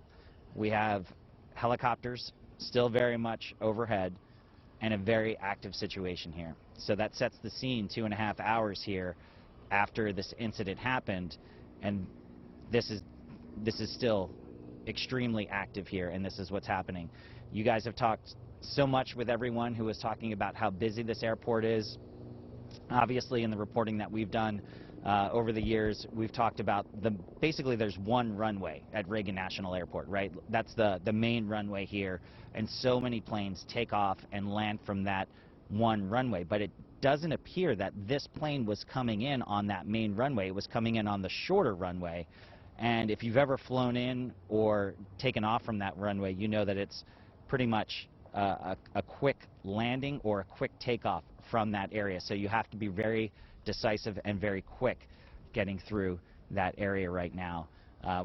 We have helicopters still very much overhead, and a very active situation here. So that sets the scene 2.5 hours here after this incident happened, and this is still extremely active here, and this is what's happening. You guys have talked so much with everyone who is talking about how busy this airport is. Obviously, in the reporting that we've done over the years, we've talked about basically there's one runway at Reagan National Airport, right? That's the main runway here, and so many planes take off and land from that one runway. But it doesn't appear that this plane was coming in on that main runway. It was coming in on the shorter runway. And if you've ever flown in or taken off from that runway, you know that it's pretty much a quick landing or a quick takeoff from that area. So you have to be very decisive and very quick getting through that area right now.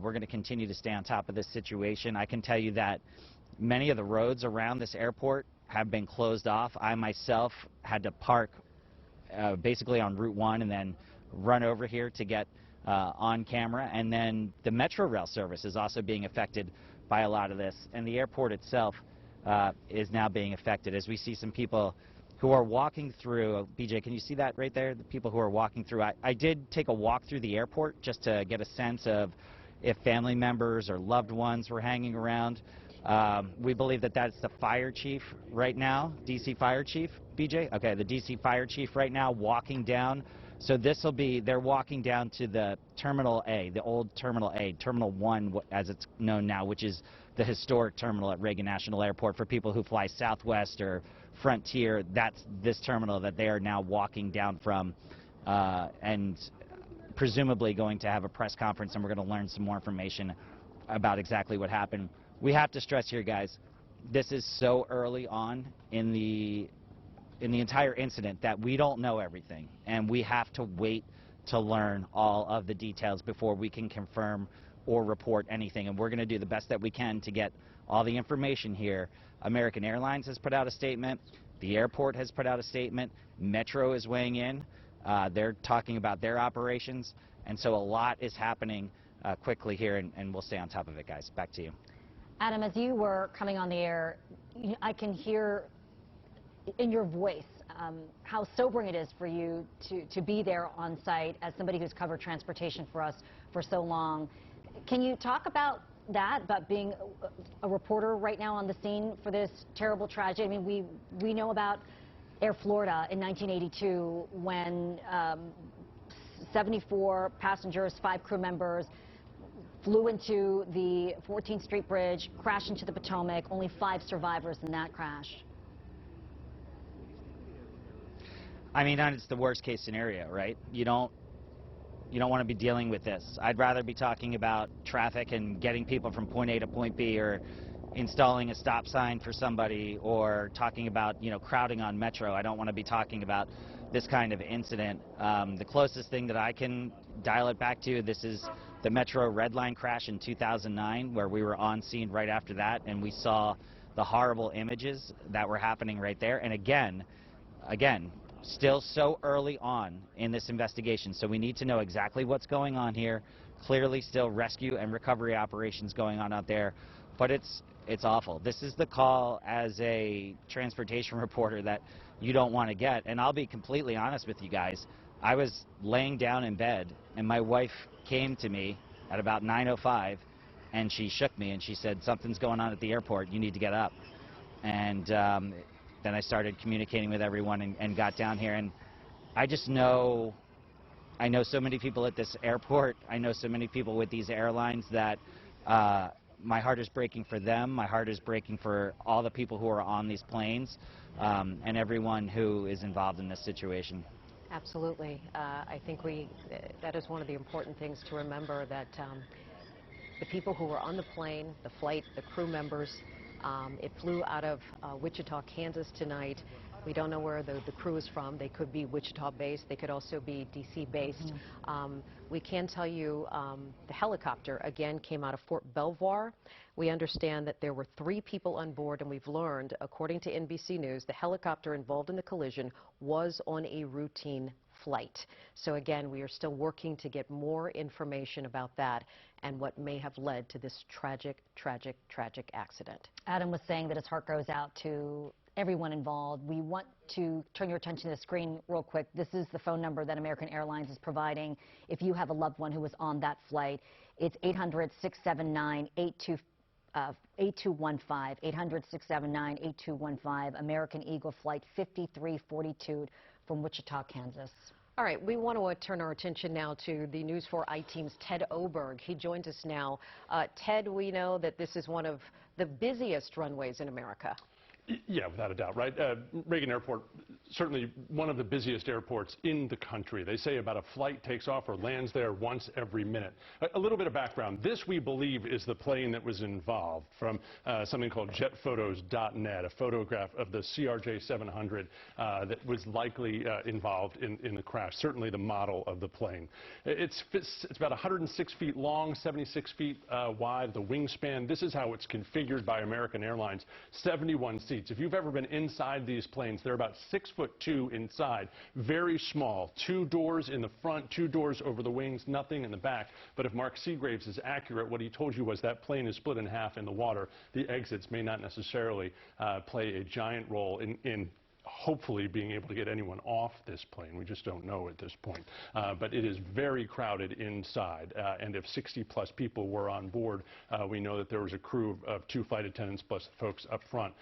We're going to continue to stay on top of this situation. I can tell you that many of the roads around this airport have been closed off. I myself had to park basically on Route 1 and then run over here to get on camera. And then the Metro Rail service is also being affected by a lot of this. And the airport itself is now being affected as we see some people who are walking through. BJ, can you see that right there? The people who are walking through. I did take a walk through the airport just to get a sense of if family members or loved ones were hanging around. We believe that that's the fire chief right now, DC fire chief, BJ? Okay, the DC fire chief right now walking down. So this will be, they're walking down to the Terminal A, the old Terminal A, Terminal 1 as it's known now, which is the historic terminal at Reagan National Airport. For people who fly Southwest or Frontier, that's this terminal that they are now walking down from, and presumably going to have a press conference, and we're going to learn some more information about exactly what happened. We have to stress here, guys, this is so early on in the entire incident that we don't know everything, and we have to wait to learn all of the details before we can confirm or report anything, and we're going to do the best that we can to get all the information here. American Airlines has put out a statement. The airport has put out a statement. Metro is weighing in. They're talking about their operations, and so a lot is happening quickly here, and we'll stay on top of it, guys. Back to you. Adam, as you were coming on the air, I can hear in your voice how sobering it is for you to be there on site as somebody who's covered transportation for us for so long. Can you talk about that, about being a reporter right now on the scene for this terrible tragedy? I mean, we know about Air Florida in 1982 when 74 passengers, 5 crew members flew into the 14th Street Bridge, crashed into the Potomac, only 5 survivors in that crash. I mean, it's the worst case scenario, right? You don't want to be dealing with this. I'd rather be talking about traffic and getting people from point A to point B, or installing a stop sign for somebody, or talking about, crowding on Metro. I don't want to be talking about this kind of incident. The closest thing that I can dial it back to, this is the Metro Red Line crash in 2009, where we were on scene right after that, and we saw the horrible images that were happening right there. And again, still so early on in this investigation, so we need to know exactly what's going on here. Clearly still rescue and recovery operations going on out there, but it's awful. This is the call as a transportation reporter that you don't want to get, and I'll be completely honest with you guys. I was laying down in bed, and my wife came to me at about 9:05, and she shook me, and she said, "Something's going on at the airport, you need to get up." And then I started communicating with everyone and got down here, and I just know, I know so many people at this airport, I know so many people with these airlines that my heart is breaking for them, my heart is breaking for all the people who are on these planes, and everyone who is involved in this situation. Absolutely. I think that is one of the important things to remember, that the people who were on the plane, the flight, the crew members, it flew out of Wichita, Kansas tonight. We don't know where the crew is from. They could be Wichita-based. They could also be DC-based. We can tell you the helicopter, again, came out of Fort Belvoir. We understand that there were 3 people on board, and we've learned, according to NBC News, the helicopter involved in the collision was on a routine flight. So again, we are still working to get more information about that and what may have led to this tragic, tragic, tragic accident. Adam was saying that his heart goes out to everyone involved. We want to turn your attention to the screen real quick. This is the phone number that American Airlines is providing if you have a loved one who was on that flight. It's 800-679-8215, 800-679-8215, American Eagle Flight 5342 from Wichita, Kansas. All right, we want to turn our attention now to the News 4 I-Team's Ted Oberg. He joins us now. Ted, we know that this is one of the busiest runways in America. Yeah, without a doubt, right? Reagan Airport, certainly one of the busiest airports in the country. They say about a flight takes off or lands there once every minute. A little bit of background. This, we believe, is the plane that was involved, from something called jetphotos.net, a photograph of the CRJ-700 that was likely involved in the crash, certainly the model of the plane. It's about 106 feet long, 76 feet wide, the wingspan. This is how it's configured by American Airlines, 71 seats. If you've ever been inside these planes, they're about 6'2" inside, very small. 2 doors in the front, 2 doors over the wings, nothing in the back. But if Mark Seagraves is accurate, what he told you was that plane is split in half in the water. The exits may not necessarily play a giant role in hopefully being able to get anyone off this plane. We just don't know at this point. But it is very crowded inside, and if 60-plus people were on board, we know that there was a crew of 2 flight attendants plus folks up front.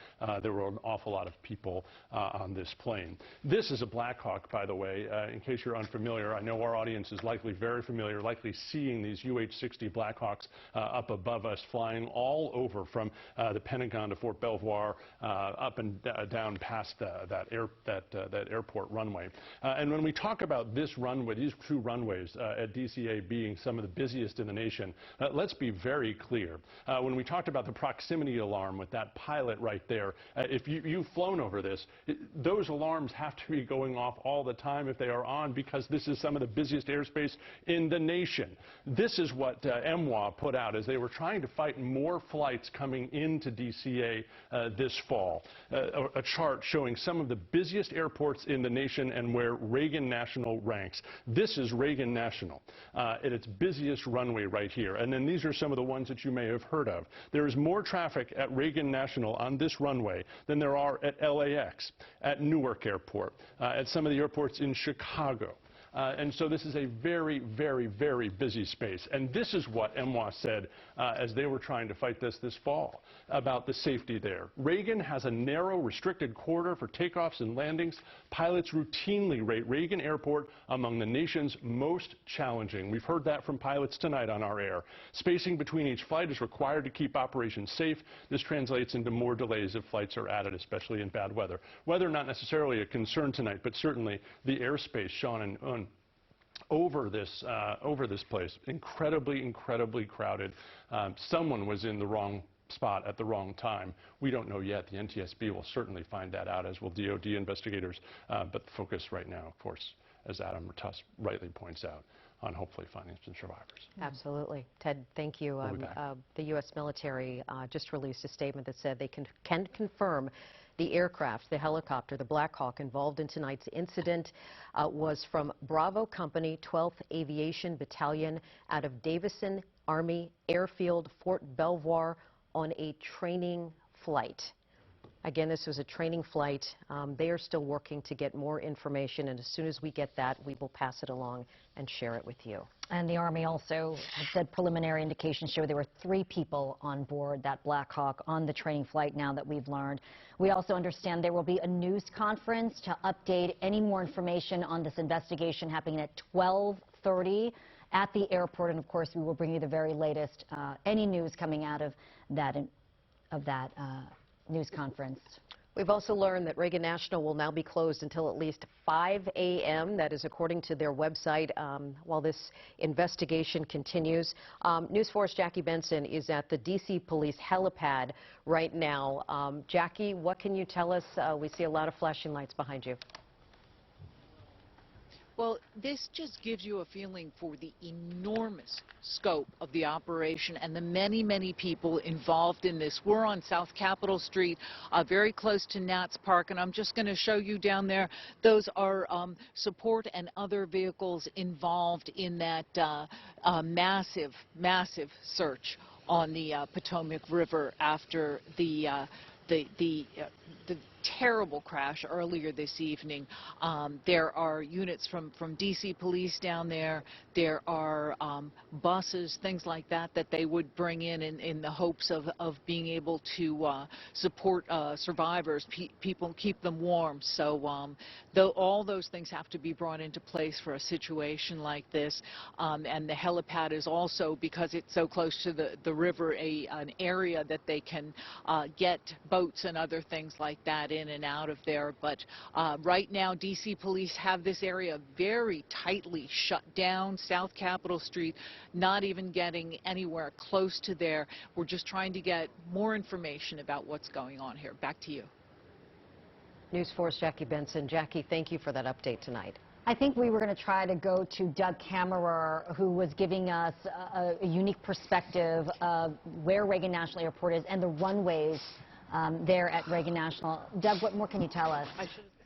There were an awful lot of people on this plane. This is a Black Hawk, by the way. In case you're unfamiliar, I know our audience is likely very familiar, likely seeing these UH-60 Black Hawks up above us, flying all over from the Pentagon to Fort Belvoir, up and down past that airport runway. And when we talk about this runway, these 2 runways at DCA being some of the busiest in the nation, let's be very clear. When we talked about the proximity alarm with that pilot right there, if you've flown over this, those alarms have to be going off all the time if they are on, because this is some of the busiest airspace in the nation. This is what MWA put out as they were trying to fight more flights coming into DCA this fall. A chart showing some of the busiest airports in the nation and where Reagan National ranks. This is Reagan National at its busiest runway right here. And then these are some of the ones that you may have heard of. There is more traffic at Reagan National on this runway than there are at LAX, at Newark Airport, at some of the airports in Chicago. And so this is a very, very, very busy space. And this is what MWA said as they were trying to fight this fall about the safety there. Reagan has a narrow, restricted corridor for takeoffs and landings. Pilots routinely rate Reagan Airport among the nation's most challenging. We've heard that from pilots tonight on our air. Spacing between each flight is required to keep operations safe. This translates into more delays if flights are added, especially in bad weather. Weather not necessarily a concern tonight, but certainly the airspace, Sean and over this place, incredibly crowded. Someone was in the wrong spot at the wrong time. We don't know yet. The NTSB will certainly find that out, as will DOD investigators. But the focus right now, of course, as Adam Tuss rightly points out, on hopefully finding some survivors. Absolutely. Ted, thank you. The U.S. military just released a statement that said they can confirm the aircraft, the helicopter, the Black Hawk involved in tonight's incident was from Bravo Company, 12th Aviation Battalion out of Davison Army Airfield, Fort Belvoir, on a training flight. Again, this was a training flight. They are still working to get more information, and as soon as we get that, we will pass it along and share it with you. And the Army also said preliminary indications show there were 3 people on board that Black Hawk on the training flight now that we've learned. We also understand there will be a news conference to update any more information on this investigation happening at 12:30 at the airport. And of course, we will bring you the very latest, any news coming out of that news conference. We've also learned that Reagan National will now be closed until at least 5 a.m. That is according to their website while this investigation continues. News 4's Jackie Benson is at the D.C. Police helipad right now. Jackie, what can you tell us? We see a lot of flashing lights behind you. Well, this just gives you a feeling for the enormous scope of the operation and the many, many people involved in this. We're on South Capitol Street, very close to Nats Park, and I'm just going to show you down there. Those are support and other vehicles involved in that massive, massive search on the Potomac River after the terrible crash earlier this evening. There are units from DC Police down there. There are buses, things like that, that they would bring in the hopes of being able to support survivors, people, keep them warm. So though all those things have to be brought into place for a situation like this. And the helipad is also, because it's so close to the river, an area that they can get boats and other things like that in and out of there. But right now, DC Police have this area very tightly shut down. South Capitol Street, not even getting anywhere close to there. We're just trying to get more information about what's going on here. Back to you. News 4's Jackie Benson. Jackie, thank you for that update tonight. I think we were going to try to go to Doug Kammerer, who was giving us a unique perspective of where Reagan National Airport is and the runways there at Reagan National. Doug, what more can you tell us?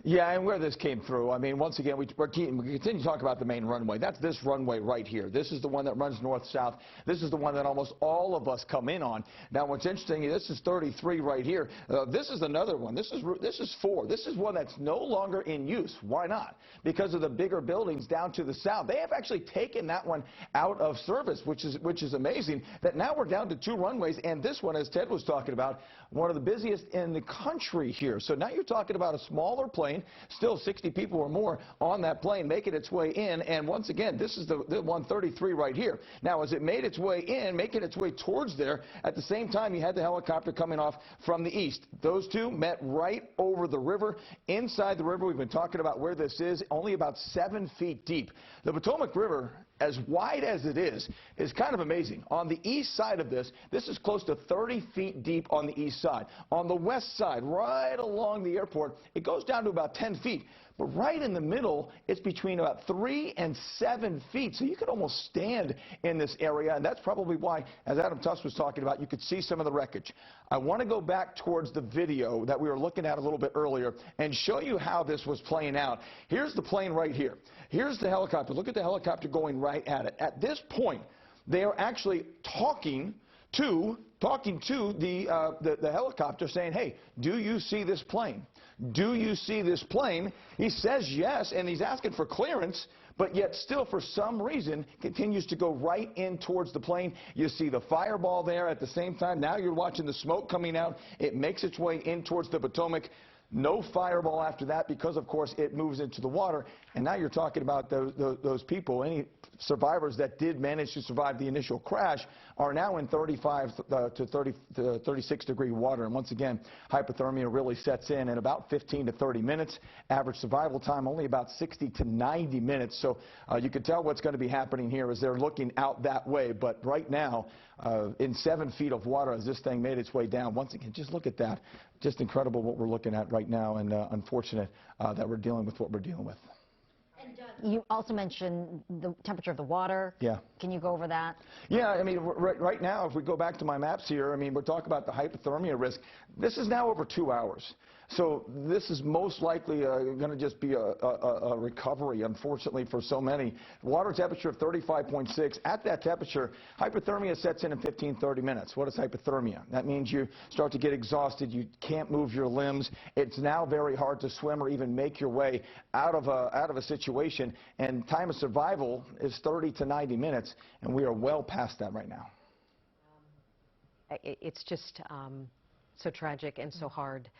Yeah, and where this came through, I mean, once again, we continue to talk about the main runway. That's this runway right here. This is the one that runs north-south. This is the one that almost all of us come in on. Now, what's interesting, this is 33 right here. This is another one. This is 4. This is one that's no longer in use. Why not? Because of the bigger buildings down to the south. They have actually taken that one out of service, which is amazing, that now we're down to 2 runways, and this one, as Ted was talking about, one of the busiest in the country here. So now you're talking about a smaller plane, still 60 people or more on that plane making its way in, and once again, this is the 133 right here. Now, as it made its way in, making its way towards there, at the same time, you had the helicopter coming off from the east. Those two met right over the river. Inside the river, we've been talking about where this is, only about 7 feet deep. The Potomac River, as wide as it is kind of amazing. On the east side of this is close to 30 feet deep on the east side. On the west side, right along the airport, it goes down to about 10 feet. But right in the middle, it's between about 3 and 7 feet. So you could almost stand in this area, and that's probably why, as Adam Tuss was talking about, you could see some of the wreckage. I want to go back towards the video that we were looking at a little bit earlier and show you how this was playing out. Here's the plane right here. Here's the helicopter. Look at the helicopter going right at it. At this point, they are actually talking to the helicopter, saying, hey, do you see this plane? Do you see this plane? He says yes, and he's asking for clearance, but yet still, for some reason, continues to go right in towards the plane. You see the fireball there at the same time. Now you're watching the smoke coming out. It makes its way in towards the Potomac. No fireball after that because, of course, it moves into the water. And now you're talking about those people, any survivors that did manage to survive the initial crash, are now in 35 to 36 degree water. And once again, hypothermia really sets in about 15 to 30 minutes. Average survival time only about 60 to 90 minutes. So you can tell what's going to be happening here as they're looking out that way. But right now, in 7 feet of water as this thing made its way down. Once again, just look at that. Just incredible what we're looking at right now, and unfortunate that we're dealing with what we're dealing with. You also mentioned the temperature of the water. Yeah. Can you go over that? Yeah, I mean, right now, if we go back to my maps here, I mean, we're talking about the hypothermia risk. This is now over 2 hours. So this is most likely going to just be a recovery, unfortunately, for so many. Water temperature of 35.6. At that temperature, hypothermia sets in 15, 30 minutes. What is hypothermia? That means you start to get exhausted. You can't move your limbs. It's now very hard to swim or even make your way out of a situation. And time of survival is 30 to 90 minutes, and we are well past that right now. It's just so tragic and so hard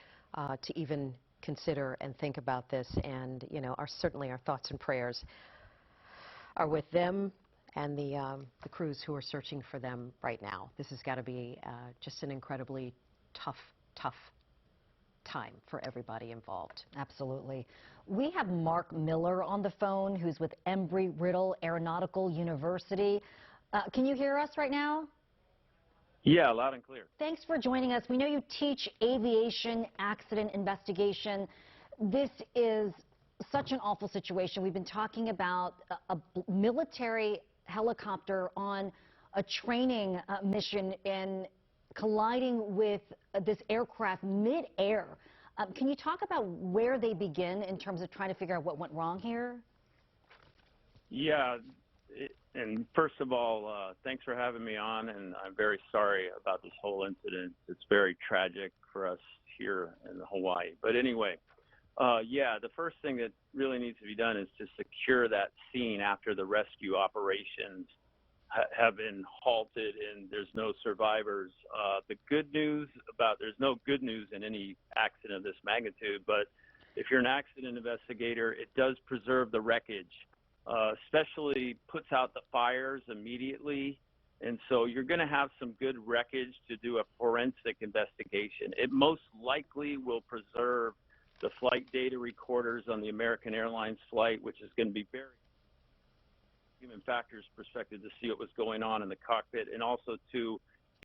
to even consider and think about this, and you know, certainly our thoughts and prayers are with them and the crews who are searching for them right now. This has got to be just an incredibly tough time for everybody involved. Absolutely. We have Mark Miller on the phone, who's with Embry-Riddle Aeronautical University. Can you hear us right now? Yeah, loud and clear. Thanks for joining us. We know you teach aviation accident investigation. This is such an awful situation. We've been talking about a military helicopter on a training mission and colliding with this aircraft mid-air. Can you talk about where they begin in terms of trying to figure out what went wrong here? Yeah, and first of all, thanks for having me on, and I'm very sorry about this whole incident. It's very tragic for us here in Hawaii. But anyway, yeah, the first thing that really needs to be done is to secure that scene after the rescue operations have been halted and there's no survivors. The good news there's no good news in any accident of this magnitude, but if you're an accident investigator, it does preserve the wreckage. Especially puts out the fires immediately, and so you're going to have some good wreckage to do a forensic investigation. It most likely will preserve the flight data recorders on the American Airlines flight, which is going to be very human factors perspective to see what was going on in the cockpit, and also to